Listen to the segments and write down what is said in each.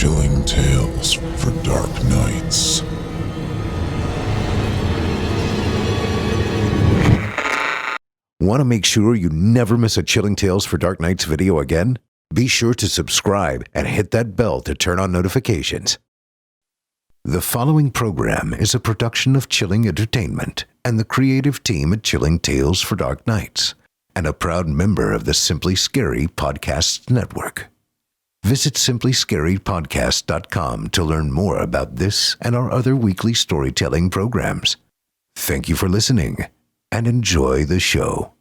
Chilling tales for dark nights. Want to make sure you never miss a Chilling Tales for Dark Nights video again? Be sure to subscribe and hit that bell to turn on notifications. The following program is a production of Chilling Entertainment and the creative team at Chilling Tales for Dark Nights, and a proud member of the Simply Scary Podcasts Network. Visit simplyscarypodcast.com to learn more about this and our other weekly storytelling programs. Thank you for listening and enjoy the show.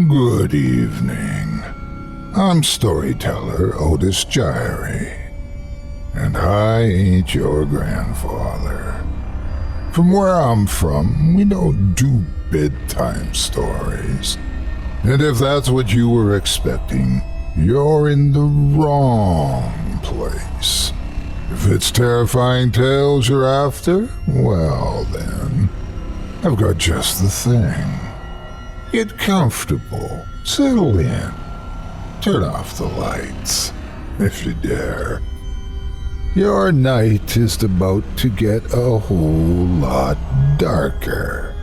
Good evening. I'm storyteller Otis Jiry, and I ain't your grandfather. From where I'm from, we don't do bedtime stories. And if that's what you were expecting, you're in the wrong place. If it's terrifying tales you're after, well then, I've got just the thing. Get comfortable, settle in, turn off the lights, if you dare. Your night is about to get a whole lot darker.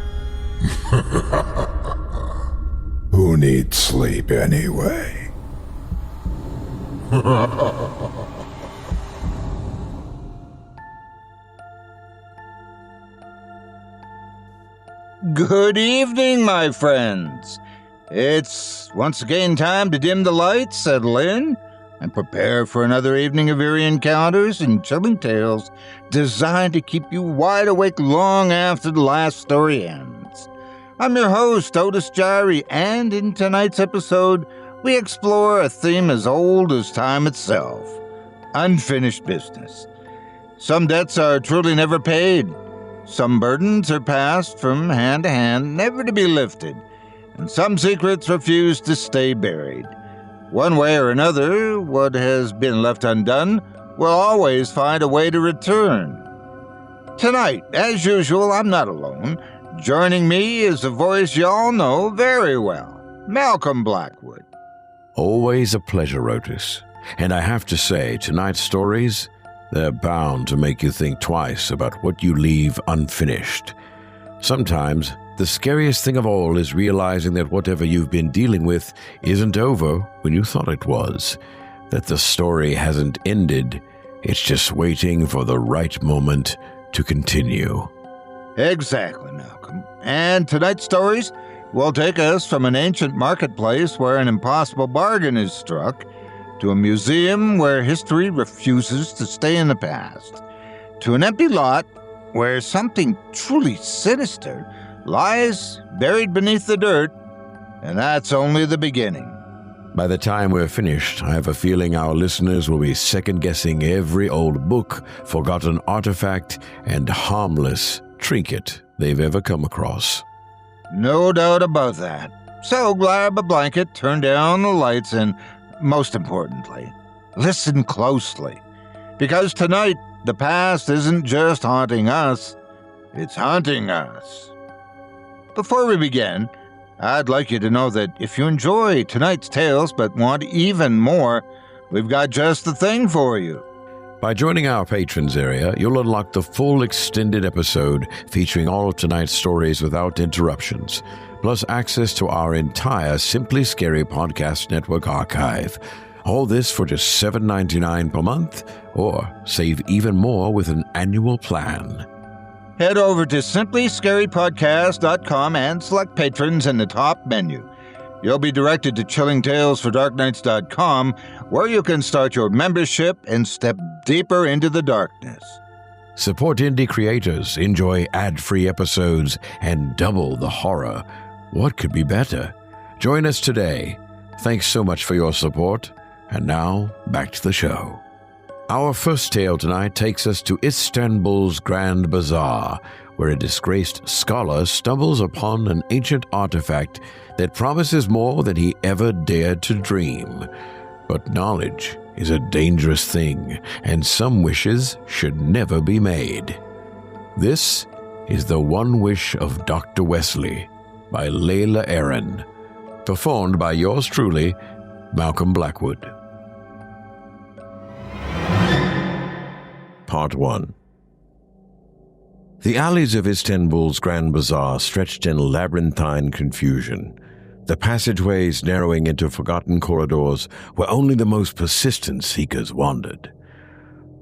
Who needs sleep anyway? Good evening, my friends. It's once again time to dim the lights, settle in, and prepare for another evening of eerie encounters and chilling tales designed to keep you wide awake long after the last story ends. I'm your host, Otis Jiry, and in tonight's episode, we explore a theme as old as time itself: unfinished business. Some debts are truly never paid. Some burdens are passed from hand to hand, never to be lifted, and some secrets refuse to stay buried. One way or another, what has been left undone will always find a way to return. Tonight, as usual, I'm not alone. Joining me is a voice y'all know very well, Malcolm Blackwood. Always a pleasure, Otis. And I have to say, tonight's stories, they're bound to make you think twice about what you leave unfinished. Sometimes, the scariest thing of all is realizing that whatever you've been dealing with isn't over when you thought it was. That the story hasn't ended, it's just waiting for the right moment to continue. Exactly, Malcolm. And tonight's stories will take us from an ancient marketplace where an impossible bargain is struck, to a museum where history refuses to stay in the past, to an empty lot where something truly sinister lies buried beneath the dirt, and that's only the beginning. By the time we're finished, I have a feeling our listeners will be second-guessing every old book, forgotten artifact, and harmless trinket they've ever come across. No doubt about that. So grab a blanket, turn down the lights, and most importantly, listen closely. Because tonight, the past isn't just haunting us, it's haunting us. Before we begin, I'd like you to know that if you enjoy tonight's tales but want even more, we've got just the thing for you. By joining our patrons area, you'll unlock the full extended episode featuring all of tonight's stories without interruptions, plus access to our entire Simply Scary Podcast Network archive. All this for just $7.99 per month, or save even more with an annual plan. Head over to simplyscarypodcast.com and select patrons in the top menu. You'll be directed to chillingtalesfordarknights.com, where you can start your membership and step deeper into the darkness. Support indie creators, enjoy ad-free episodes, and double the horror. What could be better? Join us today. Thanks so much for your support. And now, back to the show. Our first tale tonight takes us to Istanbul's Grand Bazaar, where a disgraced scholar stumbles upon an ancient artifact that promises more than he ever dared to dream. But knowledge is a dangerous thing, and some wishes should never be made. This is The One Wish of Dr. Westley by Leyla Eren, performed by yours truly, Malcolm Blackwood. Part 1. The alleys of Istanbul's Grand Bazaar stretched in labyrinthine confusion, the passageways narrowing into forgotten corridors where only the most persistent seekers wandered.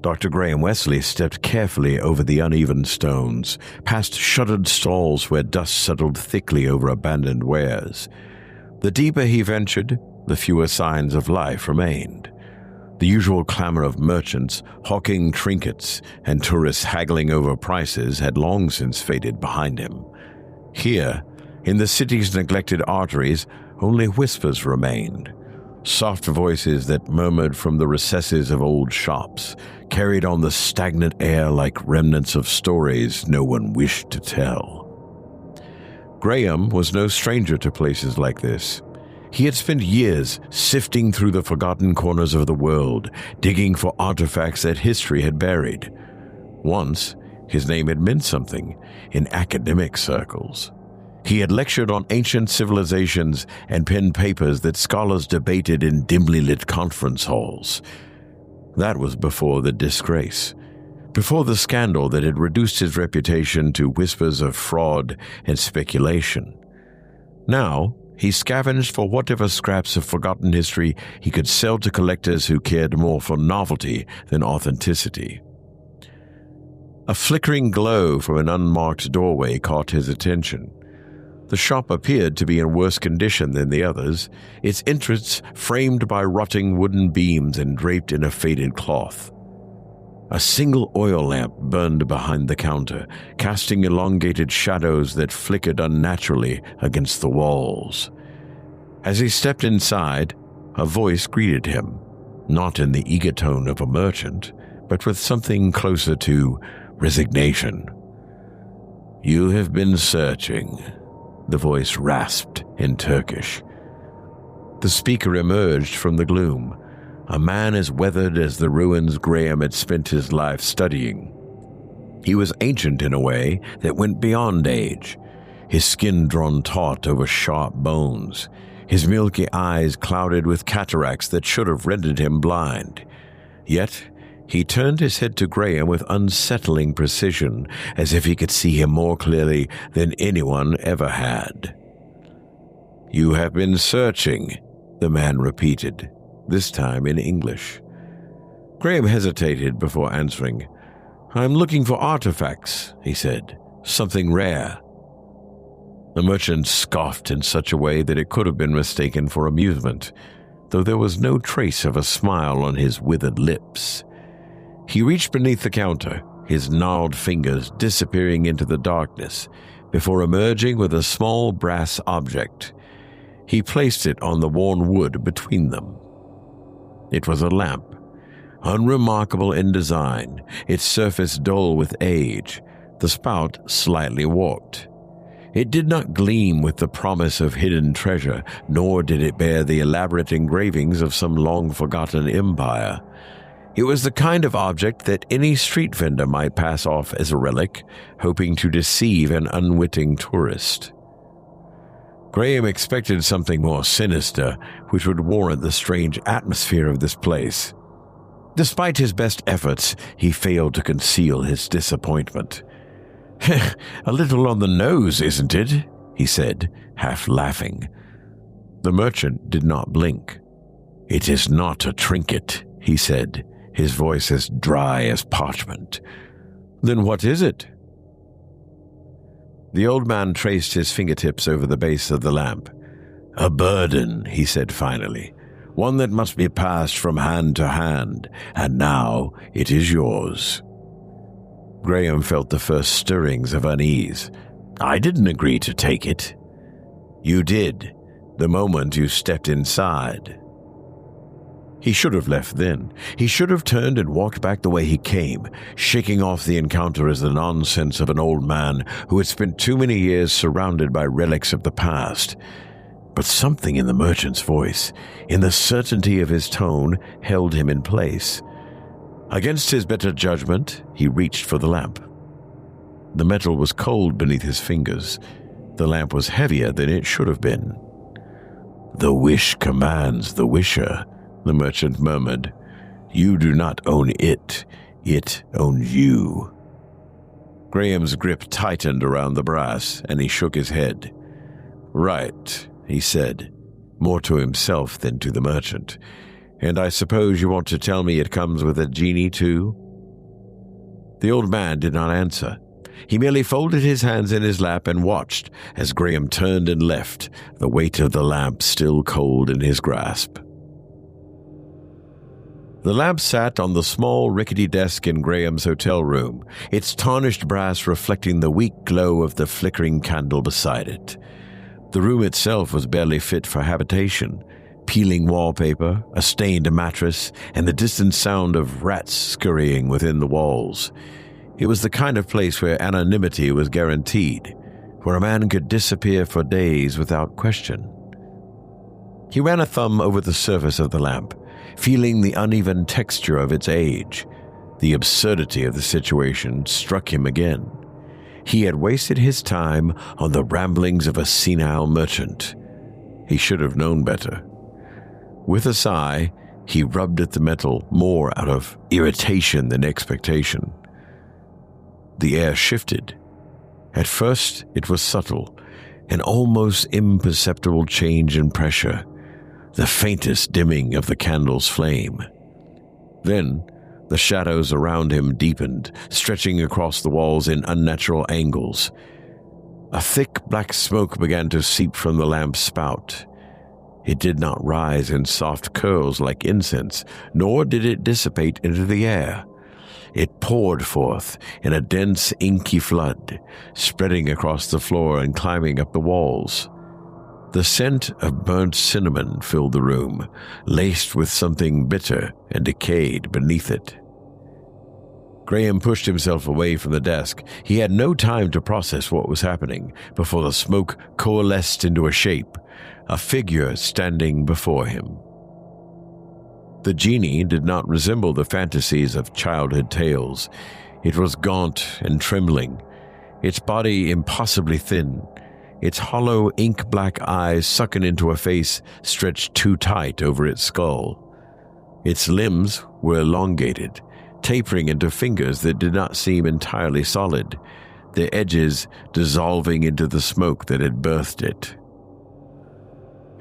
Dr. Graham Westley stepped carefully over the uneven stones, past shuttered stalls where dust settled thickly over abandoned wares. The deeper he ventured, the fewer signs of life remained. The usual clamor of merchants hawking trinkets and tourists haggling over prices had long since faded behind him. Here, in the city's neglected arteries, only whispers remained. Soft voices that murmured from the recesses of old shops, carried on the stagnant air like remnants of stories no one wished to tell. Graham was no stranger to places like this. He had spent years sifting through the forgotten corners of the world, digging for artifacts that history had buried. Once, his name had meant something in academic circles. He had lectured on ancient civilizations and penned papers that scholars debated in dimly lit conference halls. That was before the disgrace, before the scandal that had reduced his reputation to whispers of fraud and speculation. Now, he scavenged for whatever scraps of forgotten history he could sell to collectors who cared more for novelty than authenticity. A flickering glow from an unmarked doorway caught his attention. The shop appeared to be in worse condition than the others, its entrance framed by rotting wooden beams and draped in a faded cloth. A single oil lamp burned behind the counter, casting elongated shadows that flickered unnaturally against the walls. As he stepped inside, a voice greeted him, not in the eager tone of a merchant, but with something closer to resignation. "You have been searching," the voice rasped in Turkish. The speaker emerged from the gloom, a man as weathered as the ruins Graham had spent his life studying. He was ancient in a way that went beyond age, his skin drawn taut over sharp bones, his milky eyes clouded with cataracts that should have rendered him blind. Yet he turned his head to Graham with unsettling precision, as if he could see him more clearly than anyone ever had. "You have been searching," the man repeated, this time in English. Graham hesitated before answering. "I'm looking for artifacts," he said. "Something rare." The merchant scoffed in such a way that it could have been mistaken for amusement, though there was no trace of a smile on his withered lips. He reached beneath the counter, his gnarled fingers disappearing into the darkness, before emerging with a small brass object. He placed it on the worn wood between them. It was a lamp, unremarkable in design, its surface dull with age, the spout slightly warped. It did not gleam with the promise of hidden treasure, nor did it bear the elaborate engravings of some long-forgotten empire. It was the kind of object that any street vendor might pass off as a relic, hoping to deceive an unwitting tourist. Graham expected something more sinister, which would warrant the strange atmosphere of this place. Despite his best efforts, he failed to conceal his disappointment. "A little on the nose, isn't it?" he said, half laughing. The merchant did not blink. "It is not a trinket," he said, his voice as dry as parchment. "Then what is it?" The old man traced his fingertips over the base of the lamp. "A burden," he said finally, "one that must be passed from hand to hand, and now it is yours." Graham felt the first stirrings of unease. "I didn't agree to take it." "You did, the moment you stepped inside." He should have left then. He should have turned and walked back the way he came, shaking off the encounter as the nonsense of an old man who had spent too many years surrounded by relics of the past. But something in the merchant's voice, in the certainty of his tone, held him in place. Against his better judgment, he reached for the lamp. The metal was cold beneath his fingers. The lamp was heavier than it should have been. "The wish commands the wisher," the merchant murmured. "You do not own it. It owns you." Graham's grip tightened around the brass, and he shook his head. "Right," he said, more to himself than to the merchant. "And I suppose you want to tell me it comes with a genie, too?" The old man did not answer. He merely folded his hands in his lap and watched as Graham turned and left, the weight of the lamp still cold in his grasp. The lamp sat on the small, rickety desk in Graham's hotel room, its tarnished brass reflecting the weak glow of the flickering candle beside it. The room itself was barely fit for habitation. Peeling wallpaper, a stained mattress, and the distant sound of rats scurrying within the walls. It was the kind of place where anonymity was guaranteed, where a man could disappear for days without question. He ran a thumb over the surface of the lamp, feeling the uneven texture of its age. The absurdity of the situation struck him again. He had wasted his time on the ramblings of a senile merchant. He should have known better. With a sigh, he rubbed at the metal more out of irritation than expectation. The air shifted. At first, it was subtle, an almost imperceptible change in pressure, the faintest dimming of the candle's flame. Then, the shadows around him deepened, stretching across the walls in unnatural angles. A thick black smoke began to seep from the lamp's spout. It did not rise in soft curls like incense, nor did it dissipate into the air. It poured forth in a dense, inky flood, spreading across the floor and climbing up the walls. The scent of burnt cinnamon filled the room, laced with something bitter and decayed beneath it. Graham pushed himself away from the desk. He had no time to process what was happening before the smoke coalesced into a shape, a figure standing before him. The genie did not resemble the fantasies of childhood tales. It was gaunt and trembling, its body impossibly thin, its hollow ink-black eyes sunken into a face stretched too tight over its skull. Its limbs were elongated, tapering into fingers that did not seem entirely solid, their edges dissolving into the smoke that had birthed it.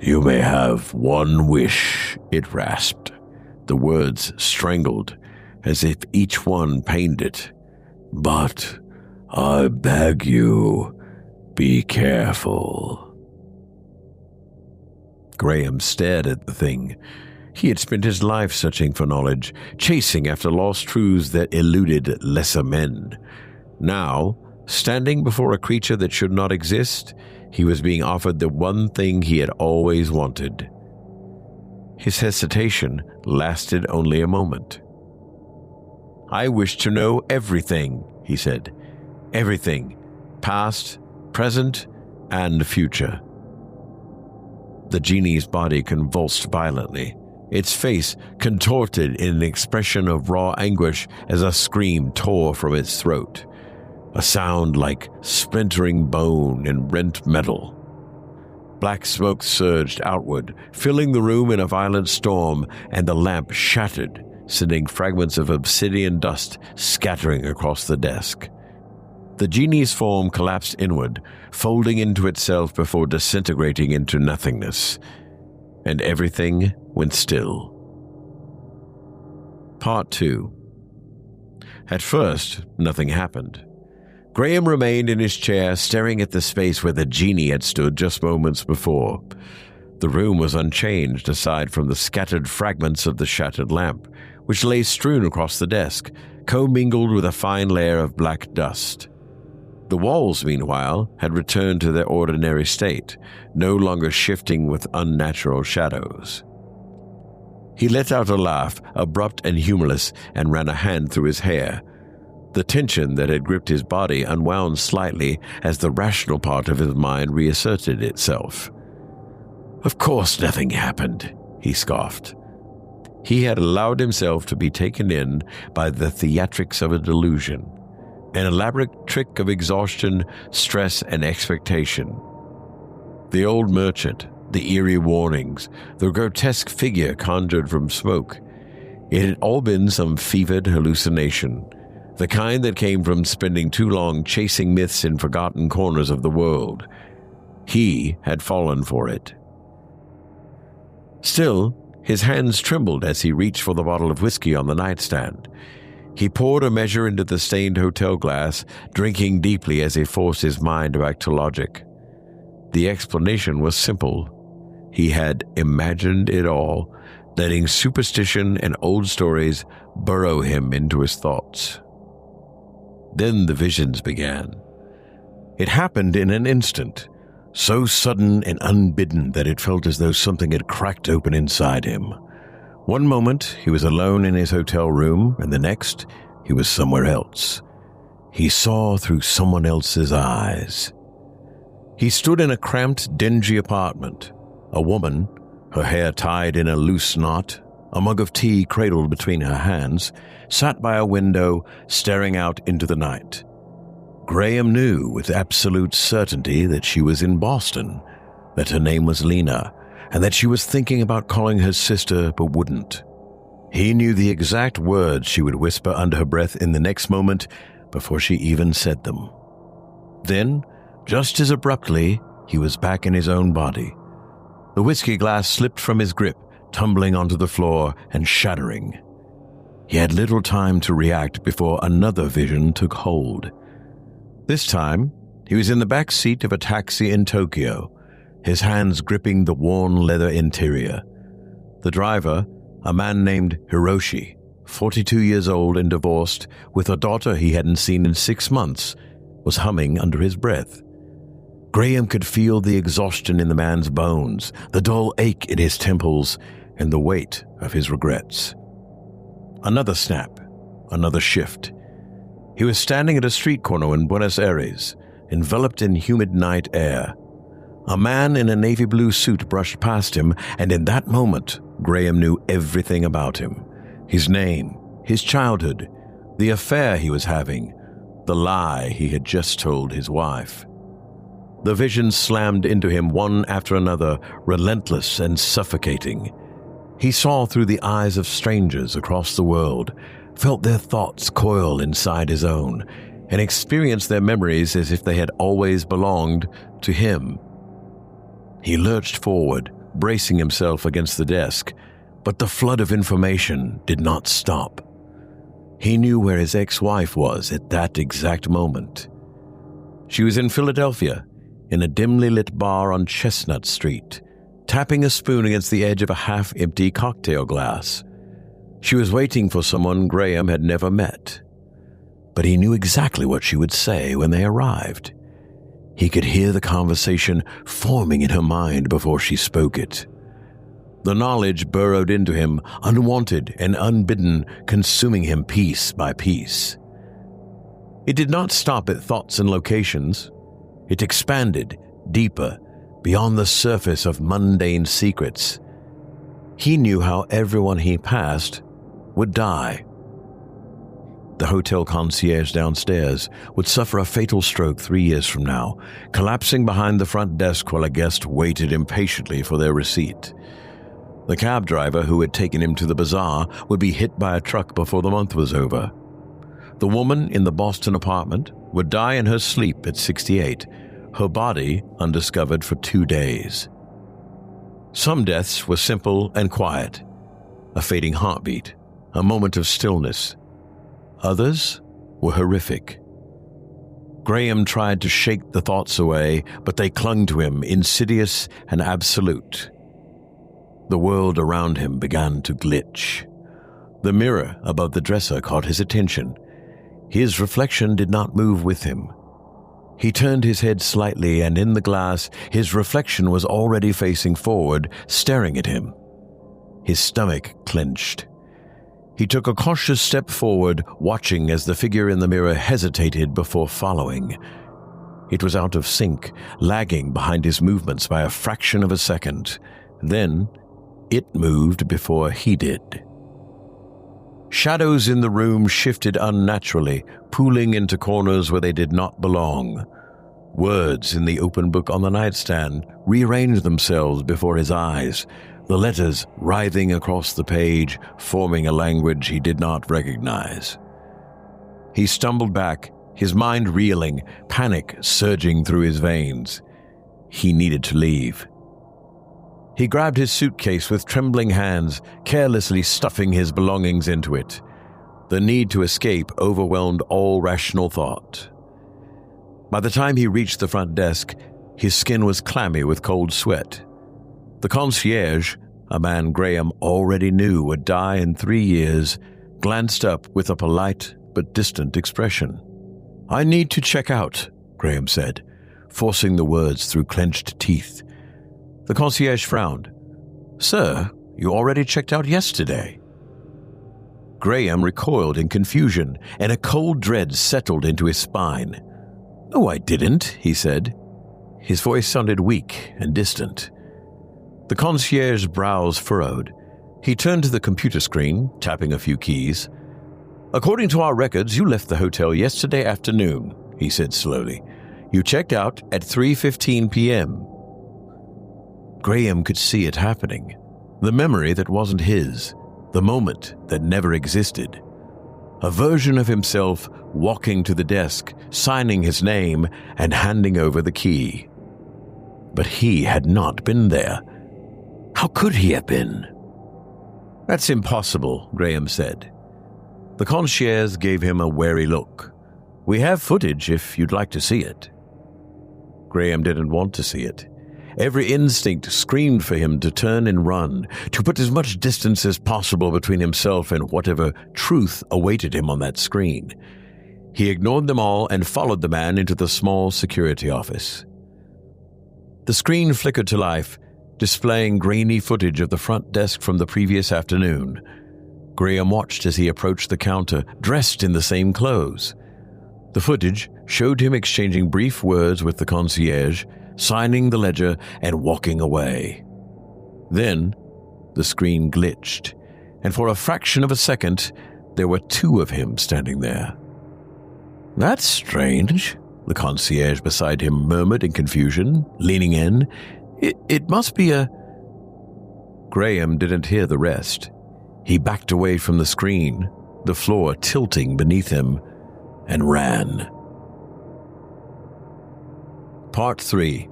"You may have one wish," it rasped, the words strangled, as if each one pained it. "But I beg you, be careful." Graham stared at the thing. He had spent his life searching for knowledge, chasing after lost truths that eluded lesser men. Now, standing before a creature that should not exist, he was being offered the one thing he had always wanted. His hesitation lasted only a moment. "I wish to know everything," he said. "Everything. Past, present, and future." The genie's body convulsed violently, its face contorted in an expression of raw anguish as a scream tore from its throat, a sound like splintering bone and rent metal. Black smoke surged outward, filling the room in a violent storm, and the lamp shattered, sending fragments of obsidian dust scattering across the desk. The genie's form collapsed inward, folding into itself before disintegrating into nothingness, and everything went still. Part 2. At first, nothing happened. Graham remained in his chair, staring at the space where the genie had stood just moments before. The room was unchanged, aside from the scattered fragments of the shattered lamp, which lay strewn across the desk, commingled with a fine layer of black dust. The walls, meanwhile, had returned to their ordinary state, no longer shifting with unnatural shadows. He let out a laugh, abrupt and humorless, and ran a hand through his hair. The tension that had gripped his body unwound slightly as the rational part of his mind reasserted itself. Of course nothing happened, he scoffed. He had allowed himself to be taken in by the theatrics of a delusion, an elaborate trick of exhaustion, stress, and expectation. The old merchant, the eerie warnings, the grotesque figure conjured from smoke. It had all been some fevered hallucination, the kind that came from spending too long chasing myths in forgotten corners of the world. He had fallen for it. Still, his hands trembled as he reached for the bottle of whiskey on the nightstand. He poured a measure into the stained hotel glass, drinking deeply as he forced his mind back to logic. The explanation was simple. He had imagined it all, letting superstition and old stories burrow him into his thoughts. Then the visions began. It happened in an instant, so sudden and unbidden that it felt as though something had cracked open inside him. One moment, he was alone in his hotel room, and the next, he was somewhere else. He saw through someone else's eyes. He stood in a cramped, dingy apartment. A woman, her hair tied in a loose knot, a mug of tea cradled between her hands, sat by a window, staring out into the night. Graham knew with absolute certainty that she was in Boston, that her name was Lena, and that she was thinking about calling her sister but wouldn't. He knew the exact words she would whisper under her breath in the next moment before she even said them. Then, just as abruptly, he was back in his own body. The whiskey glass slipped from his grip, tumbling onto the floor and shattering. He had little time to react before another vision took hold. This time, he was in the back seat of a taxi in Tokyo, his hands gripping the worn leather interior. The driver, a man named Hiroshi, 42 years old and divorced, with a daughter he hadn't seen in 6 months, was humming under his breath. Graham could feel the exhaustion in the man's bones, the dull ache in his temples, and the weight of his regrets. Another snap, another shift. He was standing at a street corner in Buenos Aires, enveloped in humid night air. A man in a navy blue suit brushed past him, and in that moment, Graham knew everything about him. His name, his childhood, the affair he was having, the lie he had just told his wife. The visions slammed into him one after another, relentless and suffocating. He saw through the eyes of strangers across the world, felt their thoughts coil inside his own, and experienced their memories as if they had always belonged to him. He lurched forward, bracing himself against the desk, but the flood of information did not stop. He knew where his ex-wife was at that exact moment. She was in Philadelphia, in a dimly lit bar on Chestnut Street, tapping a spoon against the edge of a half-empty cocktail glass. She was waiting for someone Graham had never met. But he knew exactly what she would say when they arrived. He could hear the conversation forming in her mind before she spoke it. The knowledge burrowed into him, unwanted and unbidden, consuming him piece by piece. It did not stop at thoughts and locations. It expanded, deeper, beyond the surface of mundane secrets. He knew how everyone he passed would die. The hotel concierge downstairs would suffer a fatal stroke 3 years from now, collapsing behind the front desk while a guest waited impatiently for their receipt. The cab driver who had taken him to the bazaar would be hit by a truck before the month was over. The woman in the Boston apartment would die in her sleep at 68, her body undiscovered for 2 days. Some deaths were simple and quiet, a fading heartbeat, a moment of stillness. Others were horrific. Graham tried to shake the thoughts away, but they clung to him, insidious and absolute. The world around him began to glitch. The mirror above the dresser caught his attention. His reflection did not move with him. He turned his head slightly, and in the glass, his reflection was already facing forward, staring at him. His stomach clenched. He took a cautious step forward, watching as the figure in the mirror hesitated before following. It was out of sync, lagging behind his movements by a fraction of a second. Then, it moved before he did. Shadows in the room shifted unnaturally, pooling into corners where they did not belong. Words in the open book on the nightstand rearranged themselves before his eyes, the letters writhing across the page, forming a language he did not recognize. He stumbled back, his mind reeling, panic surging through his veins. He needed to leave. He grabbed his suitcase with trembling hands, carelessly stuffing his belongings into it. The need to escape overwhelmed all rational thought. By the time he reached the front desk, his skin was clammy with cold sweat. The concierge, a man Graham already knew would die in 3 years, glanced up with a polite but distant expression. "I need to check out," Graham said, forcing the words through clenched teeth. The concierge frowned. "Sir, you already checked out yesterday." Graham recoiled in confusion, and a cold dread settled into his spine. "No, I didn't," he said. His voice sounded weak and distant. The concierge's brows furrowed. He turned to the computer screen, tapping a few keys. "According to our records, you left the hotel yesterday afternoon," he said slowly. "You checked out at 3:15 p.m. Graham could see it happening. The memory that wasn't his. The moment that never existed. A version of himself walking to the desk, signing his name, and handing over the key. But he had not been there. How could he have been? "That's impossible," Graham said. The concierge gave him a wary look. "We have footage if you'd like to see it." Graham didn't want to see it. Every instinct screamed for him to turn and run, to put as much distance as possible between himself and whatever truth awaited him on that screen. He ignored them all and followed the man into the small security office. The screen flickered to life, displaying grainy footage of the front desk from the previous afternoon. Graham watched as he approached the counter, dressed in the same clothes. The footage showed him exchanging brief words with the concierge, signing the ledger and walking away. Then, the screen glitched, and for a fraction of a second, there were 2 of him standing there. "That's strange," the concierge beside him murmured in confusion, leaning in. It must be a..." Graham didn't hear the rest. He backed away from the screen, the floor tilting beneath him, and ran. Part 3.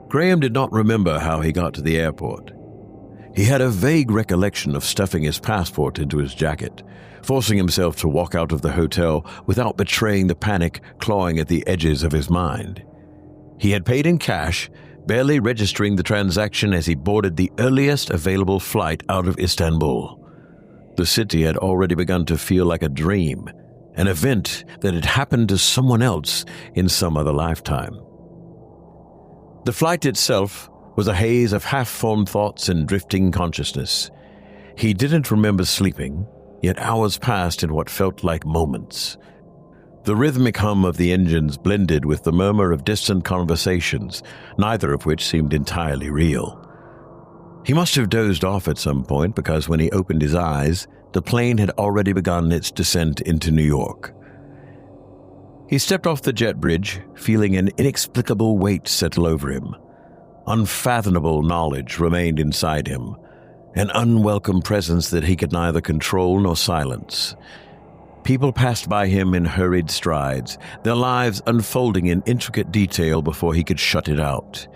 Graham did not remember how he got to the airport. He had a vague recollection of stuffing his passport into his jacket, forcing himself to walk out of the hotel without betraying the panic clawing at the edges of his mind. He had paid in cash, barely registering the transaction as he boarded the earliest available flight out of Istanbul. The city had already begun to feel like a dream, an event that had happened to someone else in some other lifetime. The flight itself was a haze of half-formed thoughts and drifting consciousness. He didn't remember sleeping, yet hours passed in what felt like moments. The rhythmic hum of the engines blended with the murmur of distant conversations, neither of which seemed entirely real. He must have dozed off at some point because when he opened his eyes, the plane had already begun its descent into New York. He stepped off the jet bridge, feeling an inexplicable weight settle over him. Unfathomable knowledge remained inside him, an unwelcome presence that he could neither control nor silence. People passed by him in hurried strides, their lives unfolding in intricate detail before he could shut it out.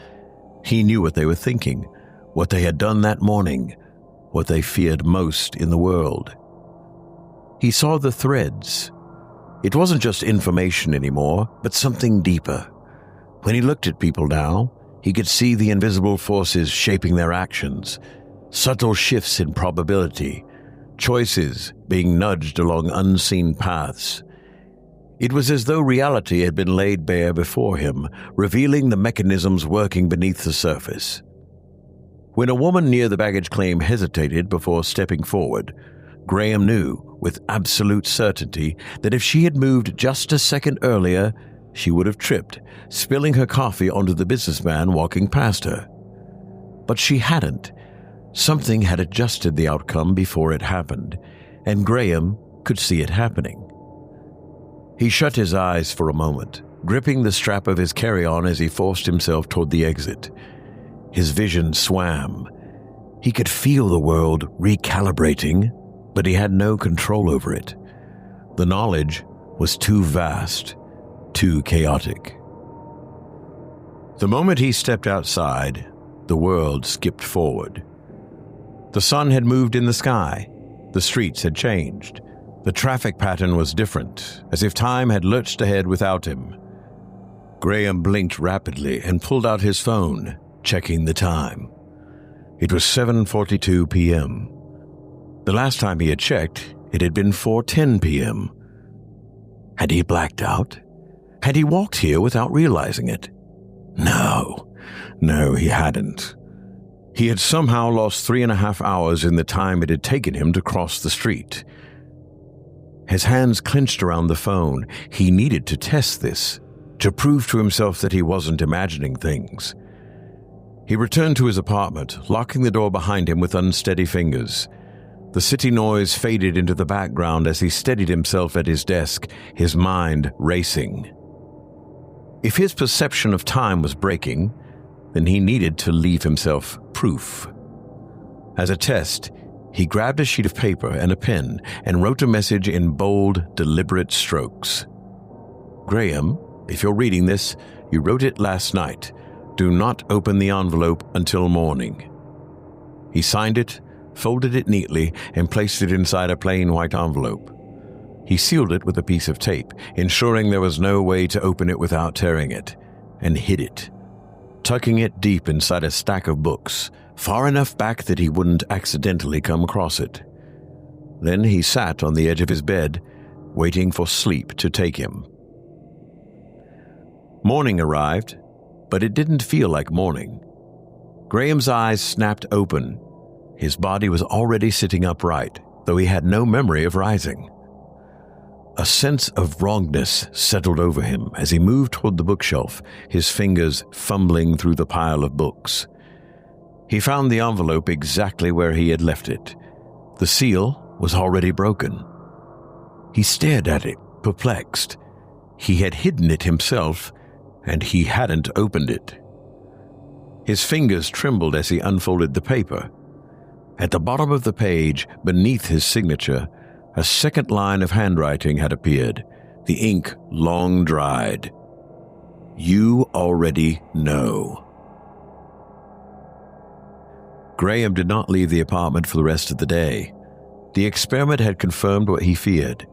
He knew what they were thinking, what they had done that morning, what they feared most in the world. He saw the threads. It wasn't just information anymore, but something deeper. When he looked at people now, he could see the invisible forces shaping their actions, subtle shifts in probability, choices being nudged along unseen paths. It was as though reality had been laid bare before him, revealing the mechanisms working beneath the surface. When a woman near the baggage claim hesitated before stepping forward, Graham knew with absolute certainty that if she had moved just a second earlier, she would have tripped, spilling her coffee onto the businessman walking past her. But she hadn't. Something had adjusted the outcome before it happened, and Graham could see it happening. He shut his eyes for a moment, gripping the strap of his carry-on as he forced himself toward the exit. His vision swam. He could feel the world recalibrating, but he had no control over it. The knowledge was too vast, too chaotic. The moment he stepped outside, the world skipped forward. The sun had moved in the sky. The streets had changed. The traffic pattern was different, as if time had lurched ahead without him. Graham blinked rapidly and pulled out his phone, checking the time. It was 7:42 p.m. The last time he had checked, it had been 4:10 p.m. Had he blacked out? Had he walked here without realizing it? No, he hadn't. He had somehow lost 3.5 hours in the time it had taken him to cross the street. His hands clenched around the phone. He needed to test this, to prove to himself that he wasn't imagining things. He returned to his apartment, locking the door behind him with unsteady fingers. The city noise faded into the background as he steadied himself at his desk, his mind racing. If his perception of time was breaking, then he needed to leave himself proof. As a test, he grabbed a sheet of paper and a pen and wrote a message in bold, deliberate strokes. Graham, if you're reading this, you wrote it last night. Do not open the envelope until morning. He signed it, folded it neatly, and placed it inside a plain white envelope. He sealed it with a piece of tape, ensuring there was no way to open it without tearing it, and hid it, tucking it deep inside a stack of books, far enough back that he wouldn't accidentally come across it. Then he sat on the edge of his bed, waiting for sleep to take him. Morning arrived, but it didn't feel like morning. Graham's eyes snapped open. His body was already sitting upright, though he had no memory of rising. A sense of wrongness settled over him as he moved toward the bookshelf, his fingers fumbling through the pile of books. He found the envelope exactly where he had left it. The seal was already broken. He stared at it, perplexed. He had hidden it himself, and he hadn't opened it. His fingers trembled as he unfolded the paper. At the bottom of the page, beneath his signature, a second line of handwriting had appeared, the ink long dried. You already know. Graham did not leave the apartment for the rest of the day. The experiment had confirmed what he feared,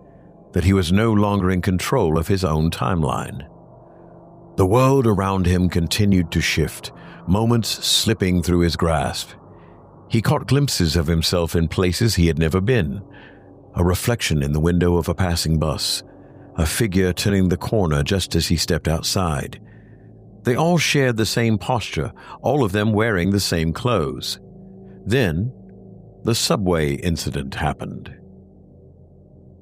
that he was no longer in control of his own timeline. The world around him continued to shift, moments slipping through his grasp. He caught glimpses of himself in places he had never been, a reflection in the window of a passing bus, a figure turning the corner just as he stepped outside. They all shared the same posture, all of them wearing the same clothes. Then, the subway incident happened.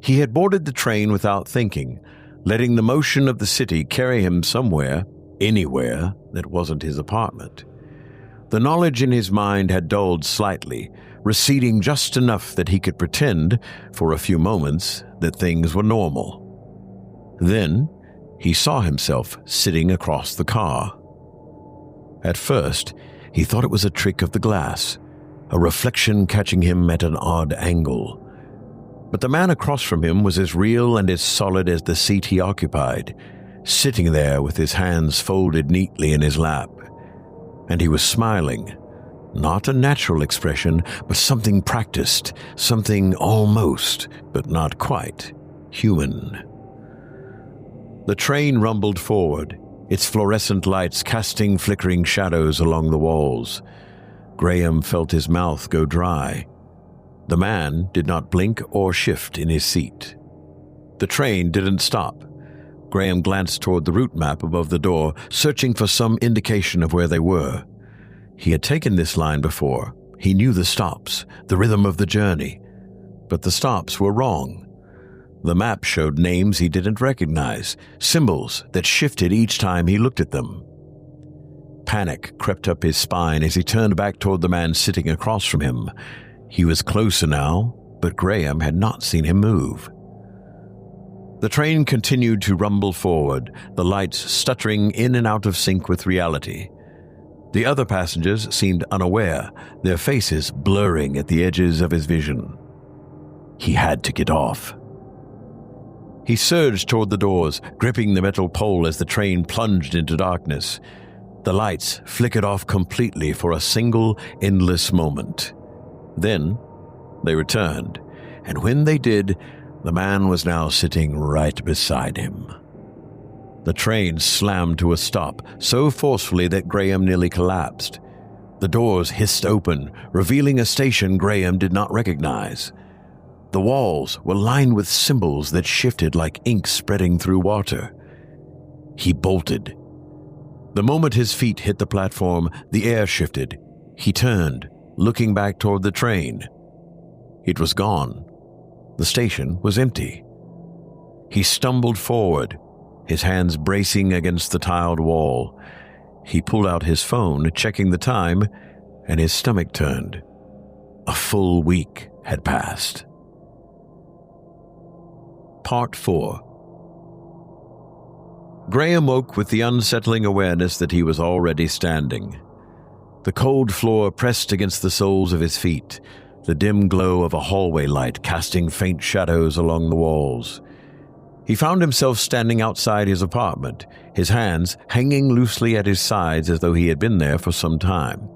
He had boarded the train without thinking, letting the motion of the city carry him somewhere, anywhere, that wasn't his apartment. The knowledge in his mind had dulled slightly, receding just enough that he could pretend, for a few moments, that things were normal. Then, he saw himself sitting across the car. At first, he thought it was a trick of the glass, a reflection catching him at an odd angle. But the man across from him was as real and as solid as the seat he occupied, sitting there with his hands folded neatly in his lap. And he was smiling. Not a natural expression, but something practiced, something almost, but not quite, human. The train rumbled forward, its fluorescent lights casting flickering shadows along the walls. Graham felt his mouth go dry. The man did not blink or shift in his seat. The train didn't stop. Graham glanced toward the route map above the door, searching for some indication of where they were. He had taken this line before. He knew the stops, the rhythm of the journey. but the stops were wrong. The map showed names he didn't recognize, symbols that shifted each time he looked at them. Panic crept up his spine as he turned back toward the man sitting across from him. He was closer now, but Graham had not seen him move. The train continued to rumble forward, the lights stuttering in and out of sync with reality. The other passengers seemed unaware, their faces blurring at the edges of his vision. He had to get off. He surged toward the doors, gripping the metal pole as the train plunged into darkness. The lights flickered off completely for a single, endless moment. Then they returned, and when they did, the man was now sitting right beside him. The train slammed to a stop, so forcefully that Graham nearly collapsed. The doors hissed open, revealing a station Graham did not recognize. The walls were lined with symbols that shifted like ink spreading through water. He bolted. The moment his feet hit the platform, the air shifted. He turned, looking back toward the train. It was gone. The station was empty. He stumbled forward, his hands bracing against the tiled wall. He pulled out his phone, checking the time, and his stomach turned. A full week had passed. Part 4. Graham woke with the unsettling awareness that he was already standing. The cold floor pressed against the soles of his feet, the dim glow of a hallway light casting faint shadows along the walls. He found himself standing outside his apartment, his hands hanging loosely at his sides as though he had been there for some time.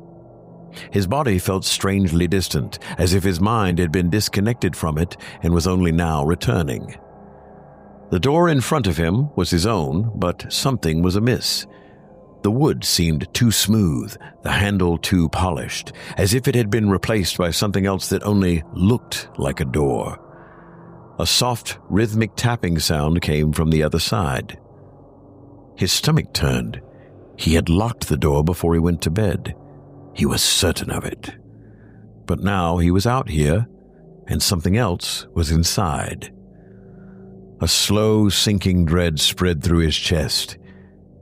His body felt strangely distant, as if his mind had been disconnected from it and was only now returning. The door in front of him was his own, but something was amiss. The wood seemed too smooth, the handle too polished, as if it had been replaced by something else that only looked like a door. A soft, rhythmic tapping sound came from the other side. His stomach turned. He had locked the door before he went to bed. He was certain of it. But now he was out here, and something else was inside. A slow, sinking dread spread through his chest.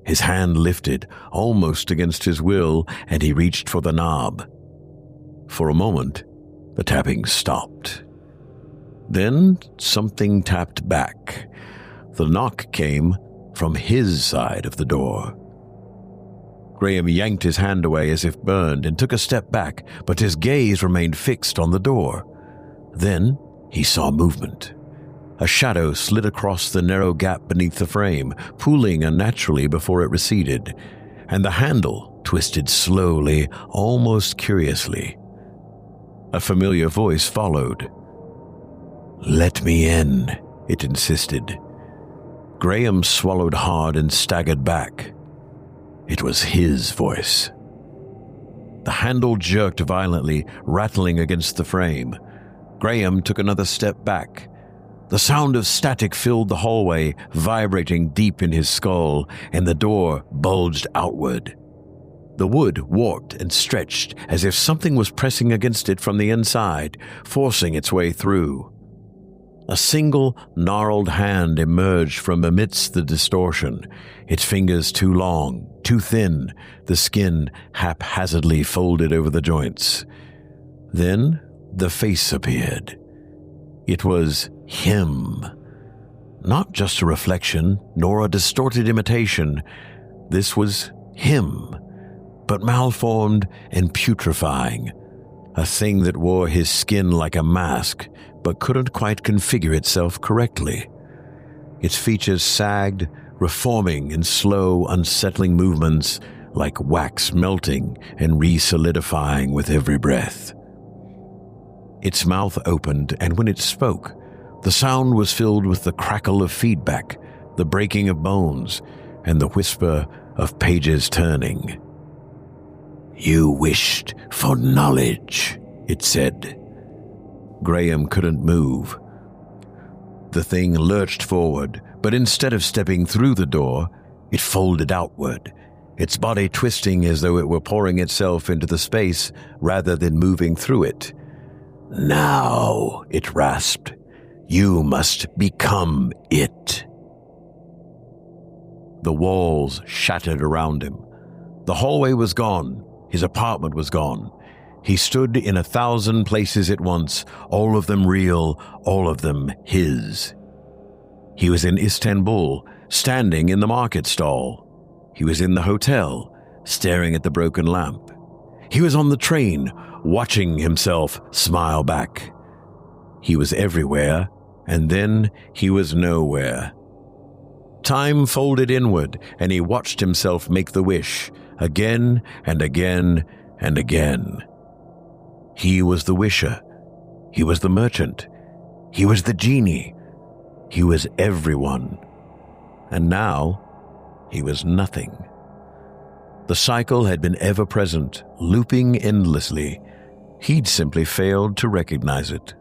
His hand lifted, almost against his will, and he reached for the knob. For a moment, the tapping stopped. Then something tapped back. The knock came from his side of the door. Graham yanked his hand away as if burned and took a step back, but his gaze remained fixed on the door. Then he saw movement. A shadow slid across the narrow gap beneath the frame, pooling unnaturally before it receded, and the handle twisted slowly, almost curiously. A familiar voice followed. "Let me in," it insisted. Graham swallowed hard and staggered back. It was his voice. The handle jerked violently, rattling against the frame. Graham took another step back. The sound of static filled the hallway, vibrating deep in his skull, and the door bulged outward. The wood warped and stretched as if something was pressing against it from the inside, forcing its way through. A single, gnarled hand emerged from amidst the distortion, its fingers too long, too thin, the skin haphazardly folded over the joints. Then the face appeared. It was him. Not just a reflection, nor a distorted imitation. This was him, but malformed and putrefying. A thing that wore his skin like a mask, but couldn't quite configure itself correctly. Its features sagged, reforming in slow, unsettling movements, like wax melting and re-solidifying with every breath. Its mouth opened, and when it spoke, the sound was filled with the crackle of feedback, the breaking of bones, and the whisper of pages turning. "You wished for knowledge," it said. Graham couldn't move. The thing lurched forward, but instead of stepping through the door, it folded outward, its body twisting as though it were pouring itself into the space rather than moving through it. "Now," it rasped, "you must become it." The walls shattered around him. The hallway was gone. His apartment was gone. He stood in 1,000 places at once, all of them real, all of them his. He was in Istanbul, standing in the market stall. He was in the hotel, staring at the broken lamp. He was on the train, watching himself smile back. He was everywhere, and then he was nowhere. Time folded inward, and he watched himself make the wish, again and again and again. He was the wisher. He was the merchant. He was the genie. He was everyone. And now, he was nothing. The cycle had been ever-present, looping endlessly. He'd simply failed to recognize it.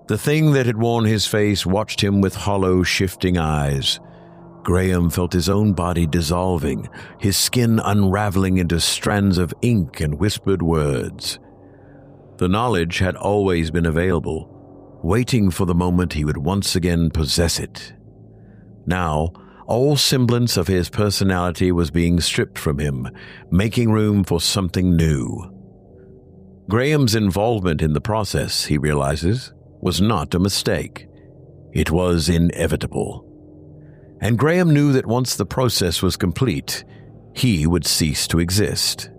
The thing that had worn his face watched him with hollow, shifting eyes. Graham felt his own body dissolving, his skin unraveling into strands of ink and whispered words. The knowledge had always been available, waiting for the moment he would once again possess it. Now, all semblance of his personality was being stripped from him, making room for something new. Graham's involvement in the process, he realizes, was not a mistake. It was inevitable. And Graham knew that once the process was complete, he would cease to exist.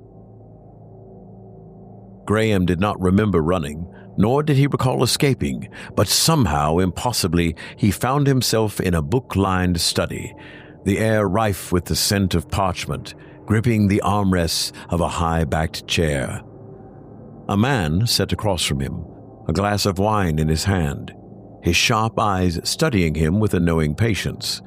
Graham did not remember running, nor did he recall escaping, but somehow, impossibly, he found himself in a book-lined study, the air rife with the scent of parchment, gripping the armrests of a high-backed chair. A man sat across from him, a glass of wine in his hand, his sharp eyes studying him with a knowing patience.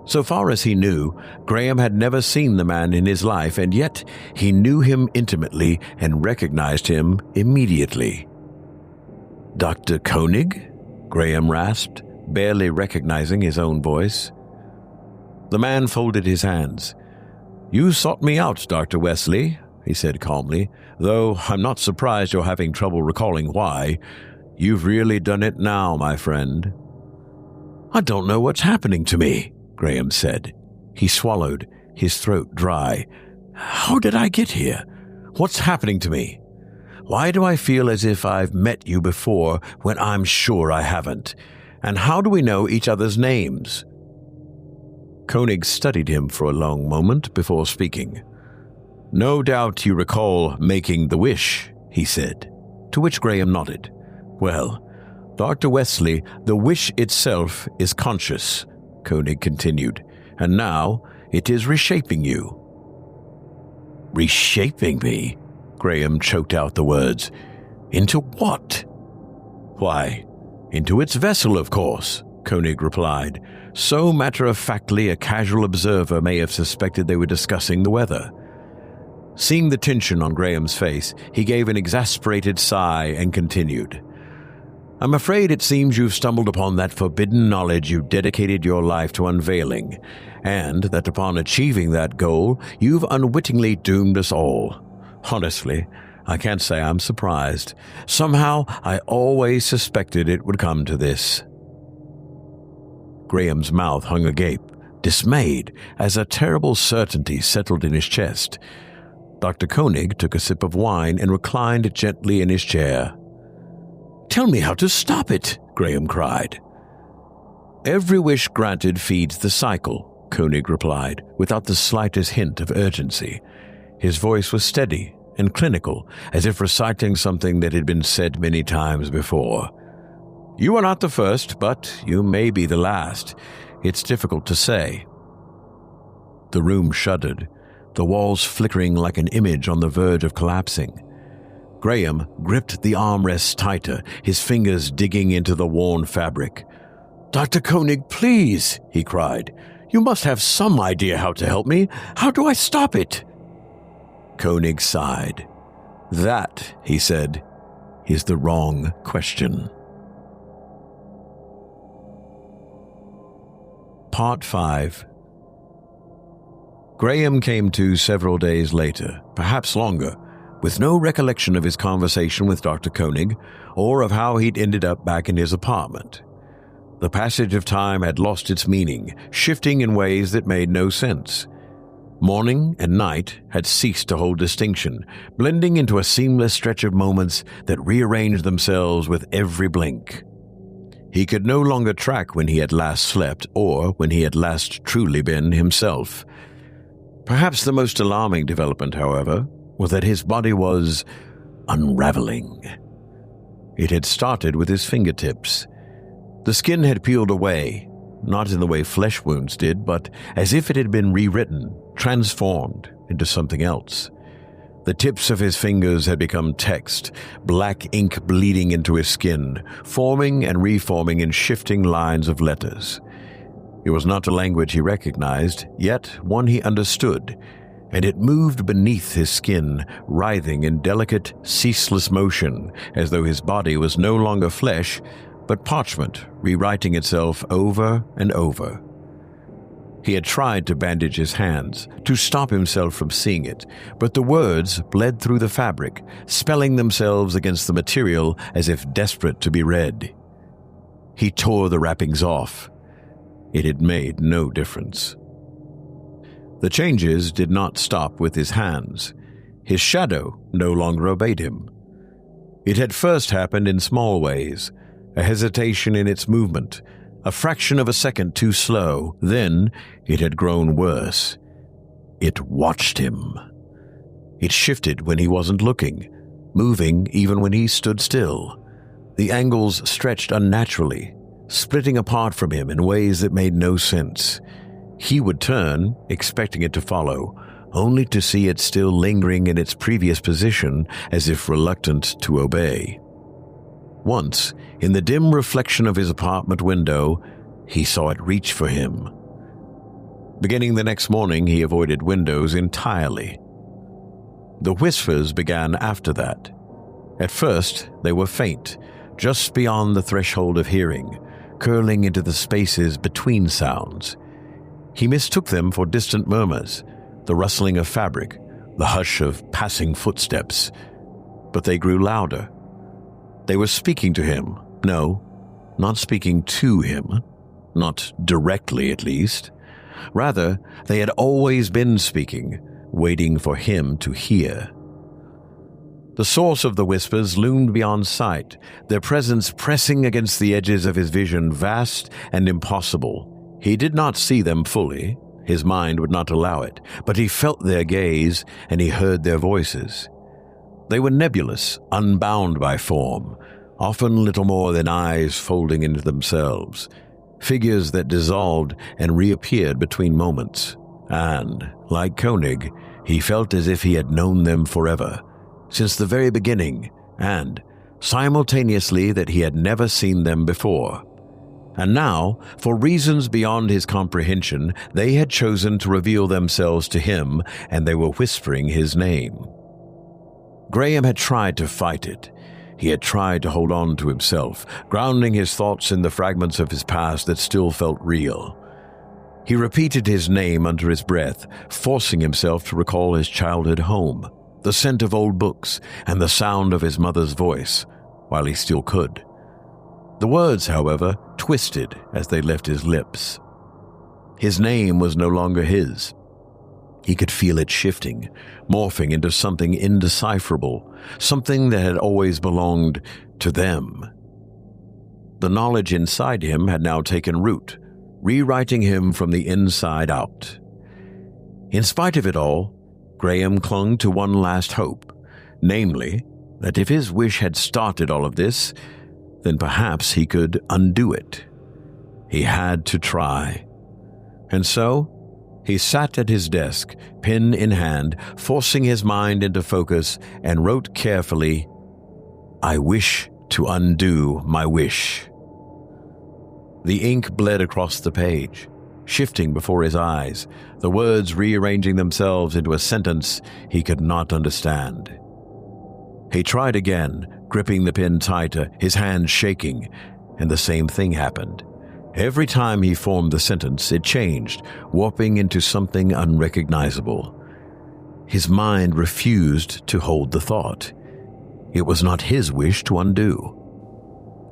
So far as he knew, Graham had never seen the man in his life, and yet he knew him intimately and recognized him immediately. "Dr. Koenig?" Graham rasped, barely recognizing his own voice. The man folded his hands. "You sought me out, Dr. Westley," he said calmly, "though I'm not surprised you're having trouble recalling why. You've really done it now, my friend." "I don't know what's happening to me," Graham said. He swallowed, his throat dry. "How did I get here? What's happening to me? Why do I feel as if I've met you before when I'm sure I haven't? And how do we know each other's names?" Koenig studied him for a long moment before speaking. "No doubt you recall making the wish," he said, to which Graham nodded. "Well, Dr. Westley, the wish itself is conscious," Koenig continued, "and now it is reshaping you." "Reshaping me?" Graham choked out the words. "Into what?" "Why, into its vessel, of course," Koenig replied. So matter-of-factly a casual observer may have suspected they were discussing the weather. Seeing the tension on Graham's face, he gave an exasperated sigh and continued. "I'm afraid it seems you've stumbled upon that forbidden knowledge you dedicated your life to unveiling, and that upon achieving that goal, you've unwittingly doomed us all. Honestly, I can't say I'm surprised. Somehow, I always suspected it would come to this." Graham's mouth hung agape, dismayed, as a terrible certainty settled in his chest. Dr. Koenig took a sip of wine and reclined gently in his chair. "Tell me how to stop it," Graham cried. "Every wish granted feeds the cycle," Koenig replied, without the slightest hint of urgency. His voice was steady and clinical, as if reciting something that had been said many times before. "You are not the first, but you may be the last. It's difficult to say." The room shuddered, the walls flickering like an image on the verge of collapsing. Graham gripped the armrests tighter, his fingers digging into the worn fabric. "Dr. Koenig, please," he cried. "You must have some idea how to help me. How do I stop it?" Koenig sighed. "That," he said, "is the wrong question." Part 5. Graham came to several days later, perhaps longer, with no recollection of his conversation with Dr. Koenig or of how he'd ended up back in his apartment. The passage of time had lost its meaning, shifting in ways that made no sense. Morning and night had ceased to hold distinction, blending into a seamless stretch of moments that rearranged themselves with every blink. He could no longer track when he had last slept or when he had last truly been himself. Perhaps the most alarming development, however, was that his body was unraveling. It had started with his fingertips. The skin had peeled away, not in the way flesh wounds did, but as if it had been rewritten, transformed into something else. The tips of his fingers had become text, black ink bleeding into his skin, forming and reforming in shifting lines of letters. It was not a language he recognized, yet one he understood, and it moved beneath his skin, writhing in delicate, ceaseless motion, as though his body was no longer flesh, but parchment rewriting itself over and over. He had tried to bandage his hands, to stop himself from seeing it, but the words bled through the fabric, spelling themselves against the material as if desperate to be read. He tore the wrappings off. It had made no difference. The changes did not stop with his hands. His shadow no longer obeyed him. It had first happened in small ways, a hesitation in its movement, a fraction of a second too slow. Then it had grown worse. It watched him. It shifted when he wasn't looking, moving even when he stood still. The angles stretched unnaturally, splitting apart from him in ways that made no sense. He would turn, expecting it to follow, only to see it still lingering in its previous position as if reluctant to obey. Once, in the dim reflection of his apartment window, he saw it reach for him. Beginning the next morning, he avoided windows entirely. The whispers began after that. At first, they were faint, just beyond the threshold of hearing, curling into the spaces between sounds. He mistook them for distant murmurs, the rustling of fabric, the hush of passing footsteps. But they grew louder. They were speaking to him. No, not speaking to him. Not directly, at least. Rather, they had always been speaking, waiting for him to hear. The source of the whispers loomed beyond sight, their presence pressing against the edges of his vision, vast and impossible. He did not see them fully. His mind would not allow it, but he felt their gaze and he heard their voices. They were nebulous, unbound by form, often little more than eyes folding into themselves, figures that dissolved and reappeared between moments. And, like Koenig, he felt as if he had known them forever, since the very beginning, and, simultaneously, that he had never seen them before. And now, for reasons beyond his comprehension, they had chosen to reveal themselves to him, and they were whispering his name. Graham had tried to fight it. He had tried to hold on to himself, grounding his thoughts in the fragments of his past that still felt real. He repeated his name under his breath, forcing himself to recall his childhood home, the scent of old books, and the sound of his mother's voice, while he still could. The words, however, twisted as they left his lips. His name was no longer his. He could feel it shifting, morphing into something indecipherable, something that had always belonged to them. The knowledge inside him had now taken root, rewriting him from the inside out. In spite of it all, Graham clung to one last hope, namely, that if his wish had started all of this, then perhaps he could undo it. He had to try. And so, he sat at his desk, pen in hand, forcing his mind into focus, and wrote carefully, "I wish to undo my wish." The ink bled across the page, shifting before his eyes, the words rearranging themselves into a sentence he could not understand. He tried again, gripping the pen tighter, his hands shaking, and the same thing happened. Every time he formed the sentence, it changed, warping into something unrecognizable. His mind refused to hold the thought. It was not his wish to undo.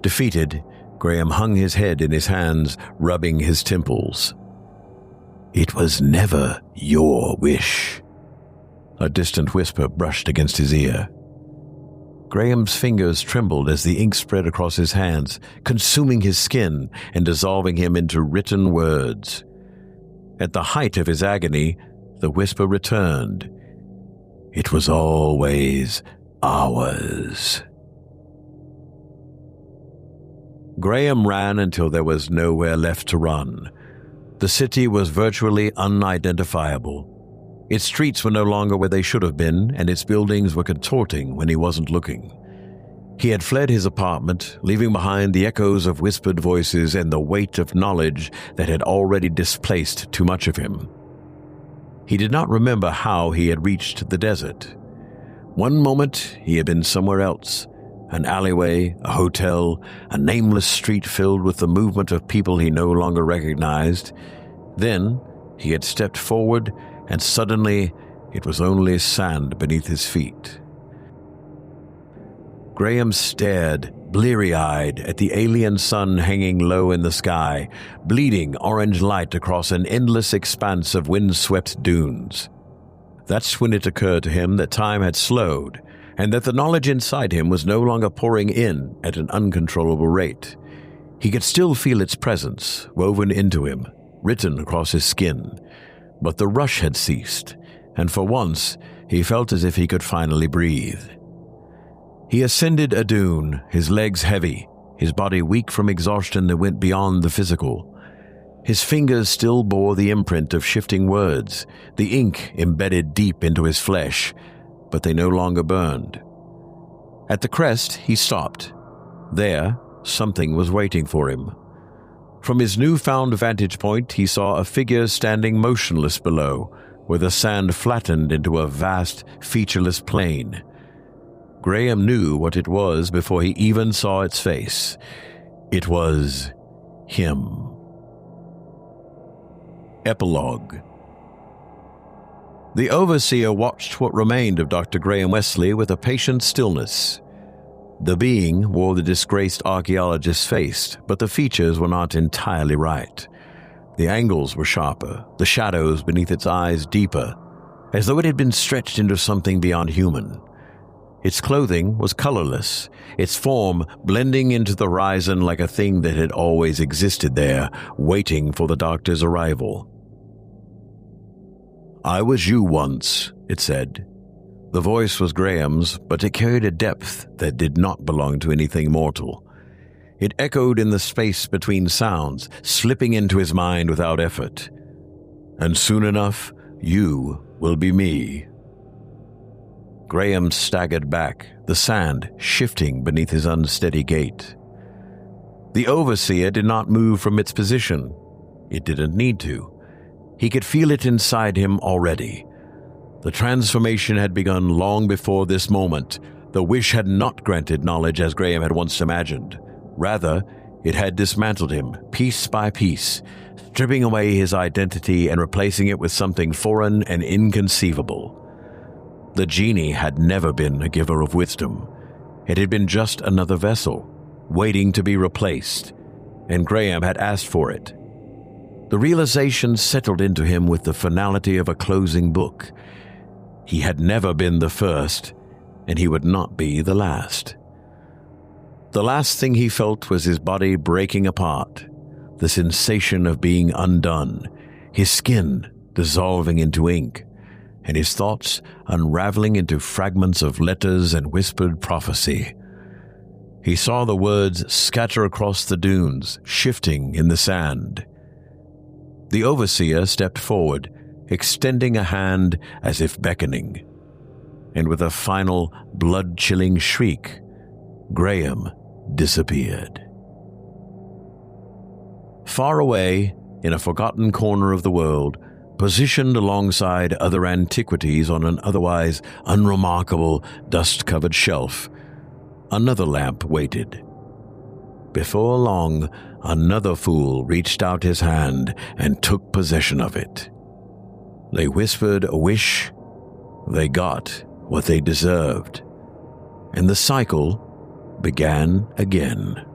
Defeated, Graham hung his head in his hands, rubbing his temples. "It was never your wish." A distant whisper brushed against his ear. Graham's fingers trembled as the ink spread across his hands, consuming his skin and dissolving him into written words. At the height of his agony, the whisper returned. "It was always ours." Graham ran until there was nowhere left to run. The city was virtually unidentifiable. Its streets were no longer where they should have been, and its buildings were contorting when he wasn't looking. He had fled his apartment, leaving behind the echoes of whispered voices and the weight of knowledge that had already displaced too much of him. He did not remember how he had reached the desert. One moment he had been somewhere else, an alleyway, a hotel, a nameless street filled with the movement of people he no longer recognized. Then he had stepped forward, and suddenly it was only sand beneath his feet. Graham stared, bleary-eyed, at the alien sun hanging low in the sky, bleeding orange light across an endless expanse of wind-swept dunes. That's when it occurred to him that time had slowed, and that the knowledge inside him was no longer pouring in at an uncontrollable rate. He could still feel its presence, woven into him, written across his skin. But the rush had ceased, and for once he felt as if he could finally breathe. He ascended a dune, his legs heavy, his body weak from exhaustion that went beyond the physical. His fingers still bore the imprint of shifting words, the ink embedded deep into his flesh, but they no longer burned. At the crest, he stopped. There, something was waiting for him. From his newfound vantage point, he saw a figure standing motionless below, where the sand flattened into a vast, featureless plain. Graham knew what it was before he even saw its face. It was him. Epilogue. The overseer watched what remained of Dr. Graham Westley with a patient stillness. The being wore the disgraced archaeologist's face, but the features were not entirely right. The angles were sharper, the shadows beneath its eyes deeper, as though it had been stretched into something beyond human. Its clothing was colorless, its form blending into the horizon like a thing that had always existed there, waiting for the doctor's arrival. "I was you once," it said. The voice was Graham's, but it carried a depth that did not belong to anything mortal. It echoed in the space between sounds, slipping into his mind without effort. "And soon enough, you will be me." Graham staggered back, the sand shifting beneath his unsteady gait. The overseer did not move from its position. It didn't need to. He could feel it inside him already. The transformation had begun long before this moment. The wish had not granted knowledge as Graham had once imagined. Rather, it had dismantled him, piece by piece, stripping away his identity and replacing it with something foreign and inconceivable. The genie had never been a giver of wisdom. It had been just another vessel, waiting to be replaced, and Graham had asked for it. The realization settled into him with the finality of a closing book. He had never been the first, and he would not be the last. The last thing he felt was his body breaking apart, the sensation of being undone, his skin dissolving into ink, and his thoughts unraveling into fragments of letters and whispered prophecy. He saw the words scatter across the dunes, shifting in the sand. The overseer stepped forward, extending a hand as if beckoning. And with a final, blood-chilling shriek, Graham disappeared. Far away, in a forgotten corner of the world, positioned alongside other antiquities on an otherwise unremarkable, dust-covered shelf, another lamp waited. Before long, another fool reached out his hand and took possession of it. They whispered a wish, they got what they deserved, and the cycle began again.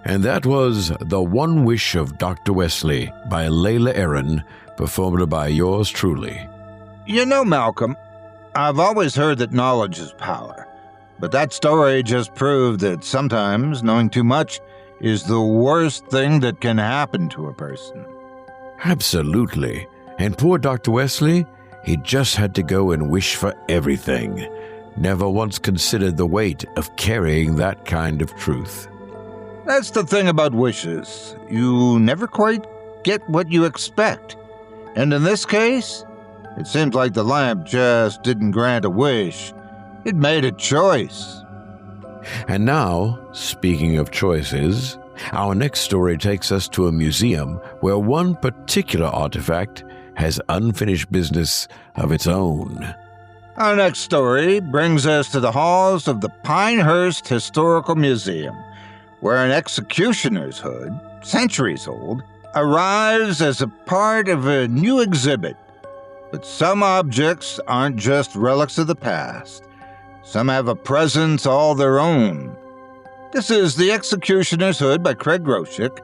And that was The One Wish of Dr. Westley by Leyla Eren, performed by yours truly. You know, Malcolm, I've always heard that knowledge is power, but that story just proved that sometimes knowing too much is the worst thing that can happen to a person. Absolutely. And poor Dr. Westley, he just had to go and wish for everything. Never once considered the weight of carrying that kind of truth. That's the thing about wishes. You never quite get what you expect. And in this case, it seems like the lamp just didn't grant a wish. It made a choice. And now, speaking of choices, our next story takes us to a museum where one particular artifact has unfinished business of its own. Our next story brings us to the halls of the Pinehurst Historical Museum, where an executioner's hood, centuries old, arrives as a part of a new exhibit. But some objects aren't just relics of the past. Some have a presence all their own. This is The Executioner's Hood by Craig Groshek,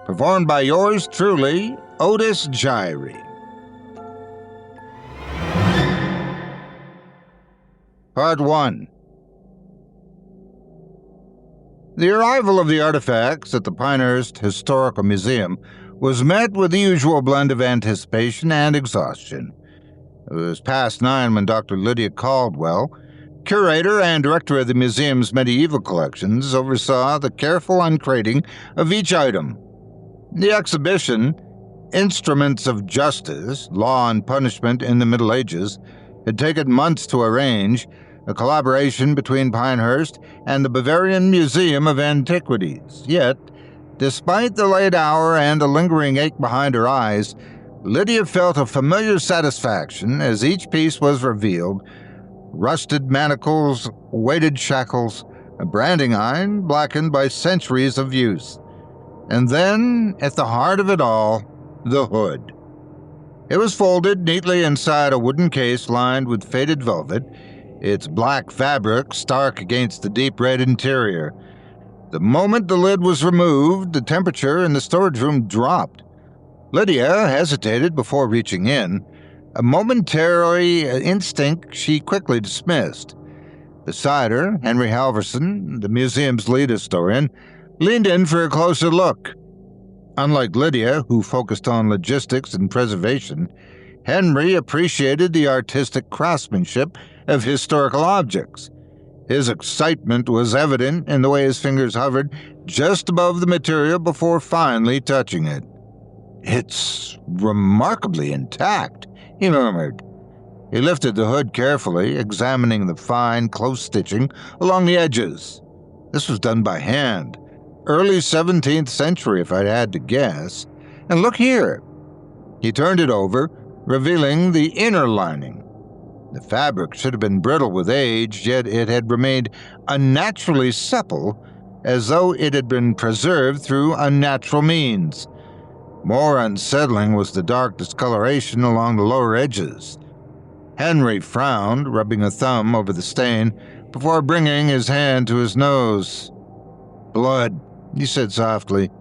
performed by yours truly, Otis Jiry. Part 1. The arrival of the artifacts at the Pinehurst Historical Museum was met with the usual blend of anticipation and exhaustion. It was past 9 when Dr. Lydia Caldwell, curator and director of the museum's medieval collections, oversaw the careful uncrating of each item. The exhibition, Instruments of Justice, Law and Punishment in the Middle Ages, had taken months to arrange, a collaboration between Pinehurst and the Bavarian Museum of Antiquities. Yet, despite the late hour and the lingering ache behind her eyes, Lydia felt a familiar satisfaction as each piece was revealed: rusted manacles, weighted shackles, a branding iron blackened by centuries of use. And then, at the heart of it all, the hood. It was folded neatly inside a wooden case lined with faded velvet, its black fabric stark against the deep red interior. The moment the lid was removed, the temperature in the storage room dropped. Lydia hesitated before reaching in, a momentary instinct she quickly dismissed. Beside her, Henry Halverson, the museum's lead historian, leaned in for a closer look. Unlike Lydia, who focused on logistics and preservation, Henry appreciated the artistic craftsmanship of historical objects. His excitement was evident in the way his fingers hovered just above the material before finally touching it. "It's remarkably intact," he murmured. He lifted the hood carefully, examining the fine, close stitching along the edges. This was done by hand. Early 17th century, if I'd had to guess. And look here. He turned it over, revealing the inner lining. The fabric should have been brittle with age, yet it had remained unnaturally supple, as though it had been preserved through unnatural means. More unsettling was the dark discoloration along the lower edges. Henry frowned, rubbing a thumb over the stain, before bringing his hand to his nose. "Blood," he said softly.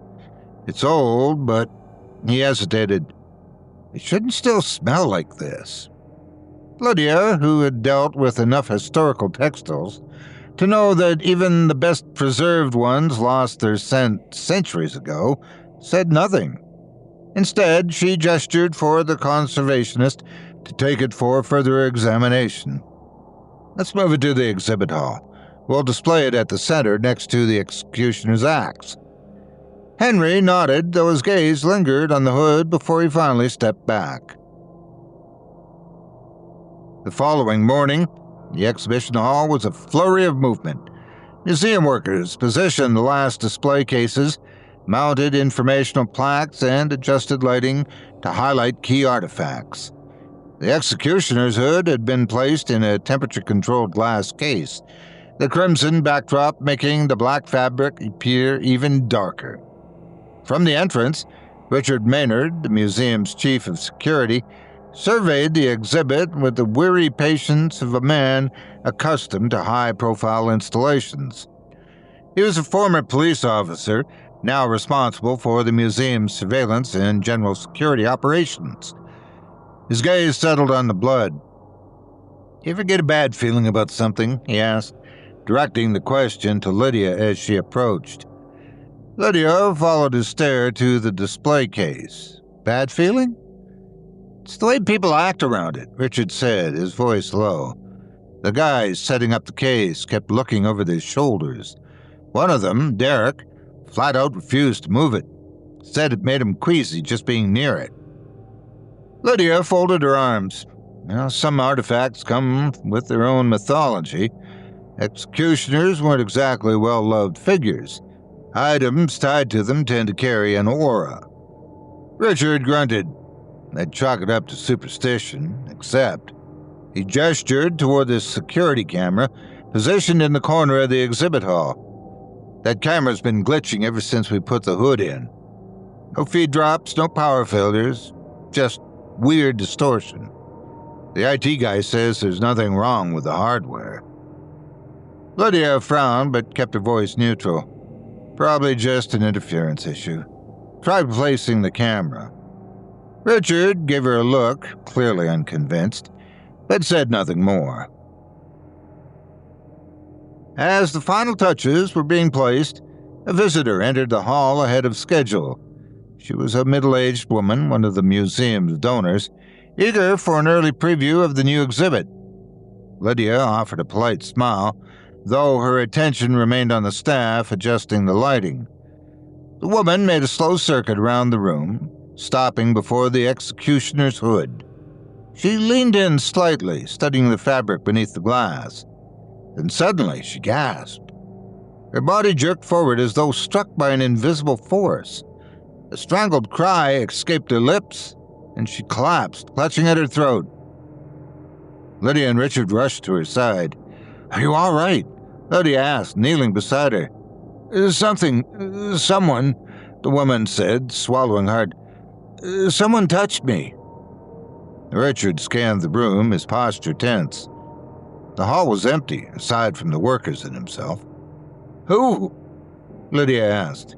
"It's old, but..." He hesitated. "It shouldn't still smell like this." Lydia, who had dealt with enough historical textiles to know that even the best preserved ones lost their scent centuries ago, said nothing. Instead, she gestured for the conservationist to take it for further examination. "Let's move it to the exhibit hall. We'll display it at the center next to the executioner's axe." Henry nodded, though his gaze lingered on the hood before he finally stepped back. The following morning, the exhibition hall was a flurry of movement. Museum workers positioned the last display cases, mounted informational plaques, and adjusted lighting to highlight key artifacts. The executioner's hood had been placed in a temperature-controlled glass case, the crimson backdrop making the black fabric appear even darker. From the entrance, Richard Maynard, the museum's chief of security, surveyed the exhibit with the weary patience of a man accustomed to high-profile installations. He was a former police officer, now responsible for the museum's surveillance and general security operations. His gaze settled on the blood. "You ever get a bad feeling about something?" he asked, directing the question to Lydia as she approached. Lydia followed his stare to the display case. "Bad feeling?" "It's the way people act around it," Richard said, his voice low. The guys setting up the case kept looking over their shoulders. One of them, Derek, flat out refused to move it. Said it made him queasy just being near it. Lydia folded her arms. Some artifacts come with their own mythology. Executioners weren't exactly well-loved figures. Items tied to them tend to carry an aura. Richard grunted. They'd chalk it up to superstition, except he gestured toward the security camera positioned in the corner of the exhibit hall. That camera's been glitching ever since we put the hood in. No feed drops, no power failures, just weird distortion. The IT guy says there's nothing wrong with the hardware. Lydia frowned but kept her voice neutral. Probably just an interference issue. Tried replacing the camera. Richard gave her a look, clearly unconvinced, but said nothing more. As the final touches were being placed, a visitor entered the hall ahead of schedule. She was a middle-aged woman, one of the museum's donors, eager for an early preview of the new exhibit. Lydia offered a polite smile, though her attention remained on the staff adjusting the lighting. The woman made a slow circuit around the room, stopping before the executioner's hood. She leaned in slightly, studying the fabric beneath the glass. Then suddenly she gasped. Her body jerked forward as though struck by an invisible force. A strangled cry escaped her lips, and she collapsed, clutching at her throat. Lydia and Richard rushed to her side. "Are you all right?" Lydia asked, kneeling beside her. Someone, the woman said, swallowing hard. "Someone touched me." Richard scanned the room, his posture tense. The hall was empty, aside from the workers and himself. "Who?" Lydia asked.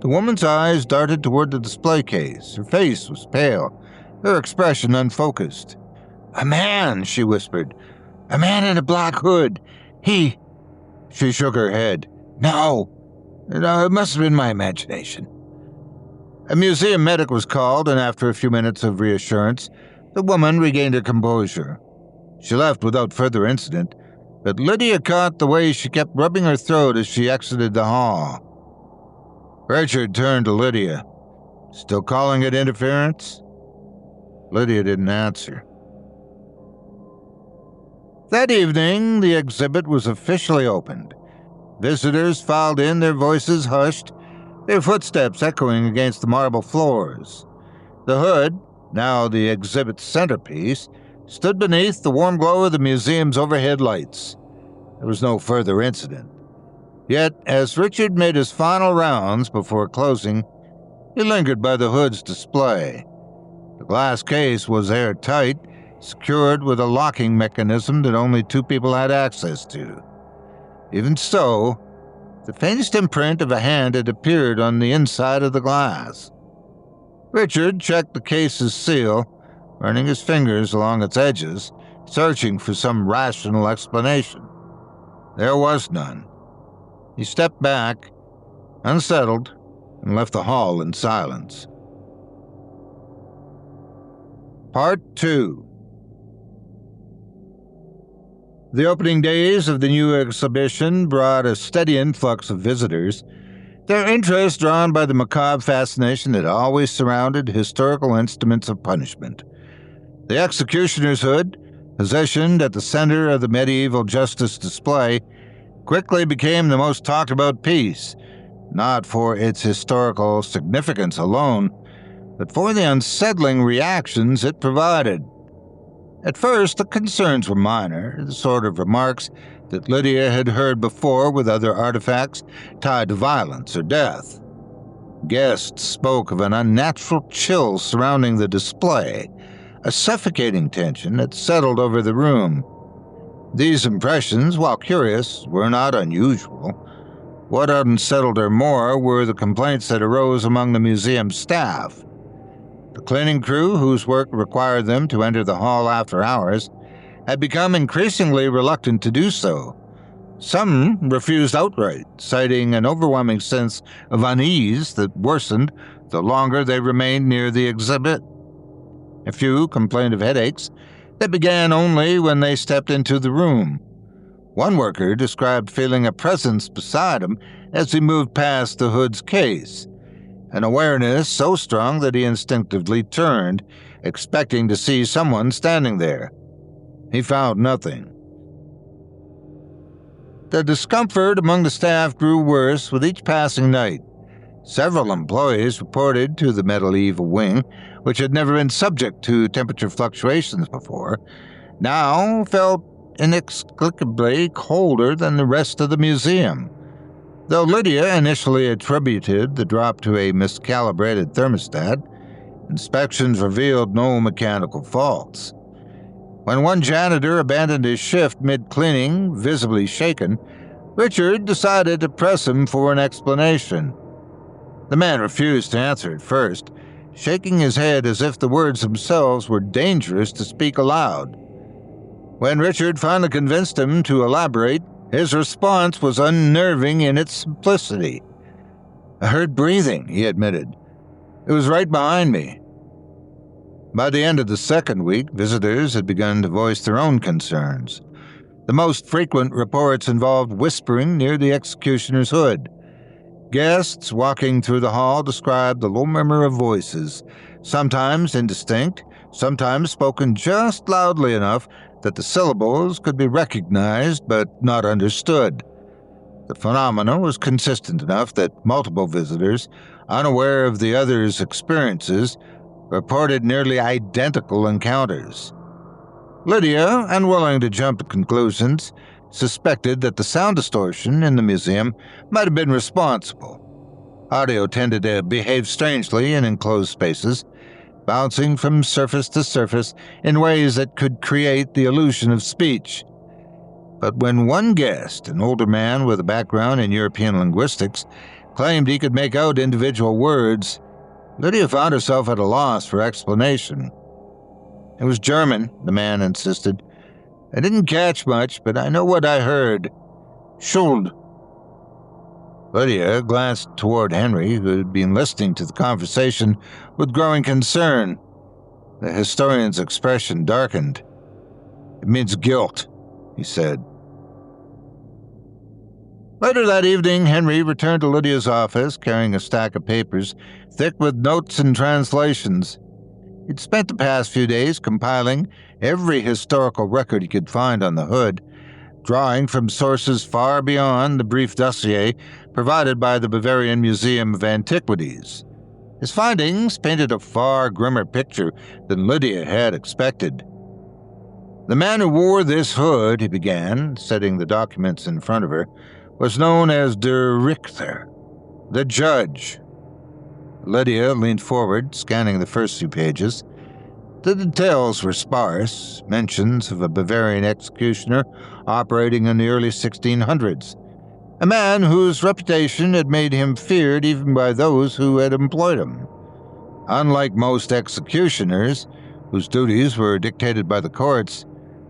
The woman's eyes darted toward the display case. Her face was pale, her expression unfocused. "A man," she whispered. "A man in a black hood. He—" She shook her head. No, it must have been my imagination." A museum medic was called, and after a few minutes of reassurance, the woman regained her composure. She left without further incident, but Lydia caught the way she kept rubbing her throat as she exited the hall. Richard turned to Lydia. "Still calling it interference?" Lydia didn't answer. That evening, the exhibit was officially opened. Visitors filed in, their voices hushed, their footsteps echoing against the marble floors. The hood, now the exhibit's centerpiece, stood beneath the warm glow of the museum's overhead lights. There was no further incident. Yet, as Richard made his final rounds before closing, he lingered by the hood's display. The glass case was airtight, secured with a locking mechanism that only two people had access to. Even so, the faintest imprint of a hand had appeared on the inside of the glass. Richard checked the case's seal, running his fingers along its edges, searching for some rational explanation. There was none. He stepped back, unsettled, and left the hall in silence. Part 2. The opening days of the new exhibition brought a steady influx of visitors, their interest drawn by the macabre fascination that always surrounded historical instruments of punishment. The executioner's hood, positioned at the center of the medieval justice display, quickly became the most talked-about piece, not for its historical significance alone, but for the unsettling reactions it provided. At first, the concerns were minor, the sort of remarks that Lydia had heard before with other artifacts tied to violence or death. Guests spoke of an unnatural chill surrounding the display, a suffocating tension that settled over the room. These impressions, while curious, were not unusual. What unsettled her more were the complaints that arose among the museum staff. The cleaning crew, whose work required them to enter the hall after hours, had become increasingly reluctant to do so. Some refused outright, citing an overwhelming sense of unease that worsened the longer they remained near the exhibit. A few complained of headaches that began only when they stepped into the room. One worker described feeling a presence beside him as he moved past the hood's case, an awareness so strong that he instinctively turned, expecting to see someone standing there. He found nothing. The discomfort among the staff grew worse with each passing night. Several employees reported to the medieval wing, which had never been subject to temperature fluctuations before, now felt inexplicably colder than the rest of the museum. Though Lydia initially attributed the drop to a miscalibrated thermostat, inspections revealed no mechanical faults. When one janitor abandoned his shift mid-cleaning, visibly shaken, Richard decided to press him for an explanation. The man refused to answer at first, shaking his head as if the words themselves were dangerous to speak aloud. When Richard finally convinced him to elaborate, his response was unnerving in its simplicity. "I heard breathing," he admitted. "It was right behind me." By the end of the second week, visitors had begun to voice their own concerns. The most frequent reports involved whispering near the executioner's hood. Guests walking through the hall described the low murmur of voices, sometimes indistinct, sometimes spoken just loudly enough that the syllables could be recognized but not understood. The phenomena was consistent enough that multiple visitors, unaware of the other's experiences, reported nearly identical encounters. Lydia, unwilling to jump to conclusions, suspected that the sound distortion in the museum might have been responsible. Audio tended to behave strangely in enclosed spaces, bouncing from surface to surface in ways that could create the illusion of speech. But when one guest, an older man with a background in European linguistics, claimed he could make out individual words, Lydia found herself at a loss for explanation. "It was German," the man insisted. "I didn't catch much, but I know what I heard. Schuld." Lydia glanced toward Henry, who had been listening to the conversation with growing concern. The historian's expression darkened. "It means guilt," he said. Later that evening, Henry returned to Lydia's office, carrying a stack of papers thick with notes and translations. He'd spent the past few days compiling every historical record he could find on the hood, drawing from sources far beyond the brief dossier provided by the Bavarian Museum of Antiquities. His findings painted a far grimmer picture than Lydia had expected. "The man who wore this hood," he began, setting the documents in front of her, "was known as der Richter, the judge." Lydia leaned forward, scanning the first few pages. The details were sparse, mentions of a Bavarian executioner operating in the early 1600s, a man whose reputation had made him feared even by those who had employed him. Unlike most executioners, whose duties were dictated by the courts,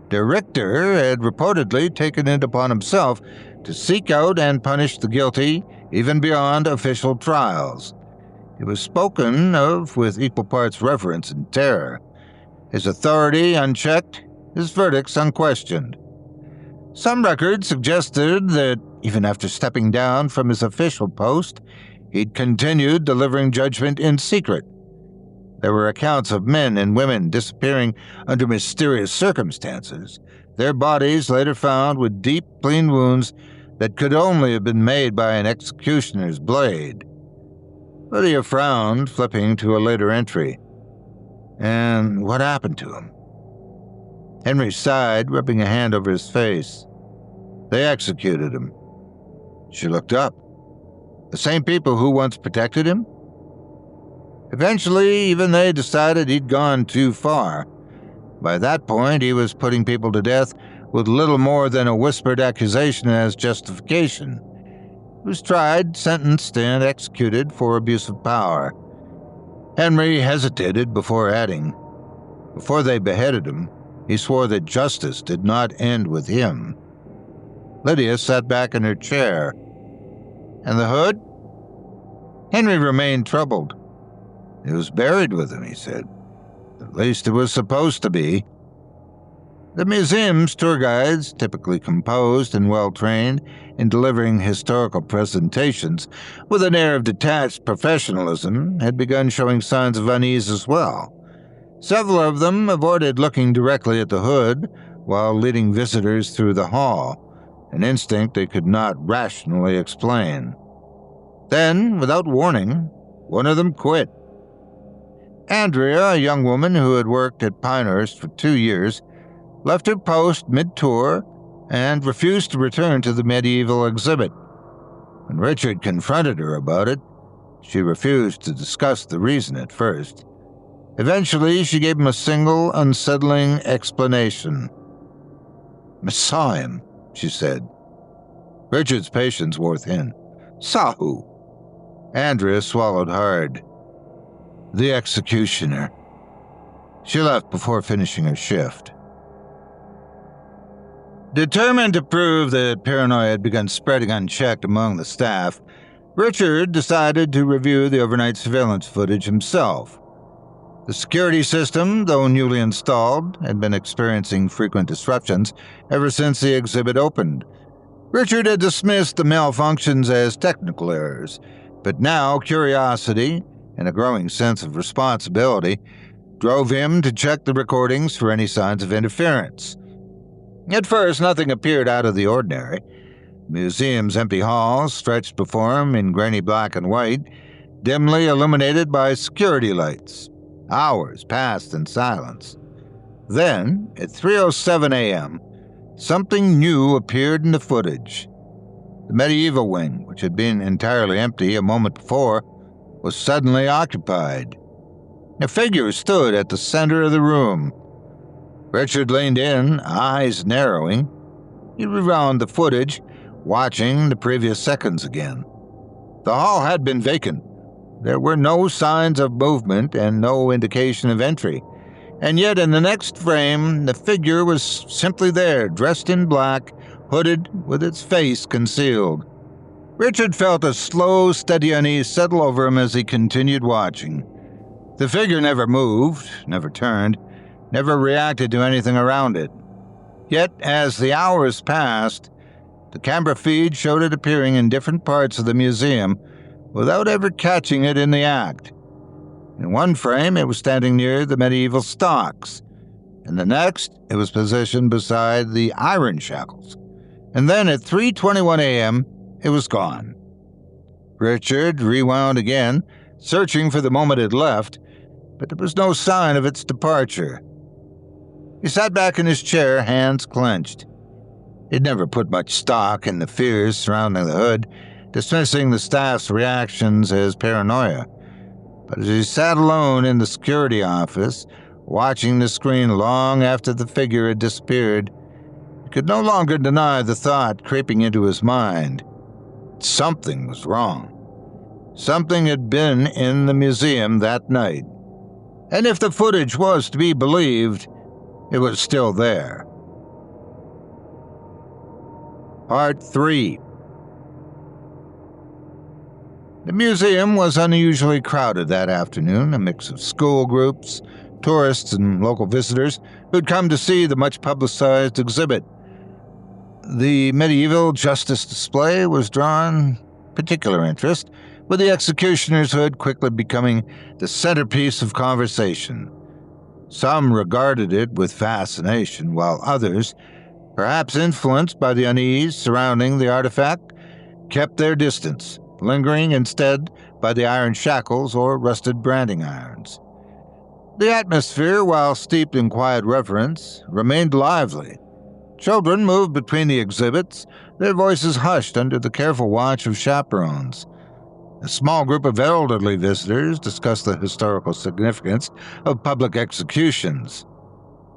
der Richter had reportedly taken it upon himself to seek out and punish the guilty, even beyond official trials. He was spoken of with equal parts reverence and terror. His authority unchecked, his verdicts unquestioned. Some records suggested that, even after stepping down from his official post, he'd continued delivering judgment in secret. There were accounts of men and women disappearing under mysterious circumstances, their bodies later found with deep, clean wounds that could only have been made by an executioner's blade. Lydia frowned, flipping to a later entry. "And what happened to him?" Henry sighed, rubbing a hand over his face. They executed him. She looked up. The same people who once protected him? Eventually, even they decided he'd gone too far. By that point, he was putting people to death with little more than a whispered accusation as justification. He was tried, sentenced, and executed for abuse of power. Henry hesitated before adding, before they beheaded him, he swore that justice did not end with him. Lydia sat back in her chair. And the hood? Henry remained troubled. It was buried with him, he said. At least it was supposed to be. The museum's tour guides, typically composed and well-trained in delivering historical presentations with an air of detached professionalism, had begun showing signs of unease as well. Several of them avoided looking directly at the hood while leading visitors through the hall, an instinct they could not rationally explain. Then, without warning, one of them quit. Andrea, a young woman who had worked at Pinehurst for 2 years, left her post mid-tour and refused to return to the medieval exhibit. When Richard confronted her about it, she refused to discuss the reason at first. Eventually, she gave him a single, unsettling explanation. "I saw him," she said. Richard's patience wore thin. "Saw who?" Andrea swallowed hard. "The executioner." She left before finishing her shift. Determined to prove that paranoia had begun spreading unchecked among the staff, Richard decided to review the overnight surveillance footage himself. The security system, though newly installed, had been experiencing frequent disruptions ever since the exhibit opened. Richard had dismissed the malfunctions as technical errors, but now curiosity and a growing sense of responsibility drove him to check the recordings for any signs of interference. At first, nothing appeared out of the ordinary. The museum's empty halls stretched before him in grainy black and white, dimly illuminated by security lights. Hours passed in silence. Then, at 3:07 a.m., something new appeared in the footage. The medieval wing, which had been entirely empty a moment before, was suddenly occupied. A figure stood at the center of the room. Richard leaned in, eyes narrowing. He rewound the footage, watching the previous seconds again. The hall had been vacant. There were no signs of movement and no indication of entry. And yet in the next frame, the figure was simply there, dressed in black, hooded, with its face concealed. Richard felt a slow, steady unease settle over him as he continued watching. The figure never moved, never turned, never reacted to anything around it. Yet, as the hours passed, the camera feed showed it appearing in different parts of the museum without ever catching it in the act. In one frame, it was standing near the medieval stocks. In the next, it was positioned beside the iron shackles. And then at 3:21 a.m., it was gone. Richard rewound again, searching for the moment it left, but there was no sign of its departure. He sat back in his chair, hands clenched. He'd never put much stock in the fears surrounding the hood, dismissing the staff's reactions as paranoia. But as he sat alone in the security office, watching the screen long after the figure had disappeared, he could no longer deny the thought creeping into his mind. Something was wrong. Something had been in the museum that night. And if the footage was to be believed, it was still there. Part 3. The museum was unusually crowded that afternoon, a mix of school groups, tourists, and local visitors who'd come to see the much-publicized exhibit. The medieval justice display was drawing particular interest, with the executioner's hood quickly becoming the centerpiece of conversation. Some regarded it with fascination, while others, perhaps influenced by the unease surrounding the artifact, kept their distance, lingering instead by the iron shackles or rusted branding irons. The atmosphere, while steeped in quiet reverence, remained lively. Children moved between the exhibits, their voices hushed under the careful watch of chaperones. A small group of elderly visitors discussed the historical significance of public executions.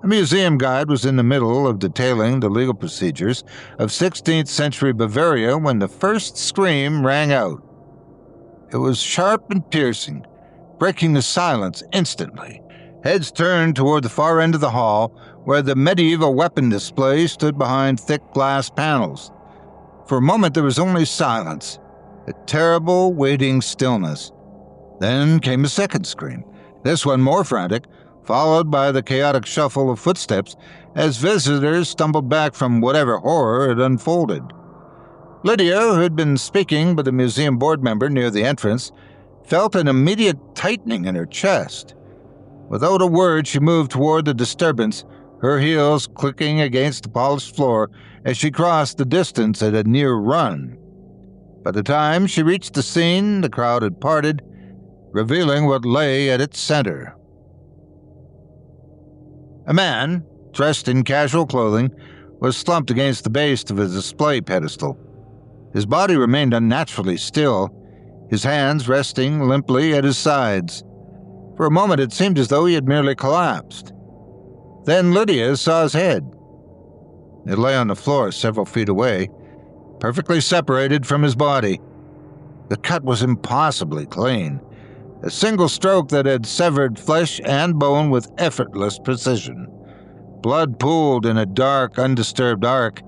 A museum guide was in the middle of detailing the legal procedures of 16th century Bavaria when the first scream rang out. It was sharp and piercing, breaking the silence instantly. Heads turned toward the far end of the hall, where the medieval weapon display stood behind thick glass panels. For a moment there was only silence, a terrible, waiting stillness. Then came a second scream, this one more frantic, followed by the chaotic shuffle of footsteps as visitors stumbled back from whatever horror had unfolded. Lydia, who had been speaking with a museum board member near the entrance, felt an immediate tightening in her chest. Without a word, she moved toward the disturbance, her heels clicking against the polished floor as she crossed the distance at a near run. By the time she reached the scene, the crowd had parted, revealing what lay at its center. A man, dressed in casual clothing, was slumped against the base of a display pedestal. His body remained unnaturally still, his hands resting limply at his sides. For a moment it seemed as though he had merely collapsed. Then Lydia saw his head. It lay on the floor several feet away, perfectly separated from his body. The cut was impossibly clean, a single stroke that had severed flesh and bone with effortless precision. Blood pooled in a dark, undisturbed arc,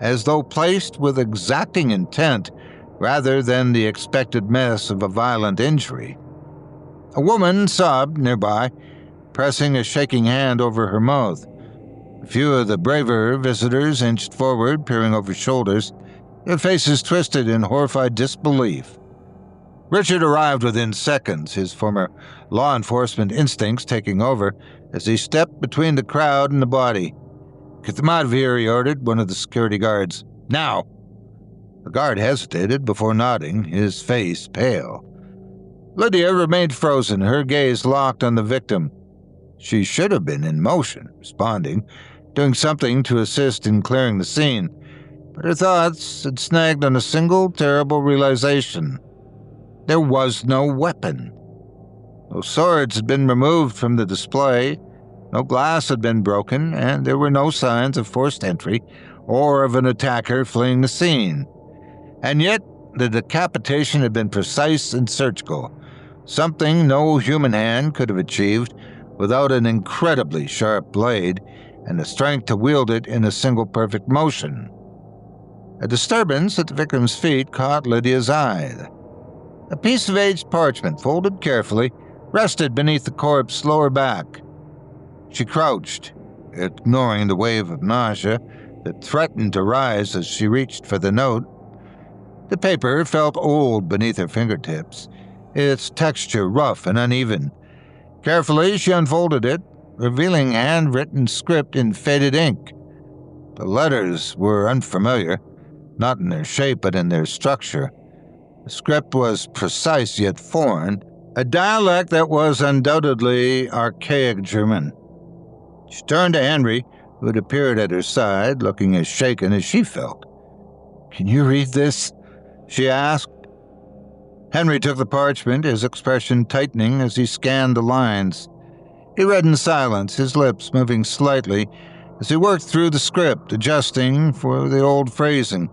as though placed with exacting intent rather than the expected mess of a violent injury. A woman sobbed nearby, pressing a shaking hand over her mouth. A few of the braver visitors inched forward, peering over shoulders, their faces twisted in horrified disbelief. Richard arrived within seconds, his former law enforcement instincts taking over as he stepped between the crowd and the body. "Get them out of here," he ordered one of the security guards. "Now!" The guard hesitated before nodding, his face pale. Lydia remained frozen, her gaze locked on the victim. She should have been in motion, responding, doing something to assist in clearing the scene, but her thoughts had snagged on a single terrible realization. There was no weapon. No swords had been removed from the display, no glass had been broken, and there were no signs of forced entry or of an attacker fleeing the scene. And yet, the decapitation had been precise and surgical, something no human hand could have achieved without an incredibly sharp blade and the strength to wield it in a single perfect motion. A disturbance at the victim's feet caught Lydia's eye. A piece of aged parchment, folded carefully, rested beneath the corpse's lower back. She crouched, ignoring the wave of nausea that threatened to rise as she reached for the note. The paper felt old beneath her fingertips, its texture rough and uneven. Carefully, she unfolded it, revealing handwritten script in faded ink. The letters were unfamiliar, not in their shape but in their structure. The script was precise yet foreign, a dialect that was undoubtedly archaic German. She turned to Henry, who had appeared at her side, looking as shaken as she felt. "Can you read this?" she asked. Henry took the parchment, his expression tightening as he scanned the lines. He read in silence, his lips moving slightly as he worked through the script, adjusting for the old phrasing.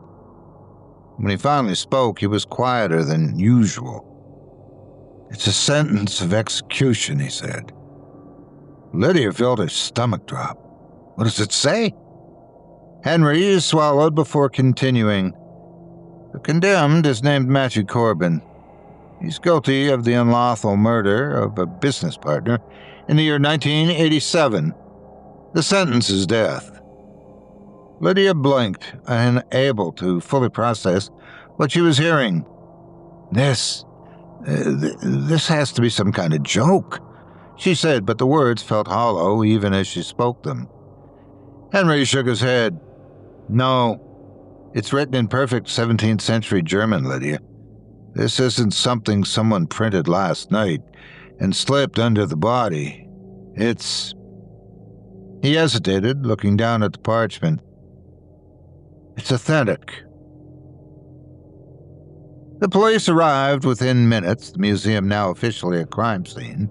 When he finally spoke, he was quieter than usual. "It's a sentence of execution," he said. Lydia felt her stomach drop. "What does it say?" Henry swallowed before continuing. "The condemned is named Matthew Corbin. He's guilty of the unlawful murder of a business partner in the year 1987. The sentence is death." Lydia blinked, unable to fully process what she was hearing. This has to be some kind of joke," she said, but the words felt hollow even as she spoke them. Henry shook his head. "No, it's written in perfect 17th century German, Lydia. This isn't something someone printed last night and slipped under the body. It's... He hesitated, looking down at the parchment. It's authentic. The police arrived within minutes, the museum now officially a crime scene.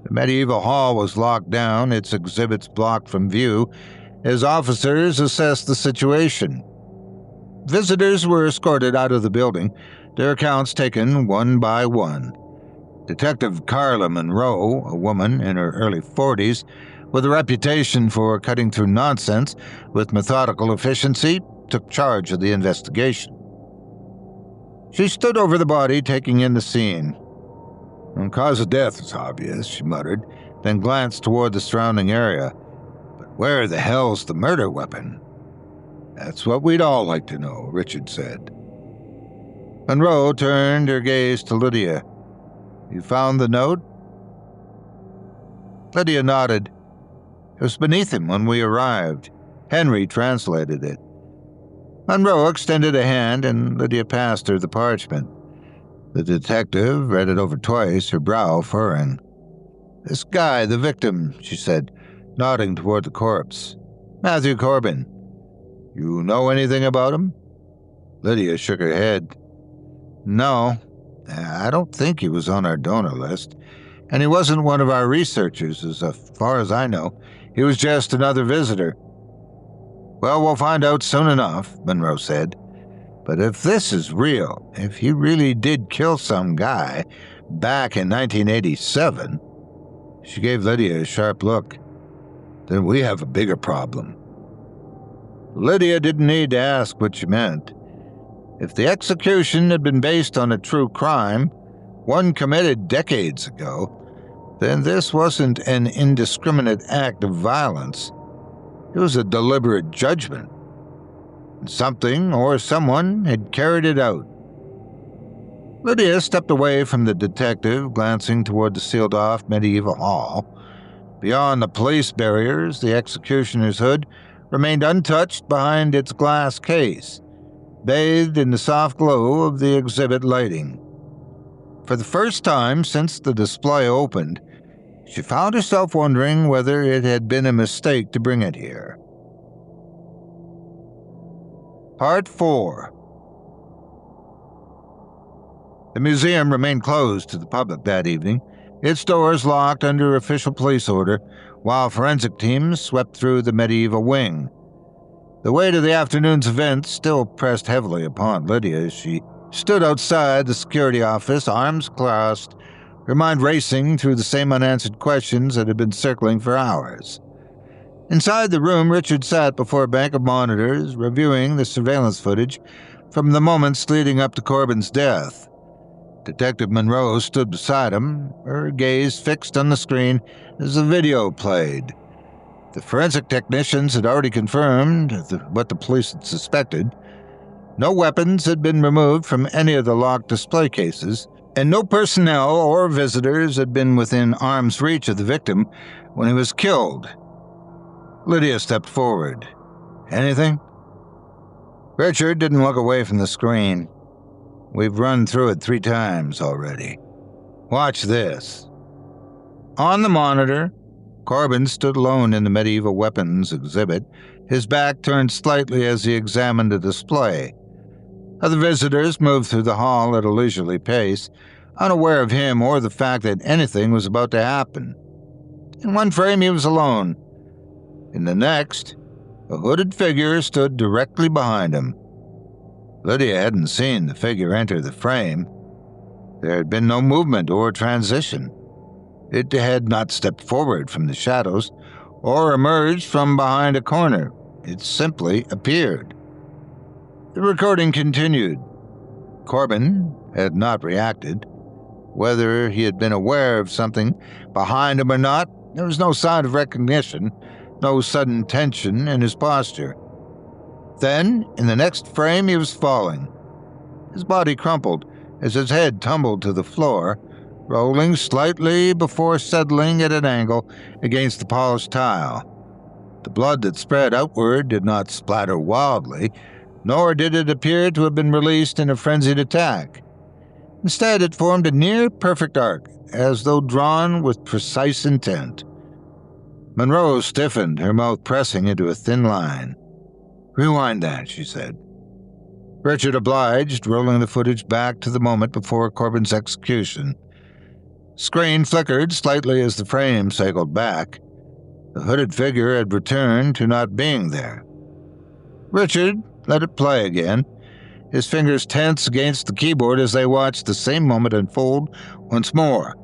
The medieval hall was locked down, its exhibits blocked from view, as officers assessed the situation. Visitors were escorted out of the building, their accounts taken one by one. Detective Carla Monroe, a woman in her early 40s, with a reputation for cutting through nonsense with methodical efficiency, took charge of the investigation. She stood over the body, taking in the scene. The cause of death was obvious, she muttered, then glanced toward the surrounding area. But where the hell's the murder weapon? That's what we'd all like to know, Richard said. Monroe turned her gaze to Lydia. You found the note? Lydia nodded. It was beneath him when we arrived. Henry translated it. Monroe extended a hand, and Lydia passed her the parchment. The detective read it over twice, her brow furrowing. This guy, the victim, she said, nodding toward the corpse. Matthew Corbin. You know anything about him? Lydia shook her head. No, I don't think he was on our donor list, and he wasn't one of our researchers, as far as I know. He was just another visitor. Well, we'll find out soon enough, Monroe said. But if this is real, if he really did kill some guy back in 1987, she gave Lydia a sharp look, then we have a bigger problem. Lydia didn't need to ask what she meant. If the execution had been based on a true crime, one committed decades ago, then this wasn't an indiscriminate act of violence. It was a deliberate judgment. Something or someone had carried it out. Lydia stepped away from the detective, glancing toward the sealed-off medieval hall. Beyond the police barriers, the executioner's hood remained untouched behind its glass case, bathed in the soft glow of the exhibit lighting. For the first time since the display opened, she found herself wondering whether it had been a mistake to bring it here. Part 4. The museum remained closed to the public that evening, its doors locked under official police order, while forensic teams swept through the medieval wing. The weight of the afternoon's events still pressed heavily upon Lydia as she stood outside the security office, arms crossed, her mind racing through the same unanswered questions that had been circling for hours. Inside the room, Richard sat before a bank of monitors, reviewing the surveillance footage from the moments leading up to Corbin's death. Detective Monroe stood beside him, her gaze fixed on the screen as the video played. The forensic technicians had already confirmed what the police had suspected. No weapons had been removed from any of the locked display cases, and no personnel or visitors had been within arm's reach of the victim when he was killed. Lydia stepped forward. Anything? Richard didn't look away from the screen. We've run through it 3 times already. Watch this. On the monitor, Corbin stood alone in the medieval weapons exhibit, his back turned slightly as he examined the display. Other visitors moved through the hall at a leisurely pace, unaware of him or the fact that anything was about to happen. In one frame, he was alone. In the next, a hooded figure stood directly behind him. Lydia hadn't seen the figure enter the frame. There had been no movement or transition. It had not stepped forward from the shadows or emerged from behind a corner. It simply appeared. The recording continued. Corbin had not reacted. Whether he had been aware of something behind him or not, there was no sign of recognition, no sudden tension in his posture. Then, in the next frame, he was falling. His body crumpled as his head tumbled to the floor, rolling slightly before settling at an angle against the polished tile. The blood that spread outward did not splatter wildly, nor did it appear to have been released in a frenzied attack. Instead, it formed a near-perfect arc, as though drawn with precise intent. Monroe stiffened, her mouth pressing into a thin line. "Rewind that," she said. Richard obliged, rolling the footage back to the moment before Corbin's execution. Screen flickered slightly as the frame cycled back. The hooded figure had returned to not being there. Richard let it play again, his fingers tense against the keyboard as they watched the same moment unfold once more.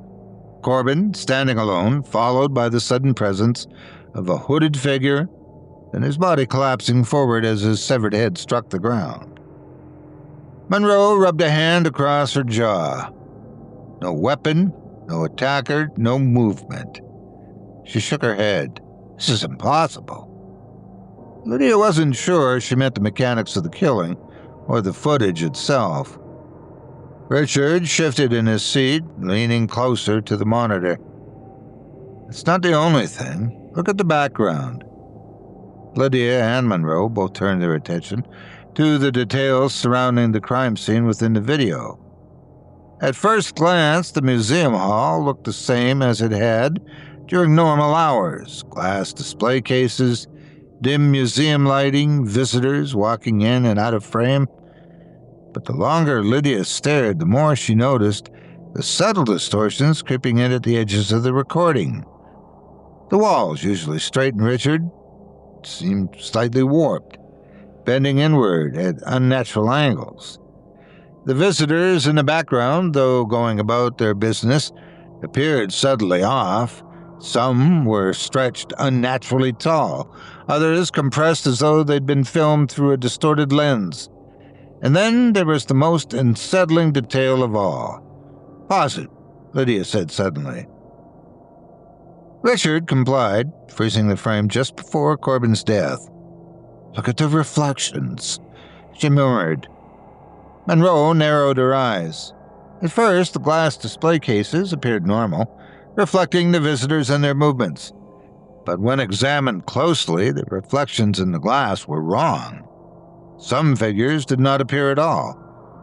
Corbin, standing alone, followed by the sudden presence of a hooded figure, and his body collapsing forward as his severed head struck the ground. Monroe rubbed a hand across her jaw. No weapon, no attacker, no movement. She shook her head. This is impossible. Lydia wasn't sure she meant the mechanics of the killing or the footage itself. Richard shifted in his seat, leaning closer to the monitor. It's not the only thing. Look at the background. Lydia and Monroe both turned their attention to the details surrounding the crime scene within the video. At first glance, the museum hall looked the same as it had during normal hours. Glass display cases, dim museum lighting, visitors walking in and out of frame. But the longer Lydia stared, the more she noticed the subtle distortions creeping in at the edges of the recording. The walls, usually straight and Richard, seemed slightly warped, bending inward at unnatural angles. The visitors in the background, though going about their business, appeared subtly off. Some were stretched unnaturally tall, others compressed as though they'd been filmed through a distorted lens. And then there was the most unsettling detail of all. "Pause it," Lydia said suddenly. Richard complied, freezing the frame just before Corbin's death. "Look at the reflections," she murmured. Monroe narrowed her eyes. At first, the glass display cases appeared normal, reflecting the visitors and their movements. But when examined closely, the reflections in the glass were wrong. Some figures did not appear at all.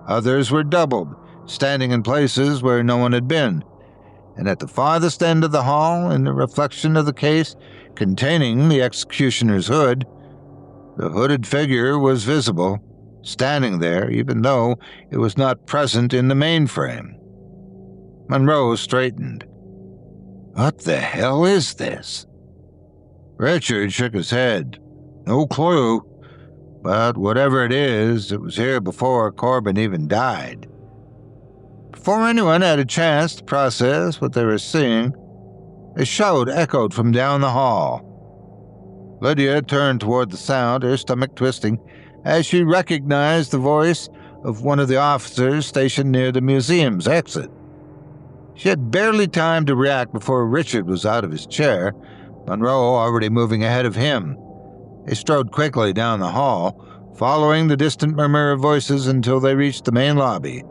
Others were doubled, standing in places where no one had been. And at the farthest end of the hall, in the reflection of the case containing the executioner's hood, the hooded figure was visible, standing there even though it was not present in the main frame. Monroe straightened. "What the hell is this?" Richard shook his head. "No clue. But whatever it is, it was here before Corbin even died." Before anyone had a chance to process what they were seeing, a shout echoed from down the hall. Lydia turned toward the sound, her stomach twisting, as she recognized the voice of one of the officers stationed near the museum's exit. She had barely time to react before Richard was out of his chair, Monroe already moving ahead of him. They strode quickly down the hall, following the distant murmur of voices until they reached the main lobby.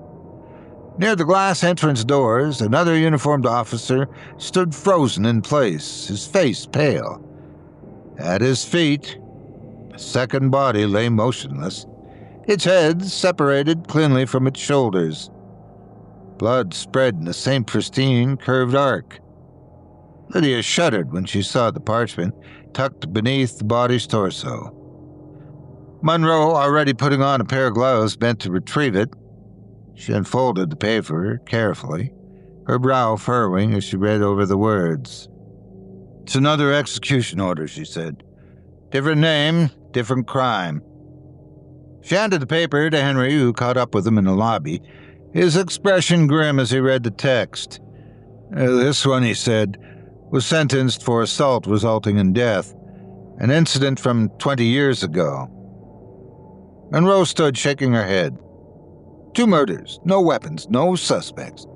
Near the glass entrance doors, another uniformed officer stood frozen in place, his face pale. At his feet, a second body lay motionless, its head separated cleanly from its shoulders. Blood spread in the same pristine, curved arc. Lydia shuddered when she saw the parchment tucked beneath the body's torso. Monroe, already putting on a pair of gloves, bent to retrieve it. She unfolded the paper carefully, her brow furrowing as she read over the words. "It's another execution order," she said. "Different name, different crime." She handed the paper to Henry, who caught up with him in the lobby, his expression grim as he read the text. "This one," he said, "was sentenced for assault resulting in death, an incident from 20 years ago." Monroe stood shaking her head. 2 murders, no weapons, no suspects.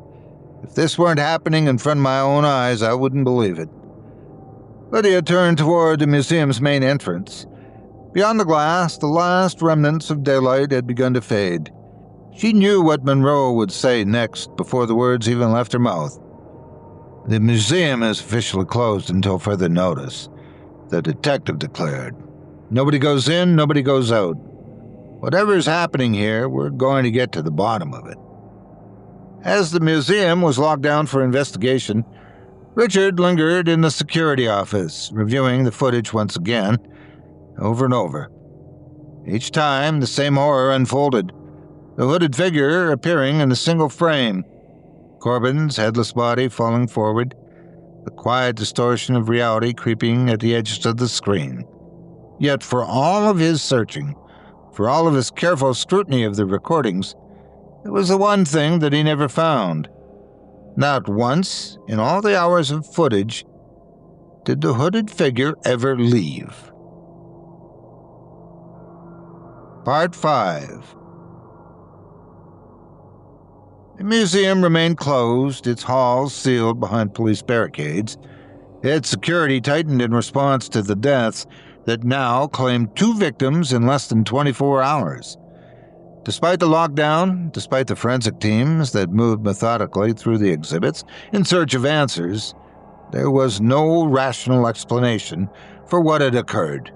If this weren't happening in front of my own eyes, I wouldn't believe it. Lydia turned toward the museum's main entrance. Beyond the glass, the last remnants of daylight had begun to fade. She knew what Monroe would say next before the words even left her mouth. "The museum is officially closed until further notice," the detective declared. "Nobody goes in, nobody goes out. Whatever's happening here, we're going to get to the bottom of it." As the museum was locked down for investigation, Richard lingered in the security office, reviewing the footage once again, over and over. Each time, the same horror unfolded, the hooded figure appearing in a single frame, Corbin's headless body falling forward, the quiet distortion of reality creeping at the edges of the screen. Yet for all of his searching, for all of his careful scrutiny of the recordings, it was the one thing that he never found. Not once, in all the hours of footage, did the hooded figure ever leave. Part 5. The museum remained closed, its halls sealed behind police barricades. Its security tightened in response to the deaths that now claimed 2 victims in less than 24 hours. Despite the lockdown, despite the forensic teams that moved methodically through the exhibits in search of answers, there was no rational explanation for what had occurred.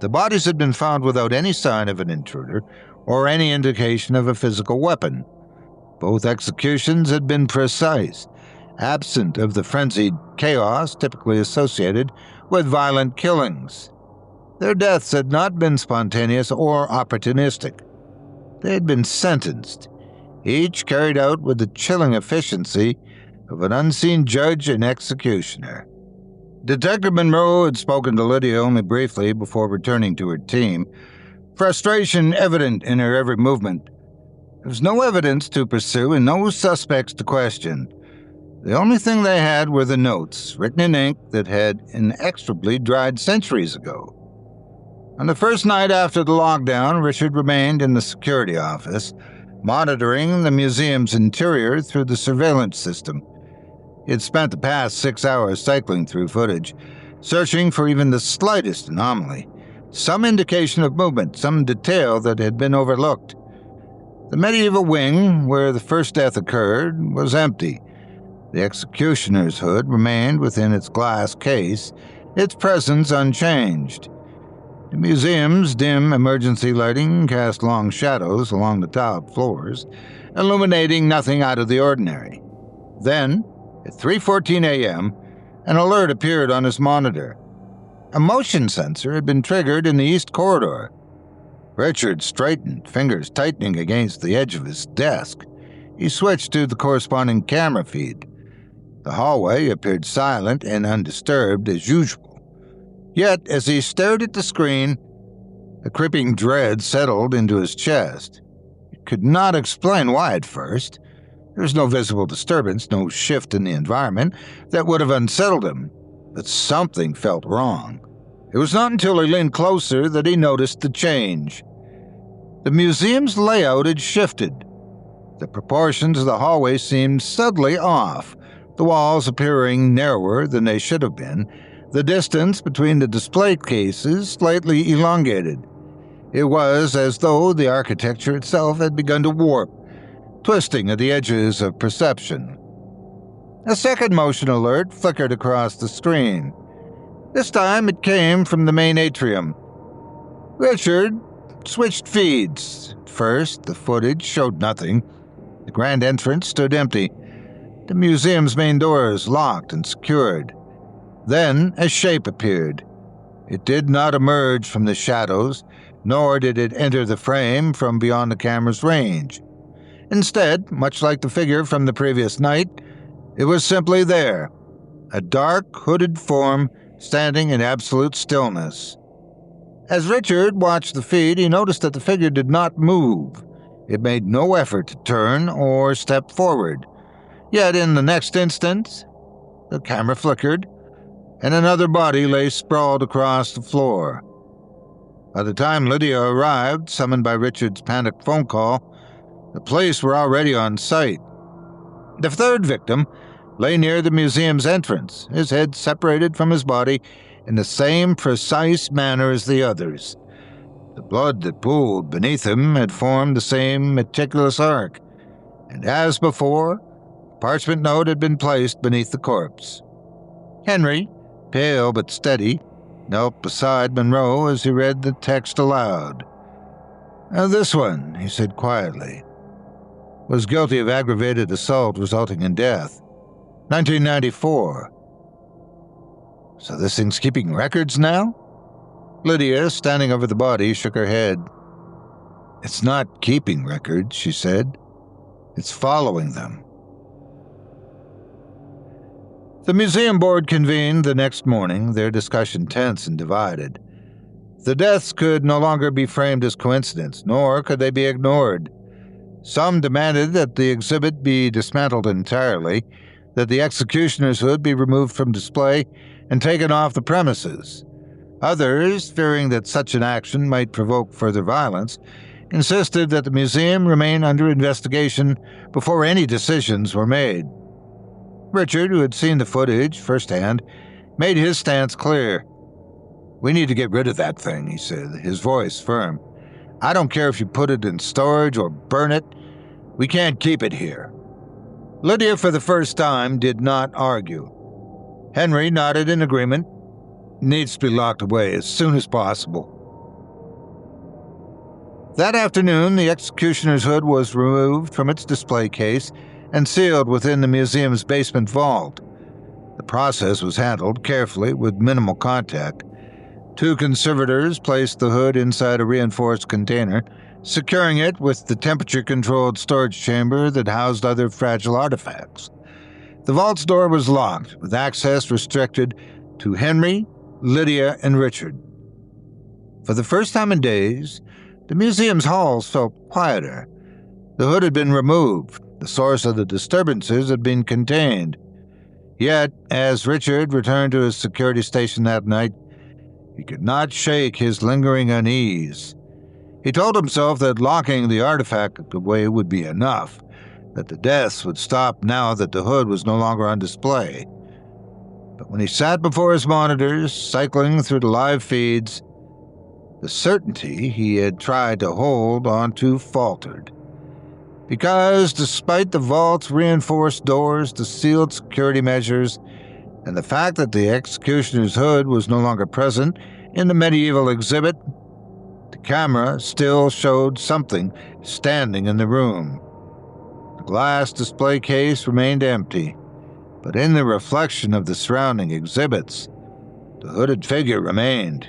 The bodies had been found without any sign of an intruder or any indication of a physical weapon. Both executions had been precise, absent of the frenzied chaos typically associated with violent killings. Their deaths had not been spontaneous or opportunistic. They had been sentenced, each carried out with the chilling efficiency of an unseen judge and executioner. Detective Monroe had spoken to Lydia only briefly before returning to her team, frustration evident in her every movement. There was no evidence to pursue and no suspects to question. The only thing they had were the notes, written in ink that had inexorably dried centuries ago. On the first night after the lockdown, Richard remained in the security office, monitoring the museum's interior through the surveillance system. He had spent the past 6 hours cycling through footage, searching for even the slightest anomaly, some indication of movement, some detail that had been overlooked. The medieval wing, where the first death occurred, was empty. The executioner's hood remained within its glass case, its presence unchanged. The museum's dim emergency lighting cast long shadows along the tiled floors, illuminating nothing out of the ordinary. Then, at 3:14 a.m., an alert appeared on his monitor. A motion sensor had been triggered in the east corridor. Richard straightened, fingers tightening against the edge of his desk. He switched to the corresponding camera feed. The hallway appeared silent and undisturbed as usual. Yet, as he stared at the screen, a creeping dread settled into his chest. He could not explain why at first. There was no visible disturbance, no shift in the environment that would have unsettled him, but something felt wrong. It was not until he leaned closer that he noticed the change. The museum's layout had shifted. The proportions of the hallway seemed subtly off, the walls appearing narrower than they should have been, the distance between the display cases slightly elongated. It was as though the architecture itself had begun to warp, twisting at the edges of perception. A second motion alert flickered across the screen. This time it came from the main atrium. Richard switched feeds. At first, the footage showed nothing. The grand entrance stood empty, the museum's main doors locked and secured. Then a shape appeared. It did not emerge from the shadows, nor did it enter the frame from beyond the camera's range. Instead, much like the figure from the previous night, it was simply there, a dark, hooded form standing in absolute stillness. As Richard watched the feed, he noticed that the figure did not move. It made no effort to turn or step forward. Yet in the next instant, the camera flickered, and another body lay sprawled across the floor. By the time Lydia arrived, summoned by Richard's panicked phone call, the police were already on site. The third victim lay near the museum's entrance, his head separated from his body in the same precise manner as the others. The blood that pooled beneath him had formed the same meticulous arc, and as before, a parchment note had been placed beneath the corpse. Henry, pale but steady, knelt beside Monroe as he read the text aloud. "This one," he said quietly, "was guilty of aggravated assault resulting in death. 1994. So this thing's keeping records now? Lydia, standing over the body, shook her head. It's not keeping records, she said. It's following them. The museum board convened the next morning, their discussion tense and divided. The deaths could no longer be framed as coincidence, nor could they be ignored. Some demanded that the exhibit be dismantled entirely, that the executioner's hood be removed from display and taken off the premises. Others, fearing that such an action might provoke further violence, insisted that the museum remain under investigation before any decisions were made. Richard, who had seen the footage firsthand, made his stance clear. "We need to get rid of that thing," he said, his voice firm. "I don't care if you put it in storage or burn it. We can't keep it here." Lydia, for the first time, did not argue. Henry nodded in agreement. It needs to be locked away as soon as possible. That afternoon, the executioner's hood was removed from its display case and sealed within the museum's basement vault. The process was handled carefully with minimal contact. 2 conservators placed the hood inside a reinforced container, securing it with the temperature-controlled storage chamber that housed other fragile artifacts. The vault's door was locked, with access restricted to Henry, Lydia, and Richard. For the first time in days, the museum's halls felt quieter. The hood had been removed. The source of the disturbances had been contained. Yet, as Richard returned to his security station that night, he could not shake his lingering unease. He told himself that locking the artifact away would be enough, that the deaths would stop now that the hood was no longer on display. But when he sat before his monitors, cycling through the live feeds, the certainty he had tried to hold onto faltered. Because despite the vault's reinforced doors, the sealed security measures, and the fact that the executioner's hood was no longer present in the medieval exhibit, the camera still showed something standing in the room. The glass display case remained empty, but in the reflection of the surrounding exhibits, the hooded figure remained.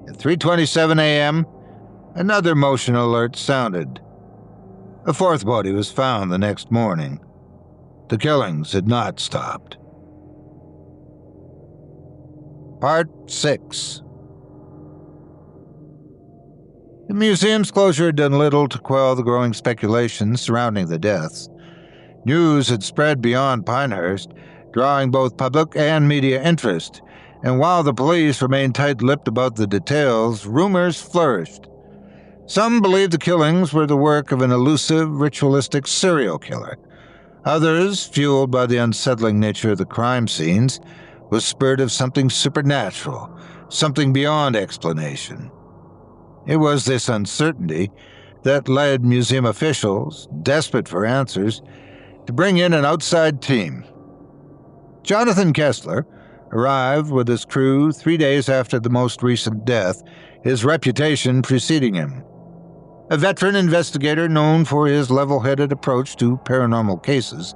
At 3:27 a.m., another motion alert sounded. A 4th body was found the next morning. The killings had not stopped. Part 6. The museum's closure had done little to quell the growing speculation surrounding the deaths. News had spread beyond Pinehurst, drawing both public and media interest, and while the police remained tight-lipped about the details, rumors flourished. Some believed the killings were the work of an elusive, ritualistic serial killer. Others, fueled by the unsettling nature of the crime scenes, whispered of something supernatural, something beyond explanation. It was this uncertainty that led museum officials, desperate for answers, to bring in an outside team. Jonathan Kessler arrived with his crew 3 days after the most recent death, his reputation preceding him. A veteran investigator known for his level-headed approach to paranormal cases,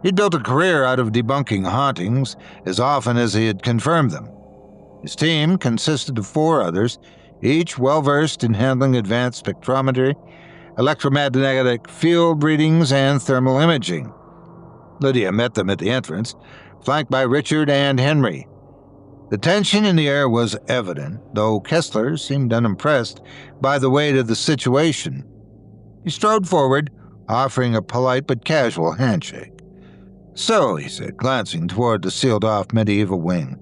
he'd built a career out of debunking hauntings as often as he had confirmed them. His team consisted of 4 others, each well-versed in handling advanced spectrometry, electromagnetic field readings, and thermal imaging. Lydia met them at the entrance, flanked by Richard and Henry. The tension in the air was evident, though Kessler seemed unimpressed by the weight of the situation. He strode forward, offering a polite but casual handshake. "So," he said, glancing toward the sealed-off medieval wing,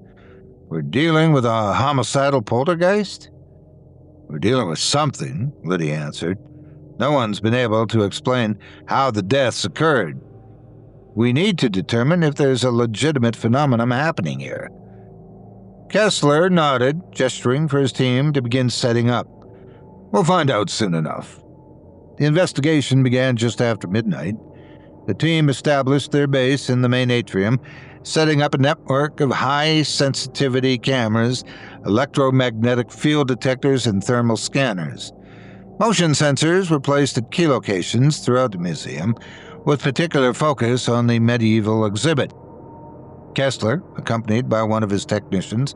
"we're dealing with a homicidal poltergeist?" "We're dealing with something," Lydia answered. "No one's been able to explain how the deaths occurred. We need to determine if there's a legitimate phenomenon happening here." Kessler nodded, gesturing for his team to begin setting up. "We'll find out soon enough." The investigation began just after midnight. The team established their base in the main atrium, setting up a network of high-sensitivity cameras, electromagnetic field detectors, and thermal scanners. Motion sensors were placed at key locations throughout the museum, with particular focus on the medieval exhibit. Kessler, accompanied by one of his technicians,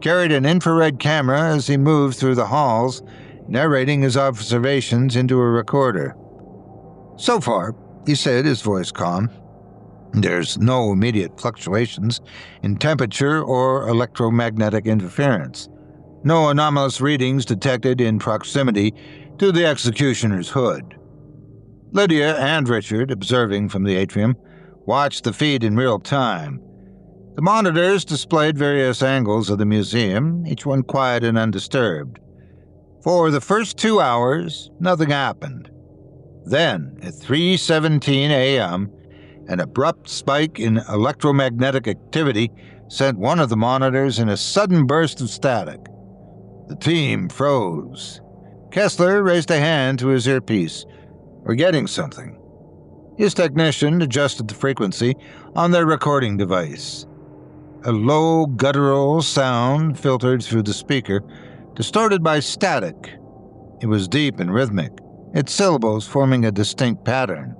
carried an infrared camera as he moved through the halls, narrating his observations into a recorder. "So far," he said, his voice calm, "there's no immediate fluctuations in temperature or electromagnetic interference. No anomalous readings detected in proximity to the executioner's hood." Lydia and Richard, observing from the atrium, watched the feed in real time. The monitors displayed various angles of the museum, each one quiet and undisturbed. For the first 2 hours, nothing happened. Then, at 3:17 a.m., an abrupt spike in electromagnetic activity sent one of the monitors in a sudden burst of static. The team froze. Kessler raised a hand to his earpiece. "We're getting something." His technician adjusted the frequency on their recording device. A low, guttural sound filtered through the speaker, distorted by static. It was deep and rhythmic, its syllables forming a distinct pattern.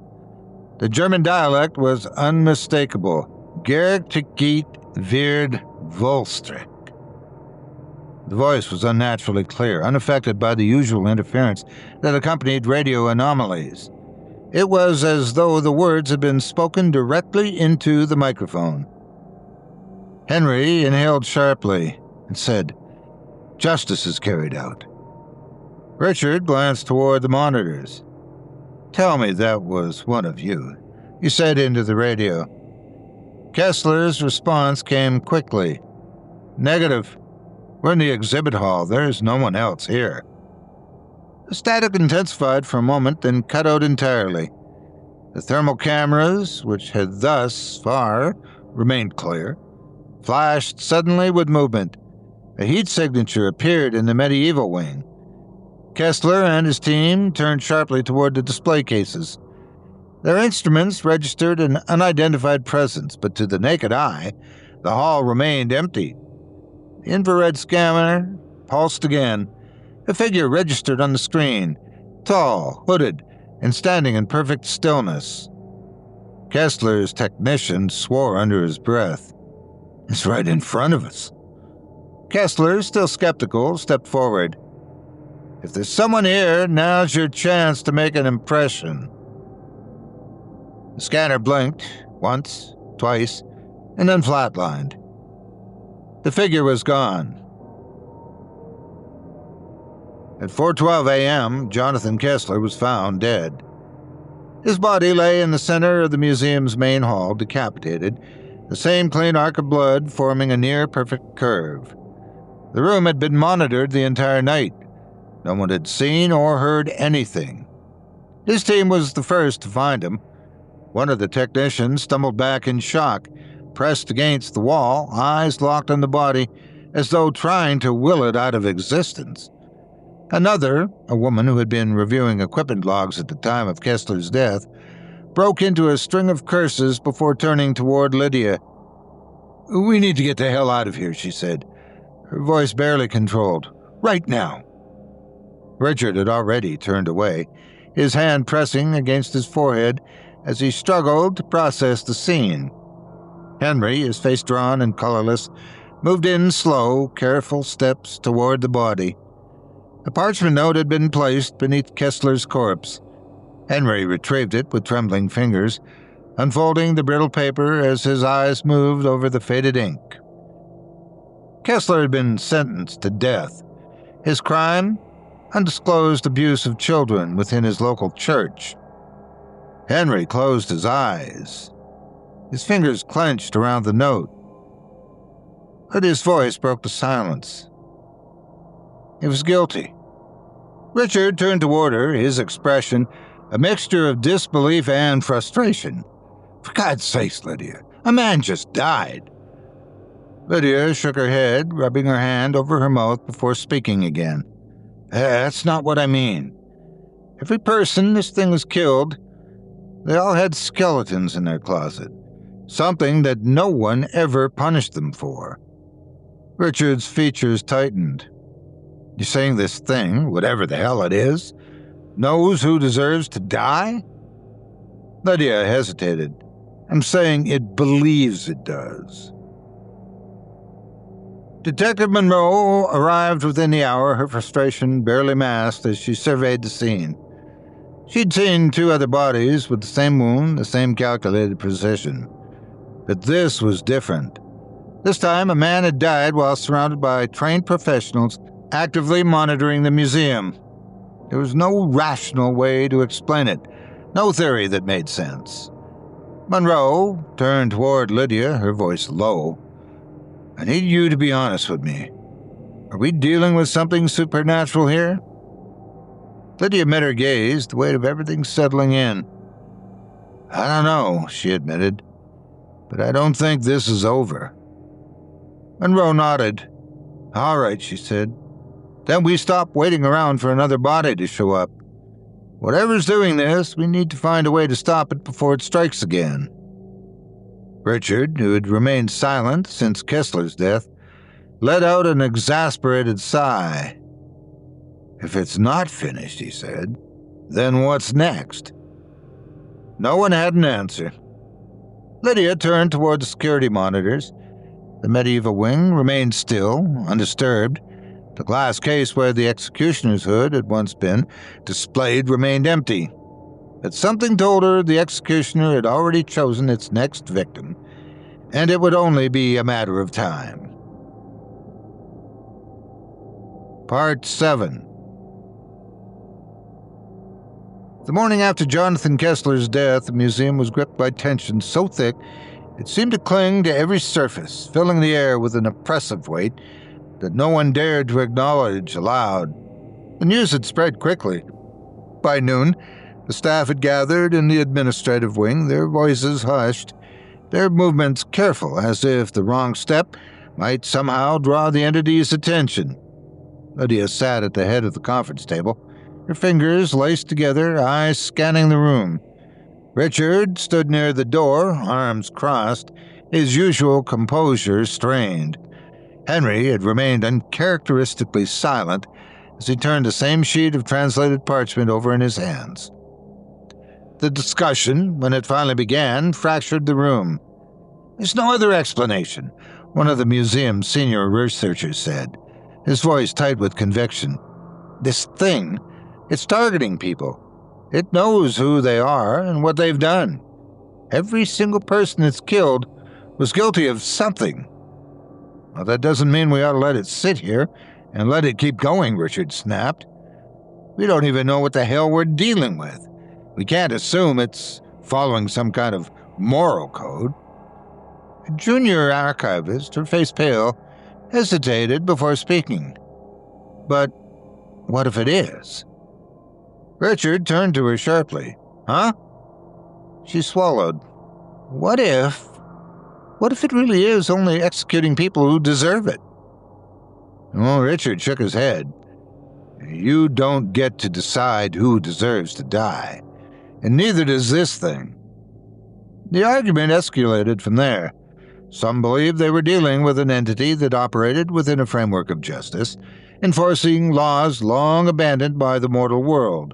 The German dialect was unmistakable. Gertikit wird Volstrik. The voice was unnaturally clear, unaffected by the usual interference that accompanied radio anomalies. It was as though the words had been spoken directly into the microphone. Henry inhaled sharply and said, "Justice is carried out." Richard glanced toward the monitors. "Tell me that was one of you," he said into the radio. Kessler's response came quickly. "Negative. We're in the exhibit hall. There's no one else here." The static intensified for a moment, then cut out entirely. The thermal cameras, which had thus far remained clear, flashed suddenly with movement. A heat signature appeared in the medieval wing. Kessler and his team turned sharply toward the display cases. Their instruments registered an unidentified presence, but to the naked eye, the hall remained empty. The infrared scanner pulsed again. A figure registered on the screen, tall, hooded, and standing in perfect stillness. Kessler's technician swore under his breath. "It's right in front of us." Kessler, still skeptical, stepped forward. "If there's someone here, now's your chance to make an impression." The scanner blinked, once, twice, and then flatlined. The figure was gone. At 4:12 a.m., Jonathan Kessler was found dead. His body lay in the center of the museum's main hall, decapitated, the same clean arc of blood forming a near-perfect curve. The room had been monitored the entire night. No one had seen or heard anything. His team was the first to find him. One of the technicians stumbled back in shock, pressed against the wall, eyes locked on the body, as though trying to will it out of existence. Another, a woman who had been reviewing equipment logs at the time of Kessler's death, broke into a string of curses before turning toward Lydia. "We need to get the hell out of here," she said, her voice barely controlled. "Right now." Richard had already turned away, his hand pressing against his forehead as he struggled to process the scene. Henry, his face drawn and colorless, moved in slow, careful steps toward the body. A parchment note had been placed beneath Kessler's corpse. Henry retrieved it with trembling fingers, unfolding the brittle paper as his eyes moved over the faded ink. Kessler had been sentenced to death. His crime? Undisclosed abuse of children within his local church. Henry closed his eyes. His fingers clenched around the note. But his voice broke the silence. He was guilty. Richard turned toward her, his expression a mixture of disbelief and frustration. "For God's sakes, Lydia, a man just died." Lydia shook her head, rubbing her hand over her mouth before speaking again. "That's not what I mean. Every person this thing has killed, they all had skeletons in their closet, something that no one ever punished them for." Richard's features tightened. "You're saying this thing, whatever the hell it is, knows who deserves to die?" Lydia hesitated. I'm saying it believes it does. Detective Monroe arrived within the hour, her frustration barely masked as she surveyed the scene. She'd seen 2 other bodies with the same wound, the same calculated precision. But this was different. This time, a man had died while surrounded by trained professionals actively monitoring the museum. There was no rational way to explain it, no theory that made sense. Monroe turned toward Lydia, her voice low. I need you to be honest with me. Are we dealing with something supernatural here? Lydia met her gaze, the weight of everything settling in. I don't know, she admitted, but I don't think this is over. Monroe nodded. All right, she said. Then we stop waiting around for another body to show up. Whatever's doing this, we need to find a way to stop it before it strikes again. Richard, who had remained silent since Kessler's death, let out an exasperated sigh. If it's not finished, he said, then what's next? No one had an answer. Lydia turned toward the security monitors. The medieval wing remained still, undisturbed. The glass case where the executioner's hood had once been displayed remained empty. But something told her the executioner had already chosen its next victim, and it would only be a matter of time. Part 7. The morning after Jonathan Kessler's death, the museum was gripped by tension so thick it seemed to cling to every surface, filling the air with an oppressive weight that no one dared to acknowledge aloud. The news had spread quickly. By noon, the staff had gathered in the administrative wing, their voices hushed, their movements careful, as if the wrong step might somehow draw the entity's attention. Lydia sat at the head of the conference table, her fingers laced together, eyes scanning the room. Richard stood near the door, arms crossed, his usual composure strained. Henry had remained uncharacteristically silent as he turned the same sheet of translated parchment over in his hands. The discussion, when it finally began, fractured the room. There's no other explanation, one of the museum's senior researchers said, his voice tight with conviction. This thing, it's targeting people. It knows who they are and what they've done. Every single person it's killed was guilty of something. Well, that doesn't mean we ought to let it sit here and let it keep going, Richard snapped. We don't even know what the hell we're dealing with. We can't assume it's following some kind of moral code. A junior archivist, her face pale, hesitated before speaking. But what if it is? Richard turned to her sharply. Huh? She swallowed. What if it really is only executing people who deserve it? Well, Richard shook his head. You don't get to decide who deserves to die, and neither does this thing. The argument escalated from there. Some believed they were dealing with an entity that operated within a framework of justice, enforcing laws long abandoned by the mortal world.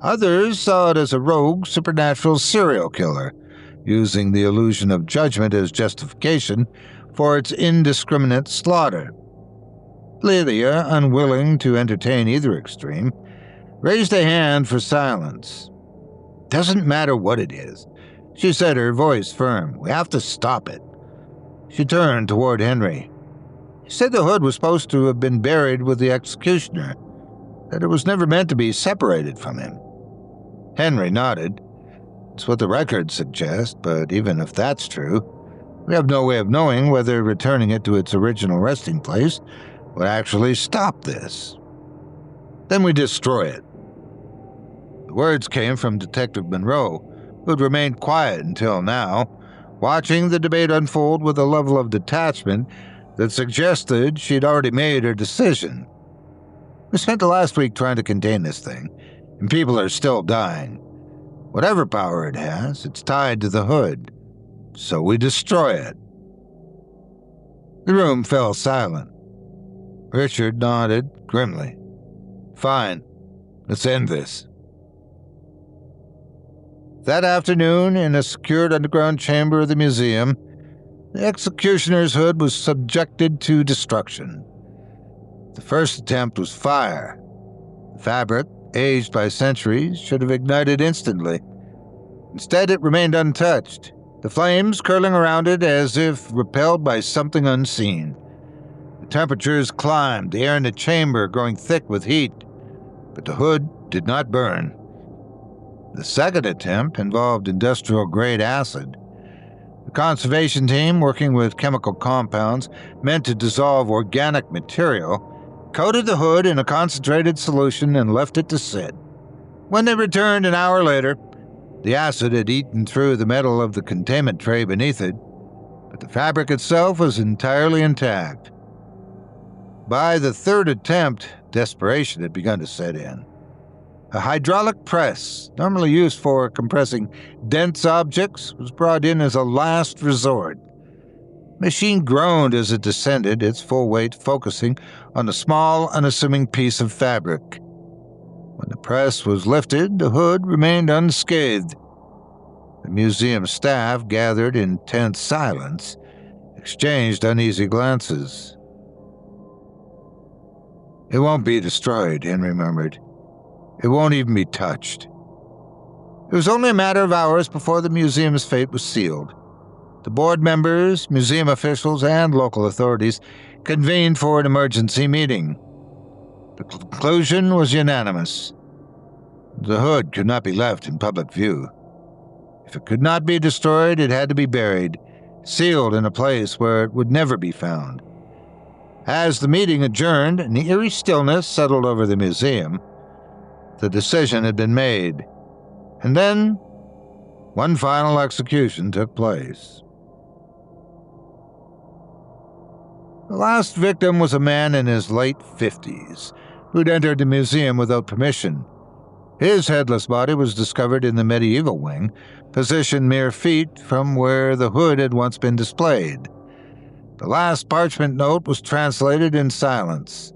Others saw it as a rogue, supernatural serial killer, using the illusion of judgment as justification for its indiscriminate slaughter. Lydia, unwilling to entertain either extreme, raised a hand for silence. Doesn't matter what it is, she said, her voice firm. We have to stop it. She turned toward Henry. He said the hood was supposed to have been buried with the executioner, that it was never meant to be separated from him. Henry nodded. It's what the records suggest, but even if that's true, we have no way of knowing whether returning it to its original resting place would actually stop this. Then we destroy it. The words came from Detective Monroe, who had remained quiet until now, watching the debate unfold with a level of detachment that suggested she'd already made her decision. We spent the last week trying to contain this thing, and people are still dying. Whatever power it has, it's tied to the hood. So we destroy it. The room fell silent. Richard nodded grimly. Fine. Let's end this. That afternoon, in a secured underground chamber of the museum, the executioner's hood was subjected to destruction. The first attempt was fire. The fabric, aged by centuries, should have ignited instantly. Instead, it remained untouched, the flames curling around it as if repelled by something unseen. The temperatures climbed, the air in the chamber growing thick with heat, but the hood did not burn. The second attempt involved industrial-grade acid. The conservation team, working with chemical compounds meant to dissolve organic material, coated the hood in a concentrated solution and left it to sit. When they returned an hour later, the acid had eaten through the metal of the containment tray beneath it, but the fabric itself was entirely intact. By the third attempt, desperation had begun to set in. A hydraulic press, normally used for compressing dense objects, was brought in as a last resort. The machine groaned as it descended, its full weight focusing on a small, unassuming piece of fabric. When the press was lifted, the hood remained unscathed. The museum staff, gathered in tense silence, exchanged uneasy glances. "It won't be destroyed," Henry murmured. "It won't even be touched." It was only a matter of hours before the museum's fate was sealed. The board members, museum officials, and local authorities convened for an emergency meeting. The conclusion was unanimous. The hood could not be left in public view. If it could not be destroyed, it had to be buried, sealed in a place where it would never be found. As the meeting adjourned and the eerie stillness settled over the museum, the decision had been made. And then, one final execution took place. The last victim was a man in his late 50s, who'd entered the museum without permission. His headless body was discovered in the medieval wing, positioned mere feet from where the hood had once been displayed. The last parchment note was translated in silence.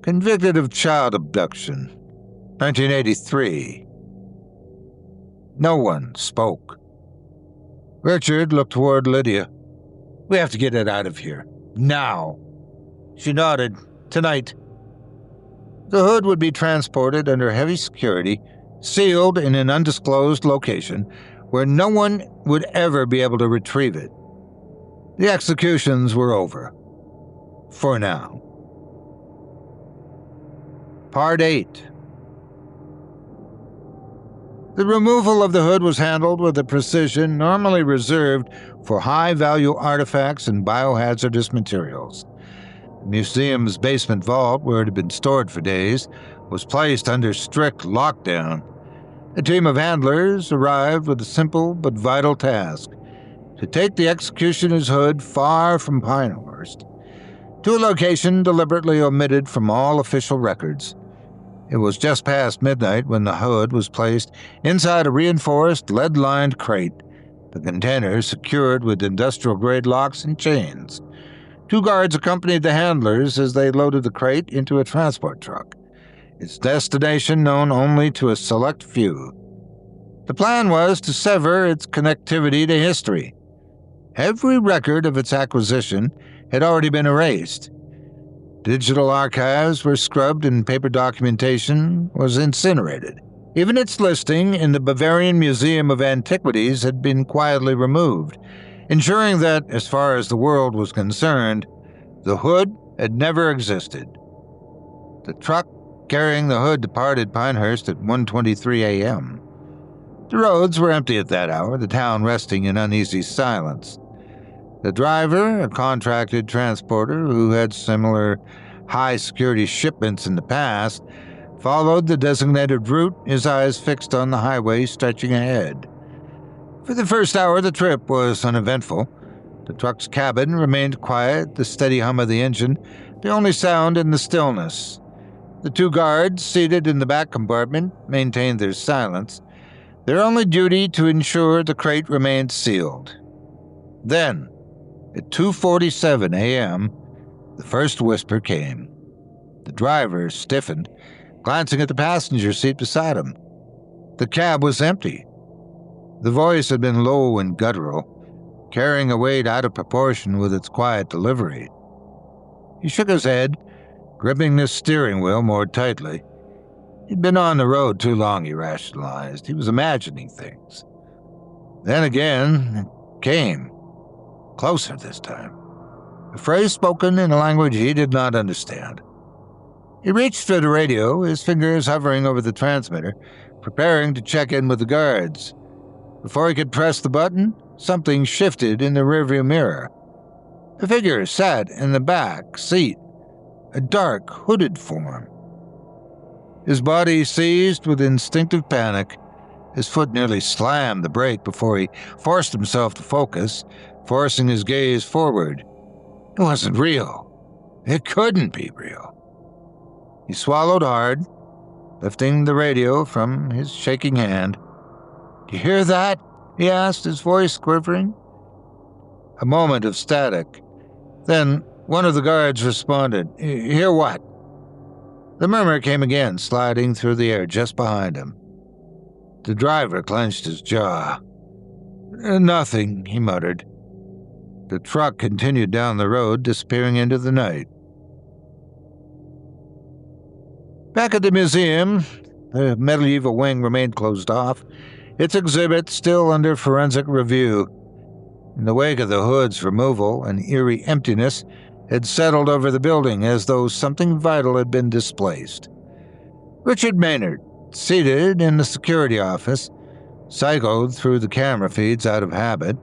Convicted of child abduction, 1983. No one spoke. Richard looked toward Lydia. "We have to get it out of here. Now." She nodded. "Tonight." The hood would be transported under heavy security, sealed in an undisclosed location where no one would ever be able to retrieve it. The executions were over. For now. Part 8. The removal of the hood was handled with a precision normally reserved for high-value artifacts and biohazardous materials. The museum's basement vault, where it had been stored for days, was placed under strict lockdown. A team of handlers arrived with a simple but vital task: to take the executioner's hood far from Pinehurst, to a location deliberately omitted from all official records. It was just past midnight when the hood was placed inside a reinforced, lead-lined crate, the container secured with industrial-grade locks and chains. 2 guards accompanied the handlers as they loaded the crate into a transport truck, its destination known only to a select few. The plan was to sever its connectivity to history. Every record of its acquisition had already been erased. Digital archives were scrubbed and paper documentation was incinerated. Even its listing in the Bavarian Museum of Antiquities had been quietly removed, ensuring that, as far as the world was concerned, the hood had never existed. The truck carrying the hood departed Pinehurst at 1:23 a.m. The roads were empty at that hour, the town resting in uneasy silence. The driver, a contracted transporter who had similar high-security shipments in the past, followed the designated route, his eyes fixed on the highway stretching ahead. For the first hour, the trip was uneventful. The truck's cabin remained quiet, the steady hum of the engine, the only sound in the stillness. The 2 guards, seated in the back compartment, maintained their silence, their only duty to ensure the crate remained sealed. Then, at 2:47 a.m., the first whisper came. The driver stiffened, glancing at the passenger seat beside him. The cab was empty. The voice had been low and guttural, carrying a weight out of proportion with its quiet delivery. He shook his head, gripping the steering wheel more tightly. He'd been on the road too long, he rationalized. He was imagining things. Then again, it came. Closer this time. A phrase spoken in a language he did not understand. He reached for the radio, his fingers hovering over the transmitter, preparing to check in with the guards. Before he could press the button, something shifted in the rearview mirror. A figure sat in the back seat, a dark, hooded form. His body seized with instinctive panic. His foot nearly slammed the brake before he forced himself to focus, forcing his gaze forward. It wasn't real. It couldn't be real. He swallowed hard, lifting the radio from his shaking hand. "Do you hear that?" he asked, his voice quivering. A moment of static. Then one of the guards responded. "Hear what?" The murmur came again, sliding through the air just behind him. The driver clenched his jaw. "Nothing," he muttered. The truck continued down the road, disappearing into the night. Back at the museum, the medieval wing remained closed off, its exhibit still under forensic review. In the wake of the hood's removal, an eerie emptiness had settled over the building as though something vital had been displaced. Richard Maynard, seated in the security office, cycled through the camera feeds out of habit.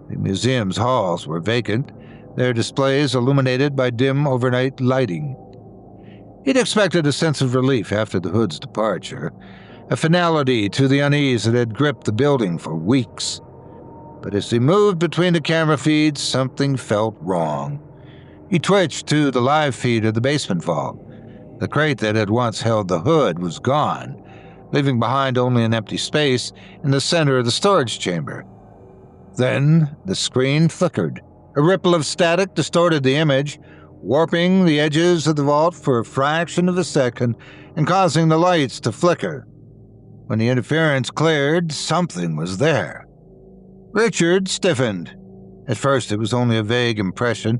The museum's halls were vacant, their displays illuminated by dim overnight lighting. He'd expected a sense of relief after the hood's departure, a finality to the unease that had gripped the building for weeks. But as he moved between the camera feeds, something felt wrong. He twitched to the live feed of the basement vault. The crate that had once held the hood was gone, leaving behind only an empty space in the center of the storage chamber. Then the screen flickered. A ripple of static distorted the image, warping the edges of the vault for a fraction of a second and causing the lights to flicker. When the interference cleared, something was there. Richard stiffened. At first it was only a vague impression,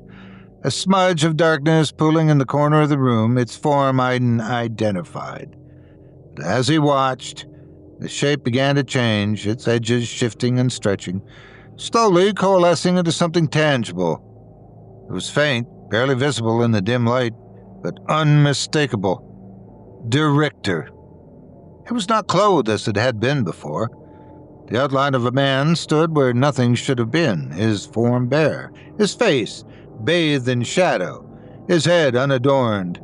a smudge of darkness pooling in the corner of the room, its form unidentified. But as he watched, the shape began to change, its edges shifting and stretching, slowly coalescing into something tangible. It was faint, barely visible in the dim light, but unmistakable. Der Richter. It was not clothed as it had been before. The outline of a man stood where nothing should have been, his form bare, his face bathed in shadow, his head unadorned.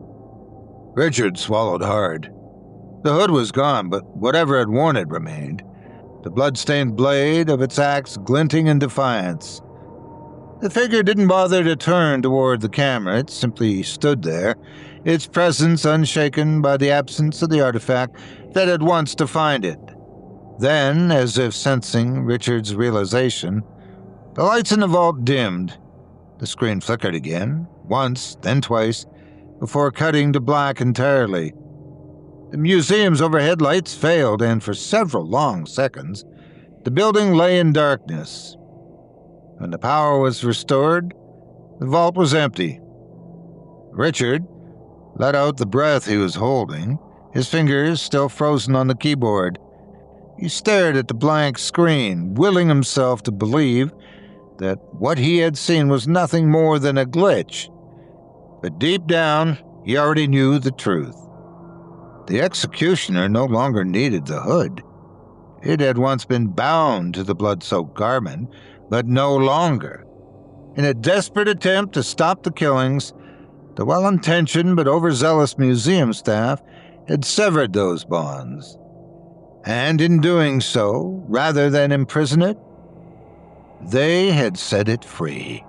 Richard swallowed hard. The hood was gone, but whatever had worn it remained, the blood-stained blade of its axe glinting in defiance. The figure didn't bother to turn toward the camera. It simply stood there, its presence unshaken by the absence of the artifact that had once defined it. Then, as if sensing Richard's realization, the lights in the vault dimmed. The screen flickered again, once, then twice, before cutting to black entirely. The museum's overhead lights failed, and for several long seconds, the building lay in darkness. When the power was restored, the vault was empty. Richard let out the breath he was holding, his fingers still frozen on the keyboard. He stared at the blank screen, willing himself to believe that what he had seen was nothing more than a glitch. But deep down, he already knew the truth. The executioner no longer needed the hood. It had once been bound to the blood-soaked garment, but no longer. In a desperate attempt to stop the killings, the well-intentioned but overzealous museum staff had severed those bonds. And in doing so, rather than imprison it, they had set it free.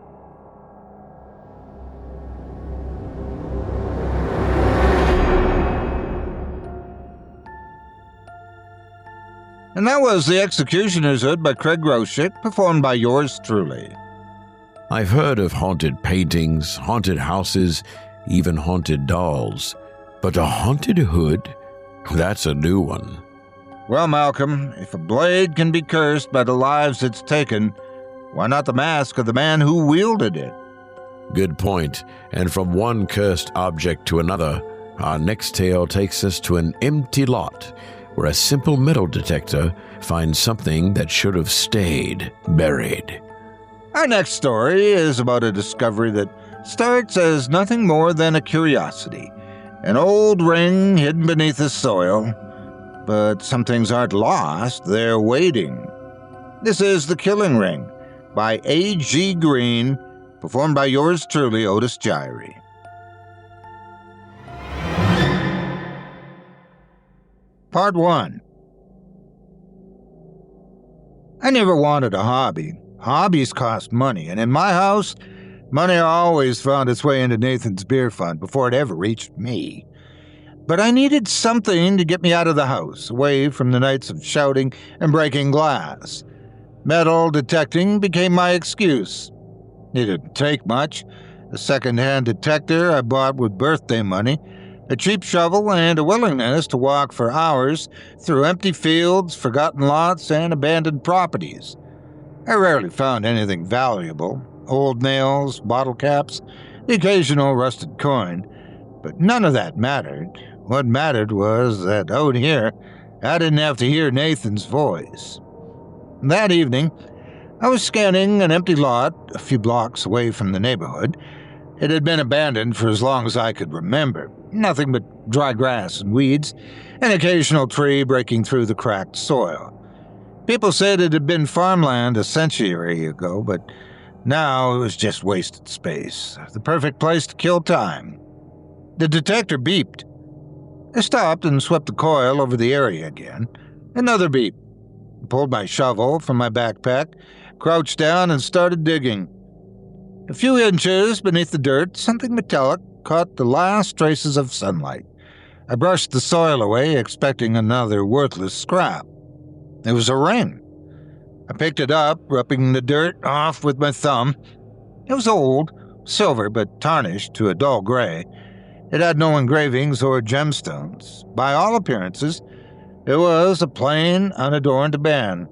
And that was The Executioner's Hood by Craig Groshek, performed by yours truly. I've heard of haunted paintings, haunted houses, even haunted dolls. But a haunted hood? That's a new one. Well, Malcolm, if a blade can be cursed by the lives it's taken, why not the mask of the man who wielded it? Good point. And from one cursed object to another, our next tale takes us to an empty lot where a simple metal detector finds something that should have stayed buried. Our next story is about a discovery that starts as nothing more than a curiosity. An old ring hidden beneath the soil. But some things aren't lost, they're waiting. This is The Killing Ring by A.G. Greene, performed by yours truly, Otis Jiry. Part 1. I never wanted a hobby. Hobbies cost money, and in my house, money always found its way into Nathan's beer fund before it ever reached me. But I needed something to get me out of the house, away from the nights of shouting and breaking glass. Metal detecting became my excuse. It didn't take much. A second-hand detector I bought with birthday money, a cheap shovel, and a willingness to walk for hours through empty fields, forgotten lots, and abandoned properties. I rarely found anything valuable. Old nails, bottle caps, the occasional rusted coin. But none of that mattered. What mattered was that out here, I didn't have to hear Nathan's voice. That evening, I was scanning an empty lot a few blocks away from the neighborhood. It had been abandoned for as long as I could remember. Nothing but dry grass and weeds, an occasional tree breaking through the cracked soil. People said it had been farmland a century ago, but now it was just wasted space. The perfect place to kill time. The detector beeped. I stopped and swept the coil over the area again. Another beep. I pulled my shovel from my backpack, crouched down, and started digging. A few inches beneath the dirt, something metallic caught the last traces of sunlight. I brushed the soil away, expecting another worthless scrap. It was a ring. I picked it up, rubbing the dirt off with my thumb. It was old, silver but tarnished to a dull gray. It had no engravings or gemstones. By all appearances, it was a plain, unadorned band.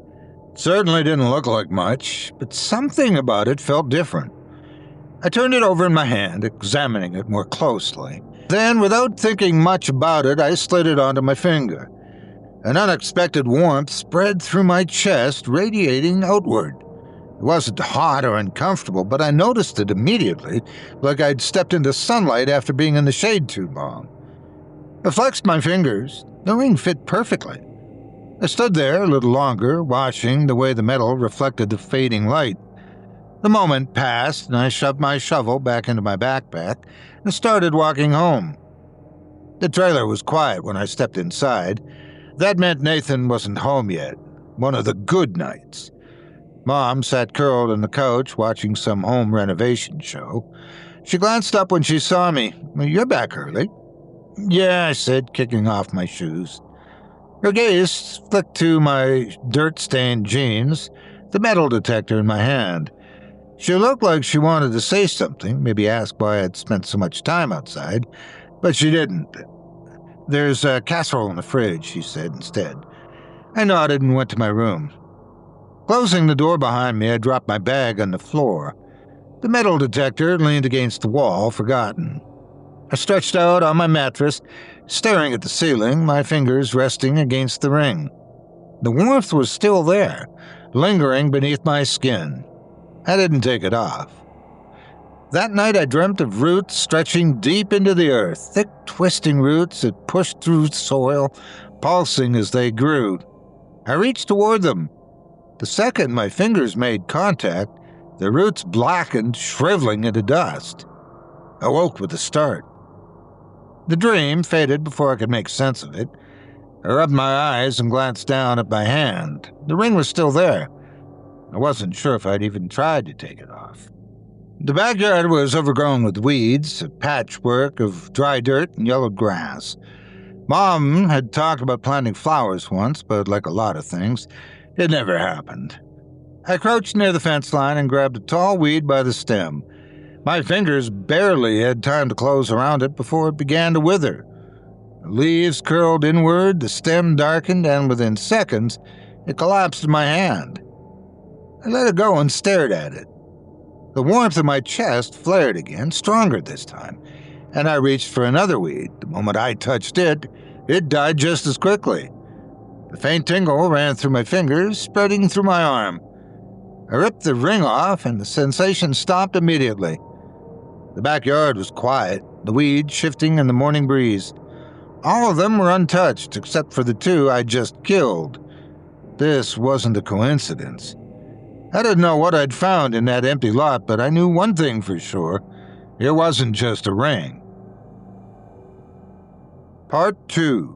It certainly didn't look like much, but something about it felt different. I turned it over in my hand, examining it more closely. Then, without thinking much about it, I slid it onto my finger. An unexpected warmth spread through my chest, radiating outward. It wasn't hot or uncomfortable, but I noticed it immediately, like I'd stepped into sunlight after being in the shade too long. I flexed my fingers. The ring fit perfectly. I stood there a little longer, watching the way the metal reflected the fading light. The moment passed, and I shoved my shovel back into my backpack and started walking home. The trailer was quiet when I stepped inside. That meant Nathan wasn't home yet. One of the good nights. Mom sat curled on the couch watching some home renovation show. She glanced up when she saw me. "You're back early." "Yeah," I said, kicking off my shoes. Her gaze flicked to my dirt-stained jeans, the metal detector in my hand. She looked like she wanted to say something, maybe ask why I'd spent so much time outside, but she didn't. "There's a casserole in the fridge," she said instead. I nodded and went to my room. Closing the door behind me, I dropped my bag on the floor. The metal detector leaned against the wall, forgotten. I stretched out on my mattress, staring at the ceiling, my fingers resting against the ring. The warmth was still there, lingering beneath my skin. I didn't take it off. That night I dreamt of roots stretching deep into the earth, thick twisting roots that pushed through soil, pulsing as they grew. I reached toward them. The second my fingers made contact, the roots blackened, shriveling into dust. I woke with a start. The dream faded before I could make sense of it. I rubbed my eyes and glanced down at my hand. The ring was still there. I wasn't sure if I'd even tried to take it off. The backyard was overgrown with weeds, a patchwork of dry dirt and yellowed grass. Mom had talked about planting flowers once, but like a lot of things, it never happened. I crouched near the fence line and grabbed a tall weed by the stem. My fingers barely had time to close around it before it began to wither. The leaves curled inward, the stem darkened, and within seconds, it collapsed in my hand. I let it go and stared at it. The warmth of my chest flared again, stronger this time, and I reached for another weed. The moment I touched it, it died just as quickly. The faint tingle ran through my fingers, spreading through my arm. I ripped the ring off, and the sensation stopped immediately. The backyard was quiet, the weeds shifting in the morning breeze. All of them were untouched, except for the two I just killed. This wasn't a coincidence. I didn't know what I'd found in that empty lot, but I knew one thing for sure. It wasn't just a ring. Part 2.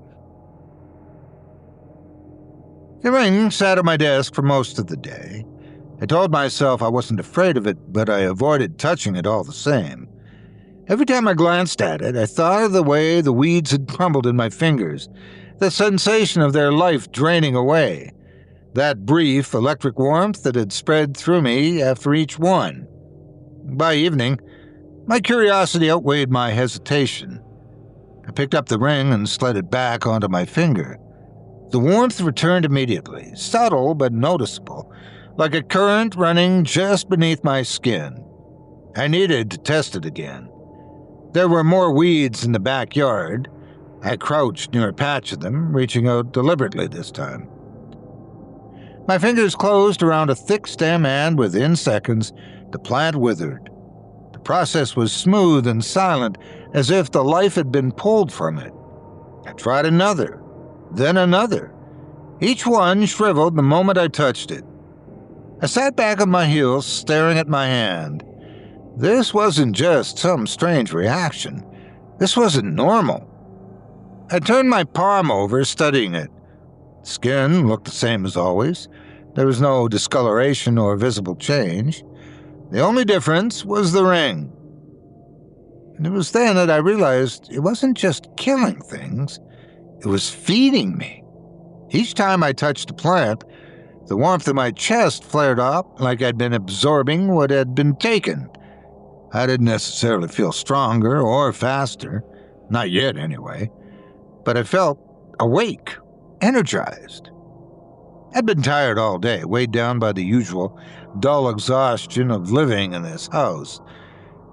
The ring sat at my desk for most of the day. I told myself I wasn't afraid of it, but I avoided touching it all the same. Every time I glanced at it, I thought of the way the weeds had crumbled in my fingers, the sensation of their life draining away, that brief electric warmth that had spread through me after each one. By evening, my curiosity outweighed my hesitation. I picked up the ring and slid it back onto my finger. The warmth returned immediately, subtle but noticeable, like a current running just beneath my skin. I needed to test it again. There were more weeds in the backyard. I crouched near a patch of them, reaching out deliberately this time. My fingers closed around a thick stem, and within seconds, the plant withered. The process was smooth and silent, as if the life had been pulled from it. I tried another, then another. Each one shriveled the moment I touched it. I sat back on my heels, staring at my hand. This wasn't just some strange reaction. This wasn't normal. I turned my palm over, studying it. Skin looked the same as always. There was no discoloration or visible change. The only difference was the ring. And it was then that I realized it wasn't just killing things. It was feeding me. Each time I touched a plant, the warmth of my chest flared up like I'd been absorbing what had been taken. I didn't necessarily feel stronger or faster, not yet anyway, but I felt awake, energized. I'd been tired all day, weighed down by the usual dull exhaustion of living in this house.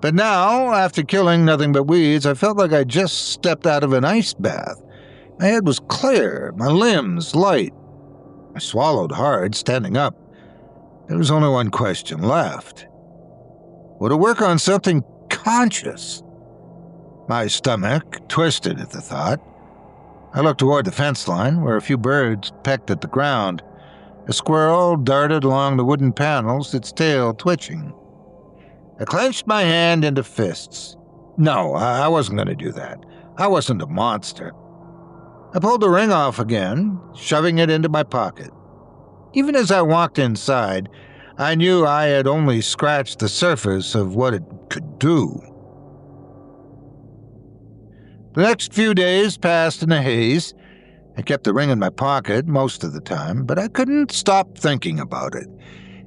But now, after killing nothing but weeds, I felt like I'd just stepped out of an ice bath. My head was clear, my limbs light. I swallowed hard, standing up. There was only one question left. Would it work on something conscious? My stomach twisted at the thought. I looked toward the fence line, where a few birds pecked at the ground. A squirrel darted along the wooden panels, its tail twitching. I clenched my hand into fists. No, I wasn't going to do that. I wasn't a monster. I pulled the ring off again, shoving it into my pocket. Even as I walked inside, I knew I had only scratched the surface of what it could do. The next few days passed in a haze. I kept the ring in my pocket most of the time, but I couldn't stop thinking about it.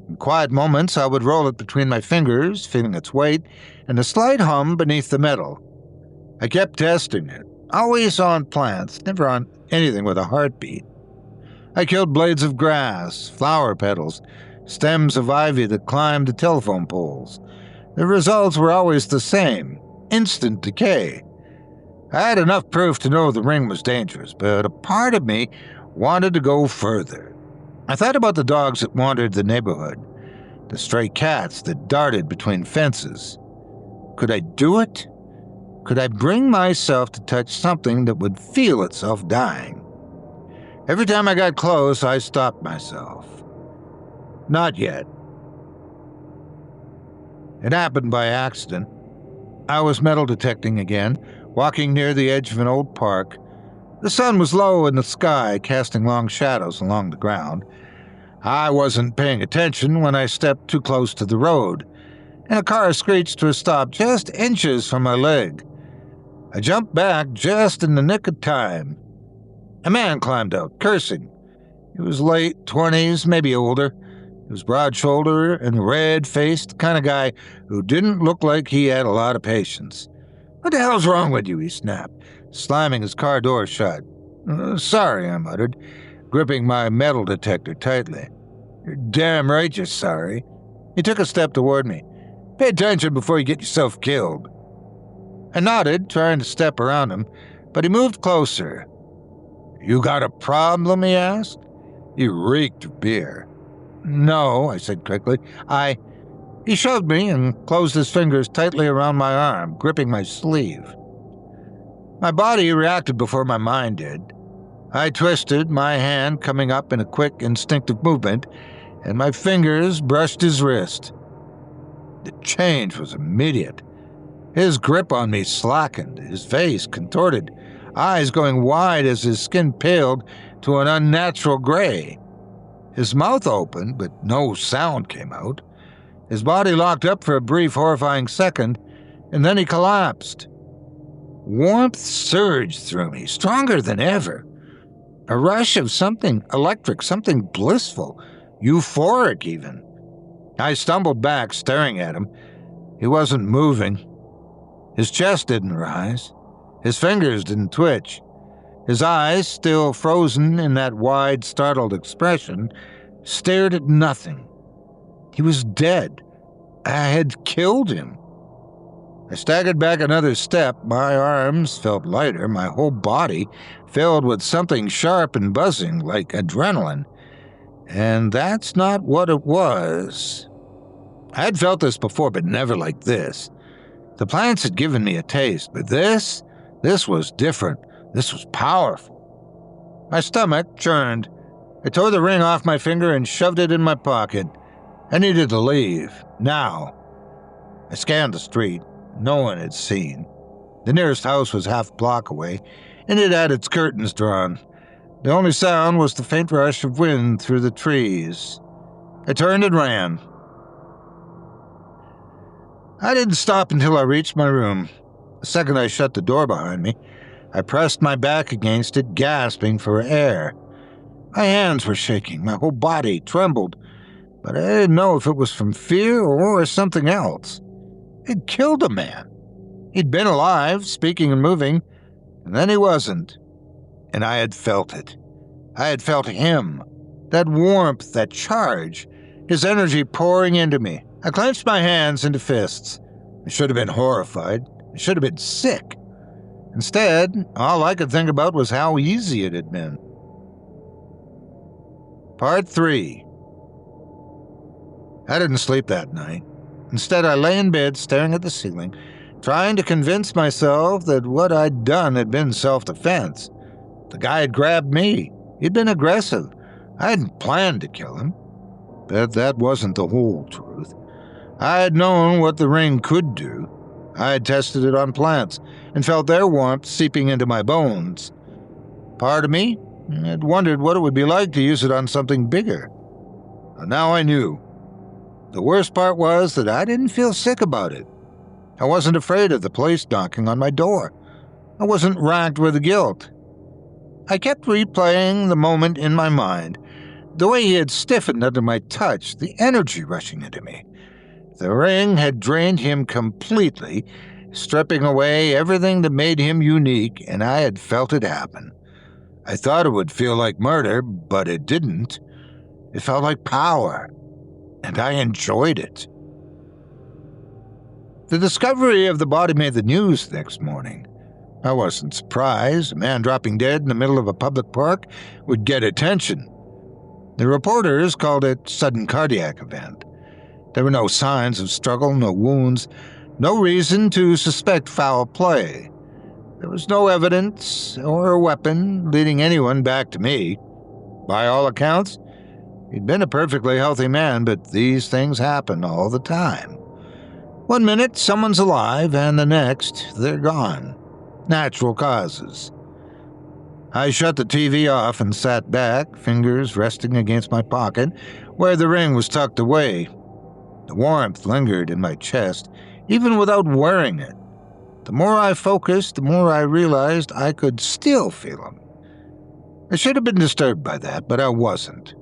In quiet moments, I would roll it between my fingers, feeling its weight, and a slight hum beneath the metal. I kept testing it, always on plants, never on anything with a heartbeat. I killed blades of grass, flower petals, stems of ivy that climbed the telephone poles. The results were always the same: instant decay. I had enough proof to know the ring was dangerous, but a part of me wanted to go further. I thought about the dogs that wandered the neighborhood, the stray cats that darted between fences. Could I do it? Could I bring myself to touch something that would feel itself dying? Every time I got close, I stopped myself. Not yet. It happened by accident. I was metal detecting again, walking near the edge of an old park. The sun was low in the sky, casting long shadows along the ground. I wasn't paying attention when I stepped too close to the road, and a car screeched to a stop just inches from my leg. I jumped back just in the nick of time. A man climbed out, cursing. He was late 20s, maybe older. He was broad-shouldered and red-faced, the kind of guy who didn't look like he had a lot of patience. "What the hell's wrong with you?" he snapped, slamming his car door shut. "Sorry," I muttered, gripping my metal detector tightly. "You're damn right you're sorry." He took a step toward me. "Pay attention before you get yourself killed." I nodded, trying to step around him, but he moved closer. "You got a problem?" he asked. He reeked of beer. "No," I said quickly. He shoved me and closed his fingers tightly around my arm, gripping my sleeve. My body reacted before my mind did. I twisted, my hand coming up in a quick, instinctive movement, and my fingers brushed his wrist. The change was immediate. His grip on me slackened, his face contorted, eyes going wide as his skin paled to an unnatural gray. His mouth opened, but no sound came out. His body locked up for a brief, horrifying second, and then he collapsed. Warmth surged through me, stronger than ever. A rush of something electric, something blissful, euphoric even. I stumbled back, staring at him. He wasn't moving. His chest didn't rise. His fingers didn't twitch. His eyes, still frozen in that wide, startled expression, stared at nothing. He was dead. I had killed him. I staggered back another step. My arms felt lighter, my whole body filled with something sharp and buzzing, like adrenaline. And that's not what it was. I had felt this before, but never like this. The plants had given me a taste, but this was different. This was powerful. My stomach churned. I tore the ring off my finger and shoved it in my pocket. I needed to leave. Now. I scanned the street. No one had seen. The nearest house was half a block away, and it had its curtains drawn. The only sound was the faint rush of wind through the trees. I turned and ran. I didn't stop until I reached my room. The second I shut the door behind me, I pressed my back against it, gasping for air. My hands were shaking, my whole body trembled, but I didn't know if it was from fear or something else. He'd killed a man. He'd been alive, speaking and moving, and then he wasn't. And I had felt it. I had felt him, that warmth, that charge, his energy pouring into me. I clenched my hands into fists. I should have been horrified. I should have been sick. Instead, all I could think about was how easy it had been. Part 3. I didn't sleep that night. Instead, I lay in bed staring at the ceiling, trying to convince myself that what I'd done had been self-defense. The guy had grabbed me. He'd been aggressive. I hadn't planned to kill him. But that wasn't the whole truth. I had known what the ring could do. I had tested it on plants and felt their warmth seeping into my bones. Part of me had wondered what it would be like to use it on something bigger. But now I knew. The worst part was that I didn't feel sick about it. I wasn't afraid of the police knocking on my door. I wasn't racked with guilt. I kept replaying the moment in my mind, the way he had stiffened under my touch, the energy rushing into me. The ring had drained him completely, stripping away everything that made him unique, and I had felt it happen. I thought it would feel like murder, but it didn't. It felt like power, and I enjoyed it. The discovery of the body made the news the next morning. I wasn't surprised. A man dropping dead in the middle of a public park would get attention. The reporters called it sudden cardiac event. There were no signs of struggle, no wounds, no reason to suspect foul play. There was no evidence or a weapon leading anyone back to me. By all accounts, he'd been a perfectly healthy man, but these things happen all the time. 1 minute, someone's alive, and the next, they're gone. Natural causes. I shut the TV off and sat back, fingers resting against my pocket, where the ring was tucked away. The warmth lingered in my chest, even without wearing it. The more I focused, the more I realized I could still feel him. I should have been disturbed by that, but I wasn't.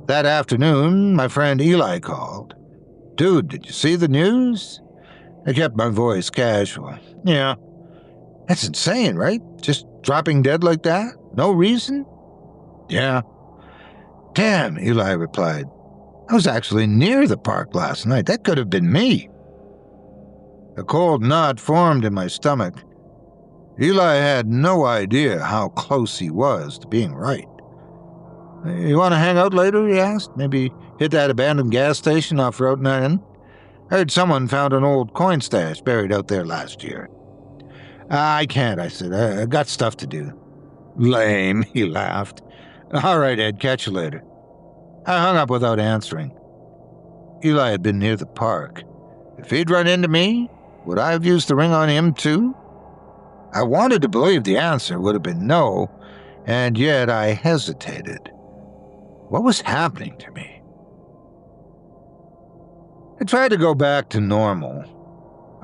That afternoon, my friend Eli called. "Dude, did you see the news?" I kept my voice casual. Yeah. That's insane, right? Just dropping dead like that? No reason? Yeah. Damn, Eli replied. I was actually near the park last night. That could have been me. A cold knot formed in my stomach. Eli had no idea how close he was to being right. You want to hang out later, he asked? Maybe hit that abandoned gas station off Route 9? I heard someone found an old coin stash buried out there last year. I can't, I said. I got stuff to do. Lame, he laughed. All right, Ed, catch you later. I hung up without answering. Eli had been near the park. If he'd run into me, would I have used the ring on him too? I wanted to believe the answer would have been no, and yet I hesitated. What was happening to me? I tried to go back to normal.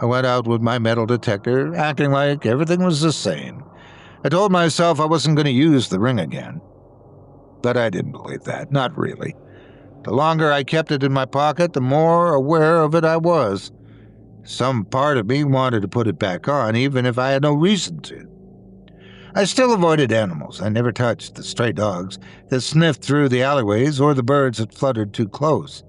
I went out with my metal detector, acting like everything was the same. I told myself I wasn't going to use the ring again. But I didn't believe that, not really. The longer I kept it in my pocket, the more aware of it I was. Some part of me wanted to put it back on, even if I had no reason to. I still avoided animals. I never touched the stray dogs that sniffed through the alleyways or the birds that fluttered too close.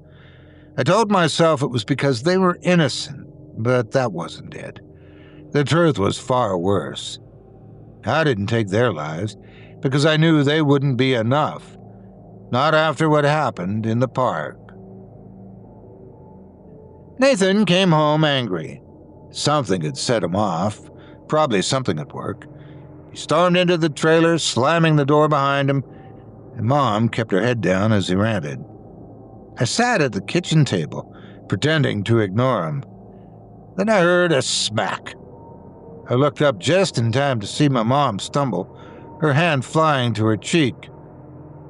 I told myself it was because they were innocent, but that wasn't it. The truth was far worse. I didn't take their lives because I knew they wouldn't be enough. Not after what happened in the park. Nathan came home angry. Something had set him off, probably something at work. He stormed into the trailer, slamming the door behind him, and Mom kept her head down as he ranted. I sat at the kitchen table, pretending to ignore him. Then I heard a smack. I looked up just in time to see my mom stumble, her hand flying to her cheek.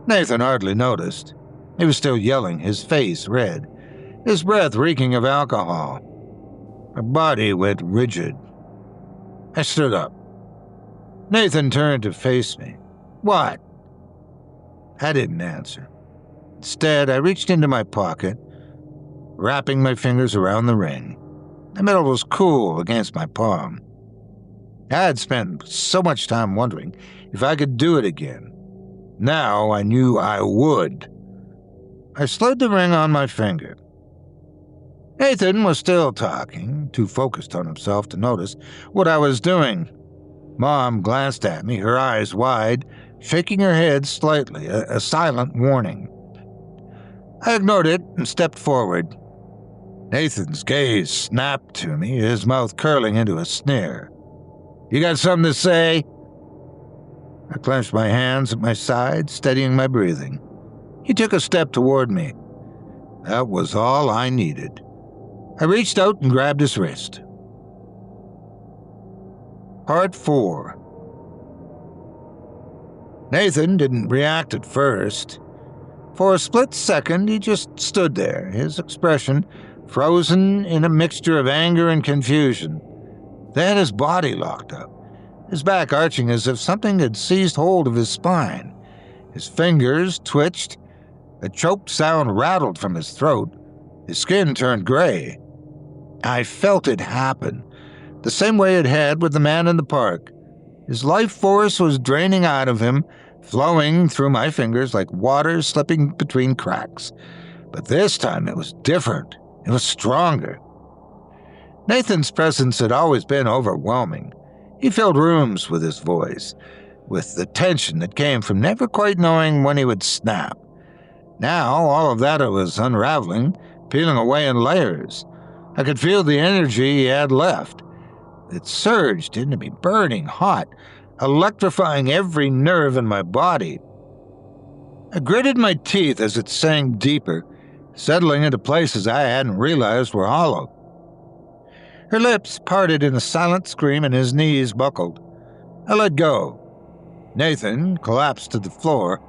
Nathan hardly noticed. He was still yelling, his face red, his breath reeking of alcohol. My body went rigid. I stood up. Nathan turned to face me. What? I didn't answer. Instead, I reached into my pocket, wrapping my fingers around the ring. The metal was cool against my palm. I had spent so much time wondering if I could do it again. Now I knew I would. I slid the ring on my finger. Nathan was still talking, too focused on himself to notice what I was doing. Mom glanced at me, her eyes wide, shaking her head slightly, a silent warning. I ignored it and stepped forward. Nathan's gaze snapped to me, his mouth curling into a sneer. You got something to say? I clenched my hands at my side, steadying my breathing. He took a step toward me. That was all I needed. I reached out and grabbed his wrist. Part 4. Nathan didn't react at first. For a split second, he just stood there, his expression frozen in a mixture of anger and confusion. Then his body locked up, his back arching as if something had seized hold of his spine. His fingers twitched. A choked sound rattled from his throat. His skin turned gray. I felt it happen, the same way it had with the man in the park. His life force was draining out of him, flowing through my fingers like water slipping between cracks. But this time it was different. It was stronger. Nathan's presence had always been overwhelming. He filled rooms with his voice, with the tension that came from never quite knowing when he would snap. Now, all of that was unraveling, peeling away in layers. I could feel the energy he had left. It surged into me, burning hot, electrifying every nerve in my body. I gritted my teeth as it sank deeper, settling into places I hadn't realized were hollow. Her lips parted in a silent scream and his knees buckled. I let go. Nathan collapsed to the floor.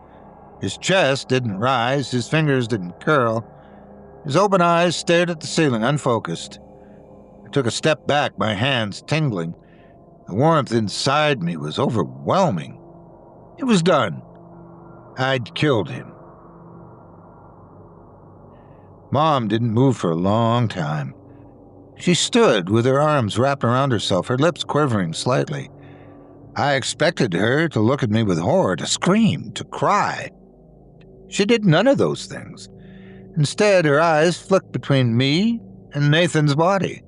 His chest didn't rise, his fingers didn't curl. His open eyes stared at the ceiling, unfocused. I took a step back, my hands tingling. The warmth inside me was overwhelming. It was done. I'd killed him. Mom didn't move for a long time. She stood with her arms wrapped around herself, her lips quivering slightly. I expected her to look at me with horror, to scream, to cry. She did none of those things. Instead, her eyes flicked between me and Nathan's body.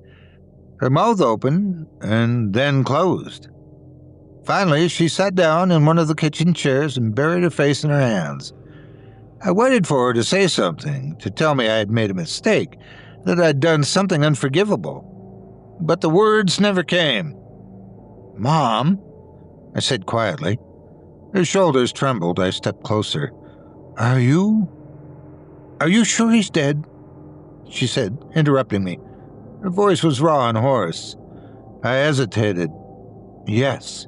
Her mouth opened and then closed. Finally, she sat down in one of the kitchen chairs and buried her face in her hands. I waited for her to say something, to tell me I had made a mistake, that I'd done something unforgivable. But the words never came. "Mom," I said quietly. Her shoulders trembled. I stepped closer. Are you sure he's dead?" she said, interrupting me. Her voice was raw and hoarse. I hesitated. "Yes."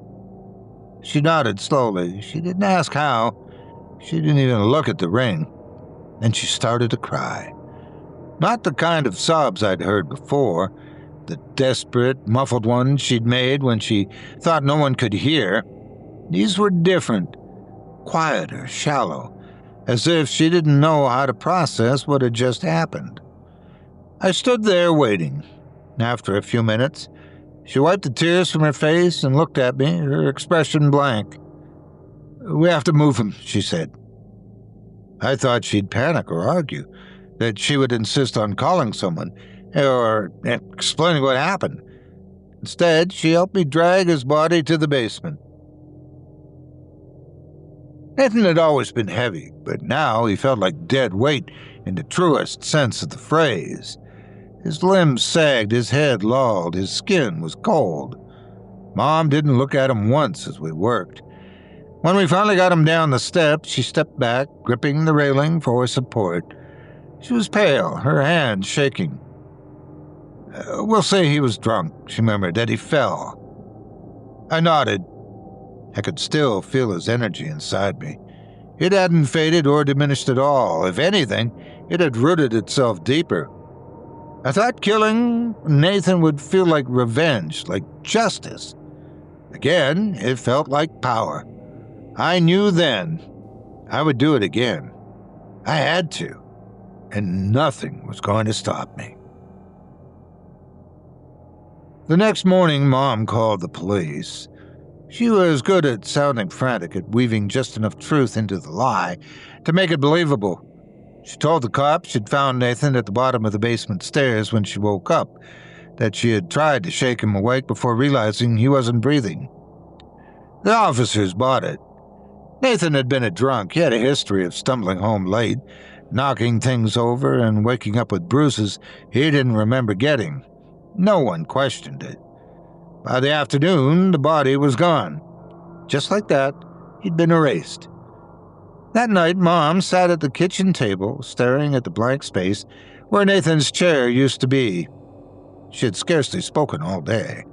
She nodded slowly. She didn't ask how. She didn't even look at the ring. Then she started to cry. Not the kind of sobs I'd heard before, the desperate, muffled ones she'd made when she thought no one could hear. These were different, quieter, shallow, as if she didn't know how to process what had just happened. I stood there waiting. After a few minutes, she wiped the tears from her face and looked at me, her expression blank. "We have to move him," she said. I thought she'd panic or argue, that she would insist on calling someone, or explaining what happened. Instead, she helped me drag his body to the basement. Nathan had always been heavy, but now he felt like dead weight in the truest sense of the phrase. His limbs sagged, his head lolled, his skin was cold. Mom didn't look at him once as we worked. When we finally got him down the steps, she stepped back, gripping the railing for support. She was pale, her hands shaking. "We'll say he was drunk," she murmured, "that he fell." I nodded. I could still feel his energy inside me. It hadn't faded or diminished at all. If anything, it had rooted itself deeper. I thought killing Nathan would feel like revenge, like justice. Again, it felt like power. I knew then I would do it again. I had to, and nothing was going to stop me. The next morning, Mom called the police. She was good at sounding frantic, at weaving just enough truth into the lie to make it believable. She told the cops she'd found Nathan at the bottom of the basement stairs when she woke up, that she had tried to shake him awake before realizing he wasn't breathing. The officers bought it. Nathan had been a drunk. He had a history of stumbling home late, knocking things over, and waking up with bruises he didn't remember getting. No one questioned it. By the afternoon, the body was gone. Just like that, he'd been erased. That night, Mom sat at the kitchen table, staring at the blank space where Nathan's chair used to be. She had scarcely spoken all day.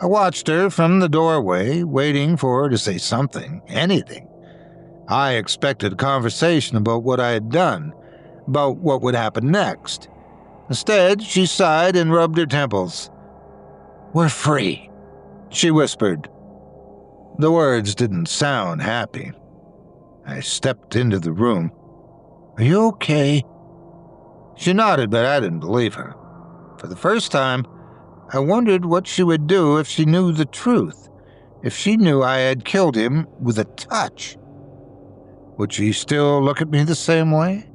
I watched her from the doorway, waiting for her to say something, anything. I expected a conversation about what I had done, about what would happen next. Instead, she sighed and rubbed her temples. "We're free," she whispered. The words didn't sound happy. I stepped into the room. "Are you okay?" She nodded, but I didn't believe her. For the first time, I wondered what she would do if she knew the truth, if she knew I had killed him with a touch. Would she still look at me the same way?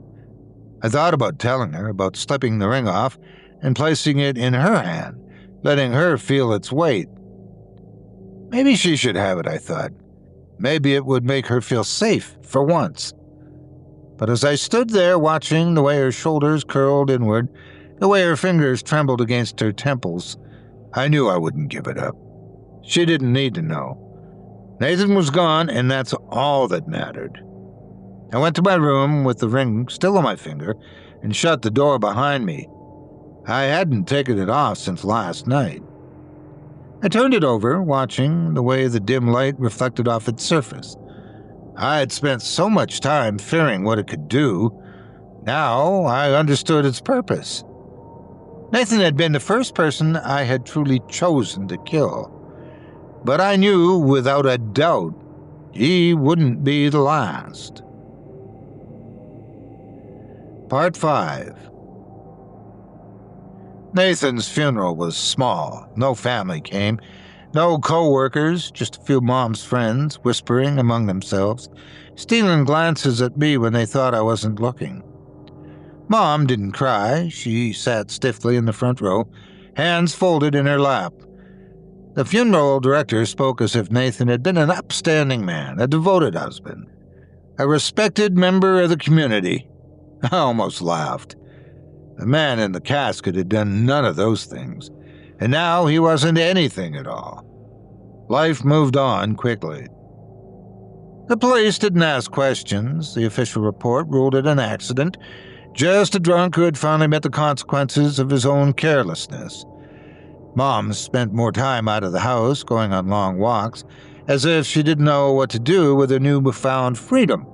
I thought about telling her, about slipping the ring off and placing it in her hand, letting her feel its weight. Maybe she should have it, I thought. Maybe it would make her feel safe for once. But as I stood there watching the way her shoulders curled inward, the way her fingers trembled against her temples, I knew I wouldn't give it up. She didn't need to know. Nathan was gone, and that's all that mattered. I went to my room with the ring still on my finger and shut the door behind me. I hadn't taken it off since last night. I turned it over, watching the way the dim light reflected off its surface. I had spent so much time fearing what it could do. Now I understood its purpose. Nathan had been the first person I had truly chosen to kill. But I knew without a doubt he wouldn't be the last. Part 5. Nathan's funeral was small. No family came. No co-workers, just a few Mom's friends, whispering among themselves, stealing glances at me when they thought I wasn't looking. Mom didn't cry. She sat stiffly in the front row, hands folded in her lap. The funeral director spoke as if Nathan had been an upstanding man, a devoted husband, a respected member of the community. I almost laughed. The man in the casket had done none of those things, and now he wasn't anything at all. Life moved on quickly. The police didn't ask questions. The official report ruled it an accident, just a drunk who had finally met the consequences of his own carelessness. Mom spent more time out of the house, going on long walks, as if she didn't know what to do with her newfound freedom.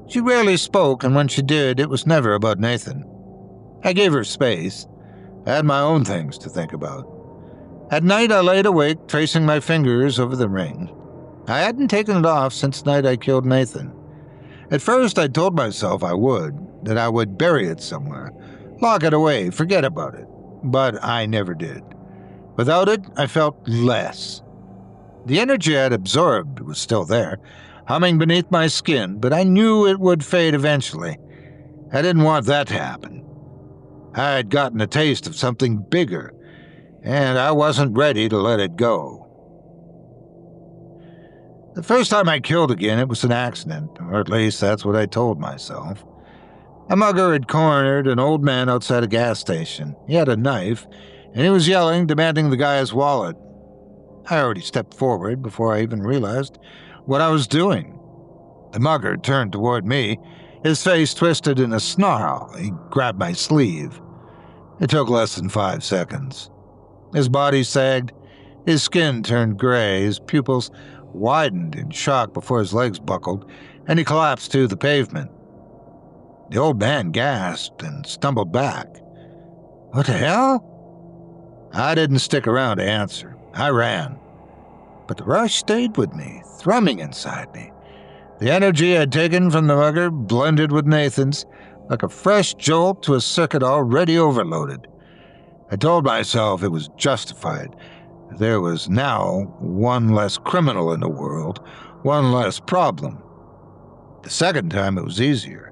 She rarely spoke, and when she did, it was never about Nathan. I gave her space. I had my own things to think about. At night, I laid awake, tracing my fingers over the ring. I hadn't taken it off since the night I killed Nathan. At first, I told myself that I would bury it somewhere, lock it away, forget about it. But I never did. Without it, I felt less. The energy I'd absorbed was still there, humming beneath my skin, but I knew it would fade eventually. I didn't want that to happen. I had gotten a taste of something bigger, and I wasn't ready to let it go. The first time I killed again, it was an accident, or at least that's what I told myself. A mugger had cornered an old man outside a gas station. He had a knife, and he was yelling, demanding the guy's wallet. I already stepped forward before I even realized what I was doing. The mugger turned toward me, his face twisted in a snarl. He grabbed my sleeve. It took less than 5 seconds. His body sagged, his skin turned gray, his pupils widened in shock before his legs buckled, and he collapsed to the pavement. The old man gasped and stumbled back. What the hell? I didn't stick around to answer. I ran. But the rush stayed with me, thrumming inside me. The energy I'd taken from the mugger blended with Nathan's, like a fresh jolt to a circuit already overloaded. I told myself it was justified. There was now one less criminal in the world, one less problem. The second time it was easier.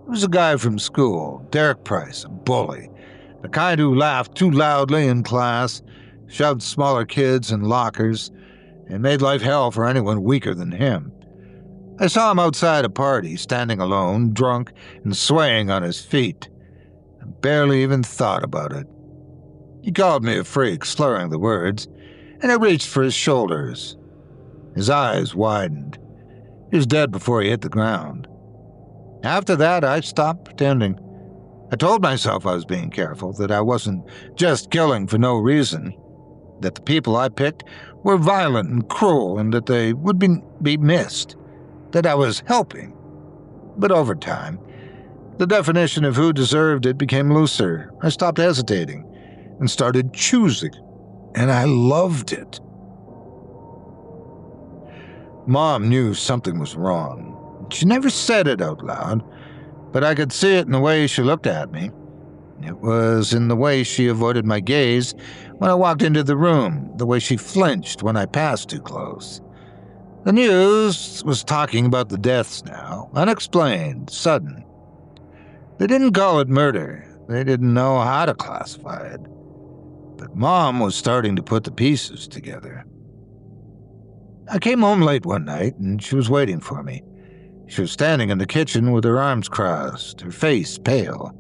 It was a guy from school, Derek Price, a bully, the kind who laughed too loudly in class, shoved smaller kids in lockers, and made life hell for anyone weaker than him. I saw him outside a party, standing alone, drunk, and swaying on his feet. I barely even thought about it. He called me a freak, slurring the words, and I reached for his shoulders. His eyes widened. He was dead before he hit the ground. After that, I stopped pretending. I told myself I was being careful, that I wasn't just killing for no reason, that the people I picked were violent and cruel, and that they would be missed, that I was helping. But over time, the definition of who deserved it became looser. I stopped hesitating and started choosing, and I loved it. Mom knew something was wrong. She never said it out loud, but I could see it in the way she looked at me. It was in the way she avoided my gaze when I walked into the room, the way she flinched when I passed too close. The news was talking about the deaths now, unexplained, sudden. They didn't call it murder. They didn't know how to classify it. But Mom was starting to put the pieces together. I came home late one night, and she was waiting for me. She was standing in the kitchen with her arms crossed, her face pale.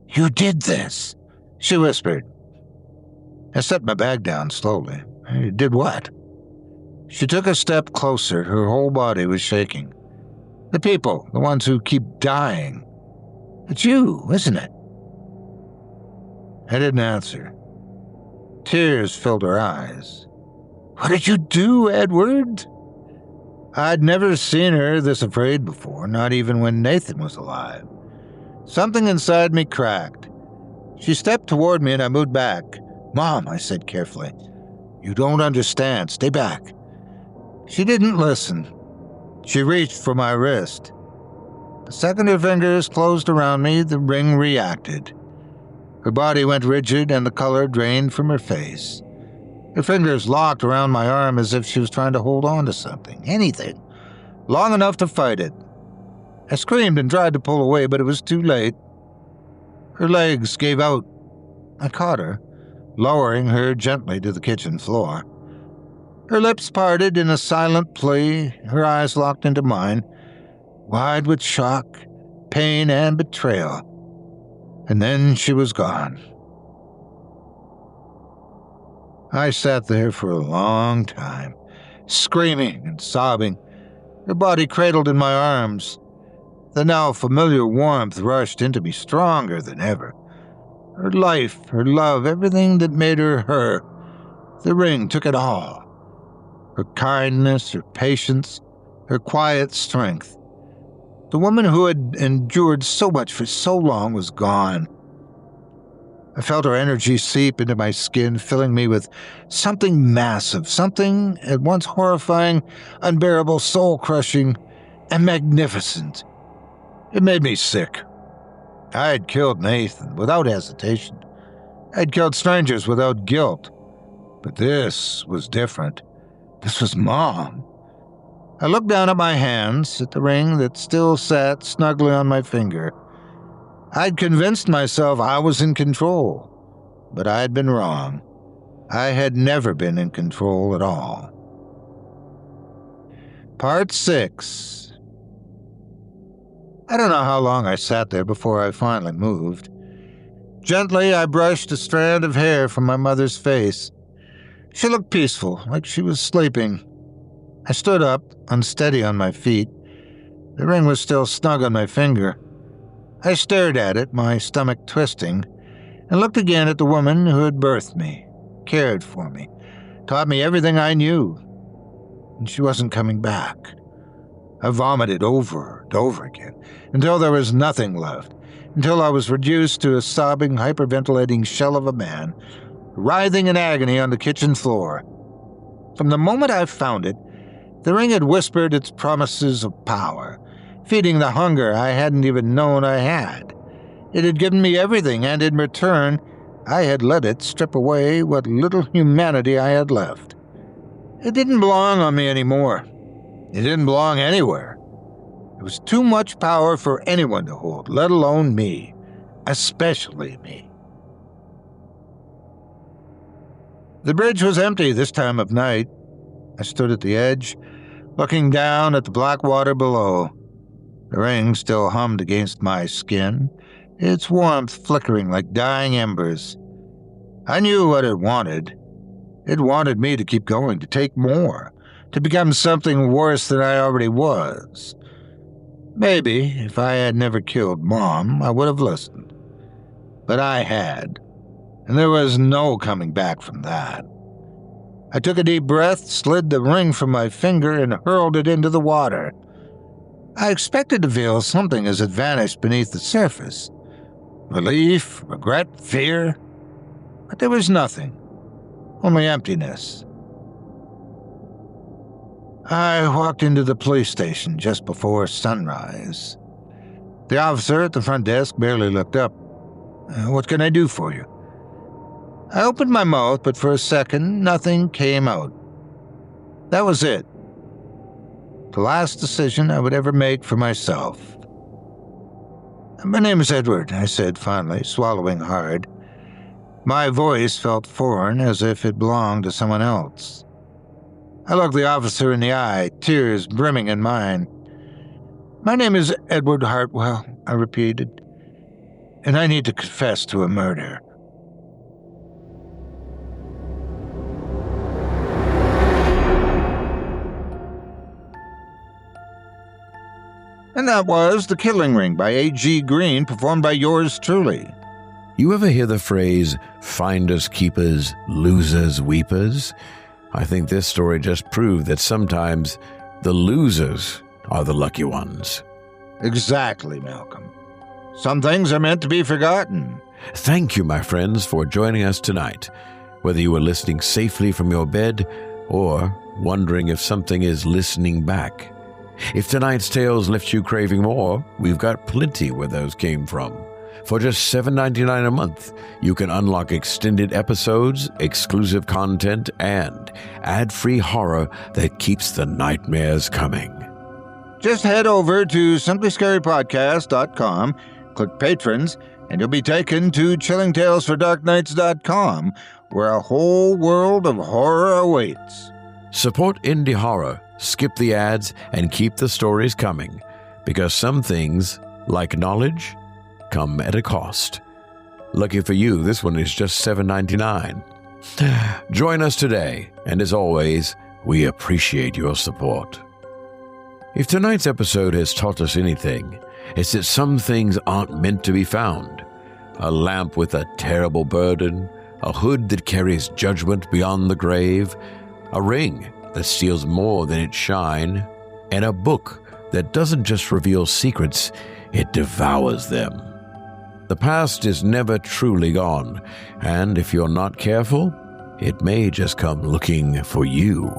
"You did this," she whispered. I set my bag down slowly. "I did what?" She took a step closer. Her whole body was shaking. "The people, the ones who keep dying. It's you, isn't it?" I didn't answer. Tears filled her eyes. "What did you do, Edward?" I'd never seen her this afraid before, not even when Nathan was alive. Something inside me cracked. She stepped toward me and I moved back. "Mom," I said carefully, "you don't understand. Stay back." She didn't listen. She reached for my wrist. The second her fingers closed around me, the ring reacted. Her body went rigid and the color drained from her face. Her fingers locked around my arm as if she was trying to hold on to something, anything, long enough to fight it. I screamed and tried to pull away, but it was too late. Her legs gave out. I caught her, lowering her gently to the kitchen floor. Her lips parted in a silent plea, her eyes locked into mine, wide with shock, pain, and betrayal. And then she was gone. I sat there for a long time, screaming and sobbing, her body cradled in my arms. The now familiar warmth rushed into me stronger than ever. Her life, her love, everything that made her her. The ring took it all. Her kindness, her patience, her quiet strength. The woman who had endured so much for so long was gone. I felt her energy seep into my skin, filling me with something massive, something at once horrifying, unbearable, soul-crushing, and magnificent. It made me sick. I had killed Nathan without hesitation. I had killed strangers without guilt. But this was different. This was Mom. I looked down at my hands, at the ring that still sat snugly on my finger. I'd convinced myself I was in control, but I had been wrong. I had never been in control at all. Part 6. I don't know how long I sat there before I finally moved. Gently, I brushed a strand of hair from my mother's face. She looked peaceful, like she was sleeping. I stood up, unsteady on my feet. The ring was still snug on my finger. I stared at it, my stomach twisting, and looked again at the woman who had birthed me, cared for me, taught me everything I knew. And she wasn't coming back. I vomited over and over again, until there was nothing left, until I was reduced to a sobbing, hyperventilating shell of a man, writhing in agony on the kitchen floor. From the moment I found it, the ring had whispered its promises of power, feeding the hunger I hadn't even known I had. It had given me everything, and in return, I had let it strip away what little humanity I had left. It didn't belong on me anymore. It didn't belong anywhere. It was too much power for anyone to hold, let alone me, especially me. The bridge was empty this time of night. I stood at the edge, looking down at the black water below. The ring still hummed against my skin, its warmth flickering like dying embers. I knew what it wanted. It wanted me to keep going, to take more, to become something worse than I already was. Maybe, if I had never killed Mom, I would have listened. But I had, and there was no coming back from that. I took a deep breath, slid the ring from my finger, and hurled it into the water. I expected to feel something as it vanished beneath the surface. Relief, regret, fear. But there was nothing. Only emptiness. I walked into the police station just before sunrise. The officer at the front desk barely looked up. "What can I do for you?" I opened my mouth, but for a second, nothing came out. That was it. The last decision I would ever make for myself. "My name is Edward," I said finally, swallowing hard. My voice felt foreign, as if it belonged to someone else. I looked the officer in the eye, tears brimming in mine. "My name is Edward Hartwell," I repeated, "and I need to confess to a murder." And that was The Killing Ring by A.G. Greene, performed by yours truly. You ever hear the phrase, finders keepers, losers weepers? I think this story just proved that sometimes the losers are the lucky ones. Exactly, Malcolm. Some things are meant to be forgotten. Thank you, my friends, for joining us tonight. Whether you were listening safely from your bed or wondering if something is listening back. If tonight's tales left you craving more, we've got plenty where those came from. For just $7.99 a month, you can unlock extended episodes, exclusive content, and ad-free horror that keeps the nightmares coming. Just head over to simplyscarypodcast.com, click Patrons, and you'll be taken to chillingtalesfordarknights.com, where a whole world of horror awaits. Support indie horror, skip the ads, and keep the stories coming, because some things, like knowledge, come at a cost. Lucky for you, this one is just $7.99. Join us today, and as always, we appreciate your support. If tonight's episode has taught us anything, it's that some things aren't meant to be found. A lamp with a terrible burden, a hood that carries judgment beyond the grave, a ring that steals more than its shine, and a book that doesn't just reveal secrets, it devours them. The past is never truly gone, and if you're not careful, it may just come looking for you.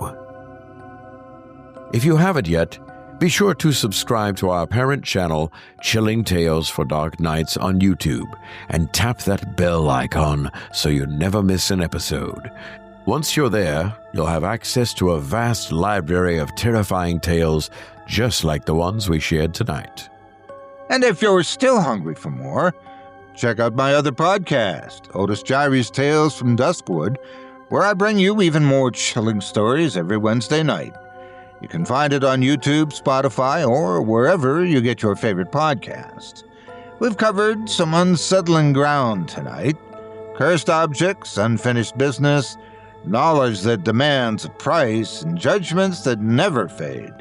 If you haven't yet, be sure to subscribe to our parent channel, Chilling Tales for Dark Nights on YouTube, and tap that bell icon so you never miss an episode. Once you're there, you'll have access to a vast library of terrifying tales just like the ones we shared tonight. And if you're still hungry for more, check out my other podcast, Otis Jiry's Tales from Duskwood, where I bring you even more chilling stories every Wednesday night. You can find it on YouTube, Spotify, or wherever you get your favorite podcasts. We've covered some unsettling ground tonight: cursed objects, unfinished business, knowledge that demands a price, and judgments that never fade.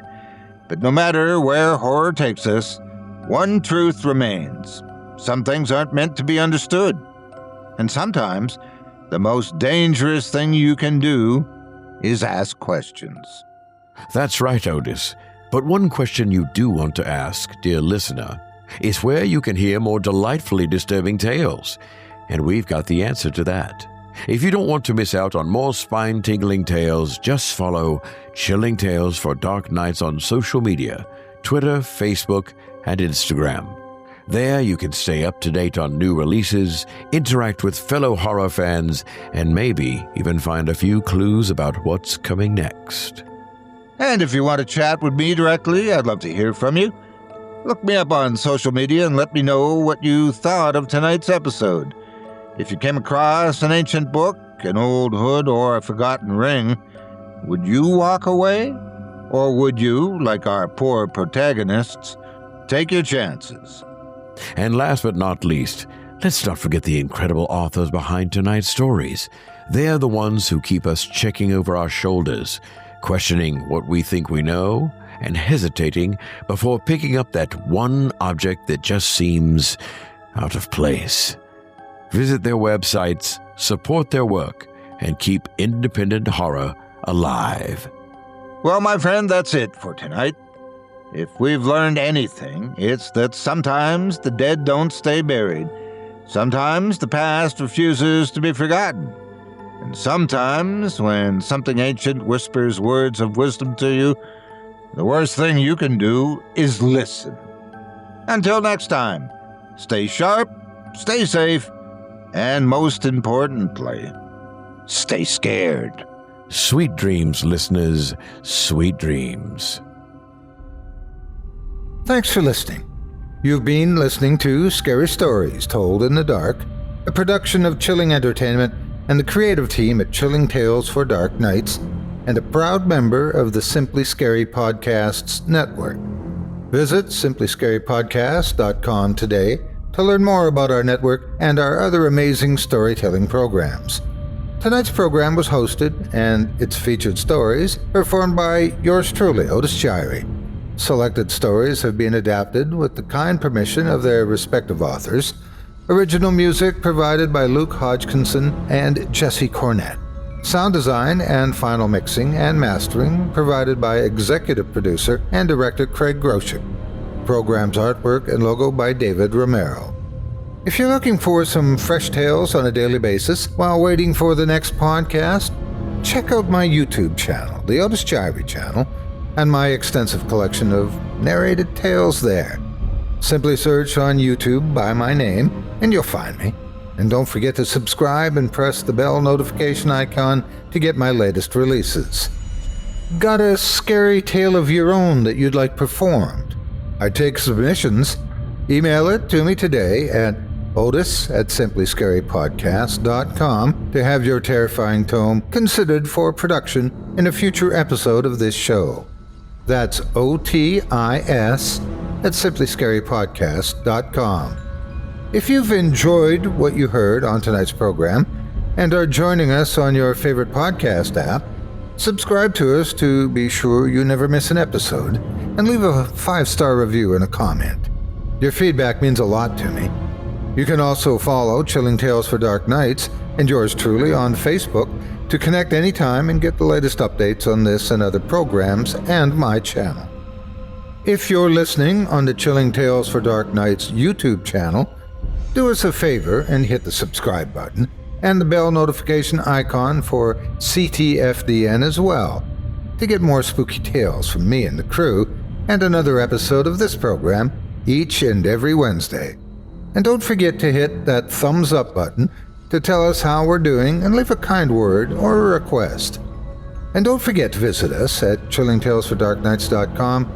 But no matter where horror takes us, one truth remains: some things aren't meant to be understood. And sometimes, the most dangerous thing you can do is ask questions. That's right, Otis. But one question you do want to ask, dear listener, is where you can hear more delightfully disturbing tales. And we've got the answer to that. If you don't want to miss out on more spine-tingling tales, just follow Chilling Tales for Dark Nights on social media, Twitter, Facebook, and Instagram. There you can stay up to date on new releases, interact with fellow horror fans, and maybe even find a few clues about what's coming next. And if you want to chat with me directly, I'd love to hear from you. Look me up on social media and let me know what you thought of tonight's episode. If you came across an ancient book, an old hood, or a forgotten ring, would you walk away? Or would you, like our poor protagonists, take your chances? And last but not least, let's not forget the incredible authors behind tonight's stories. They're the ones who keep us checking over our shoulders, questioning what we think we know, and hesitating before picking up that one object that just seems out of place. Visit their websites, support their work, and keep independent horror alive. Well, my friend, that's it for tonight. If we've learned anything, it's that sometimes the dead don't stay buried. Sometimes the past refuses to be forgotten. And sometimes, when something ancient whispers words of wisdom to you, the worst thing you can do is listen. Until next time, stay sharp, stay safe, and most importantly, stay scared. Sweet dreams, listeners, sweet dreams. Thanks for listening. You've been listening to Scary Stories Told in the Dark, a production of Chilling Entertainment and the creative team at Chilling Tales for Dark Nights, and a proud member of the Simply Scary Podcasts network. Visit simplyscarypodcast.com today to learn more about our network and our other amazing storytelling programs. Tonight's program was hosted, and its featured stories performed by yours truly, Otis Jiry. Selected stories have been adapted with the kind permission of their respective authors. Original music provided by Luke Hodgkinson and Jesse Cornett. Sound design and final mixing and mastering provided by executive producer and director Craig Groshek. Program's artwork and logo by David Romero. If you're looking for some fresh tales on a daily basis while waiting for the next podcast, check out my YouTube channel, the Otis Jiry channel, and my extensive collection of narrated tales there. Simply search on YouTube by my name, and you'll find me. And don't forget to subscribe and press the bell notification icon to get my latest releases. Got a scary tale of your own that you'd like performed? I take submissions. Email it to me today at otis@simplyscarypodcast.com to have your terrifying tome considered for production in a future episode of this show. That's OTIS@simplyscarypodcast.com. If you've enjoyed what you heard on tonight's program and are joining us on your favorite podcast app, subscribe to us to be sure you never miss an episode, and leave a 5-star review and a comment. Your feedback means a lot to me. You can also follow Chilling Tales for Dark Nights and yours truly on Facebook to connect anytime and get the latest updates on this and other programs and my channel. If you're listening on the Chilling Tales for Dark Nights YouTube channel, do us a favor and hit the subscribe button and the bell notification icon for ctfdn as well to get more spooky tales from me and the crew and another episode of this program each and every Wednesday. And don't forget to hit that thumbs up button to tell us how we're doing and leave a kind word or a request. And don't forget to visit us at chillingtalesfordarknights.com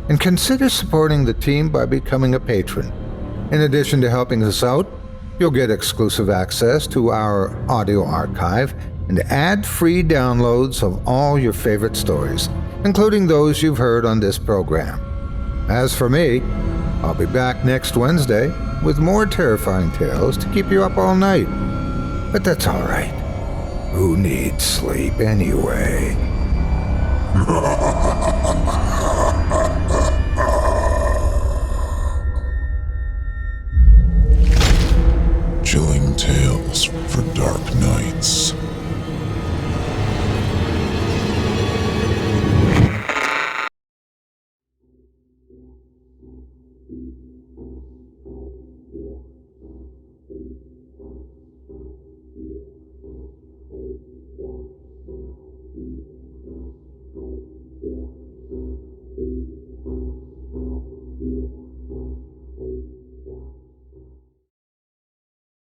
and consider supporting the team by becoming a patron. In addition to helping us out, you'll get exclusive access to our audio archive and ad-free downloads of all your favorite stories, including those you've heard on this program. As for me, I'll be back next Wednesday with more terrifying tales to keep you up all night. But that's all right. Who needs sleep anyway? Chilling Tales for Dark Nights.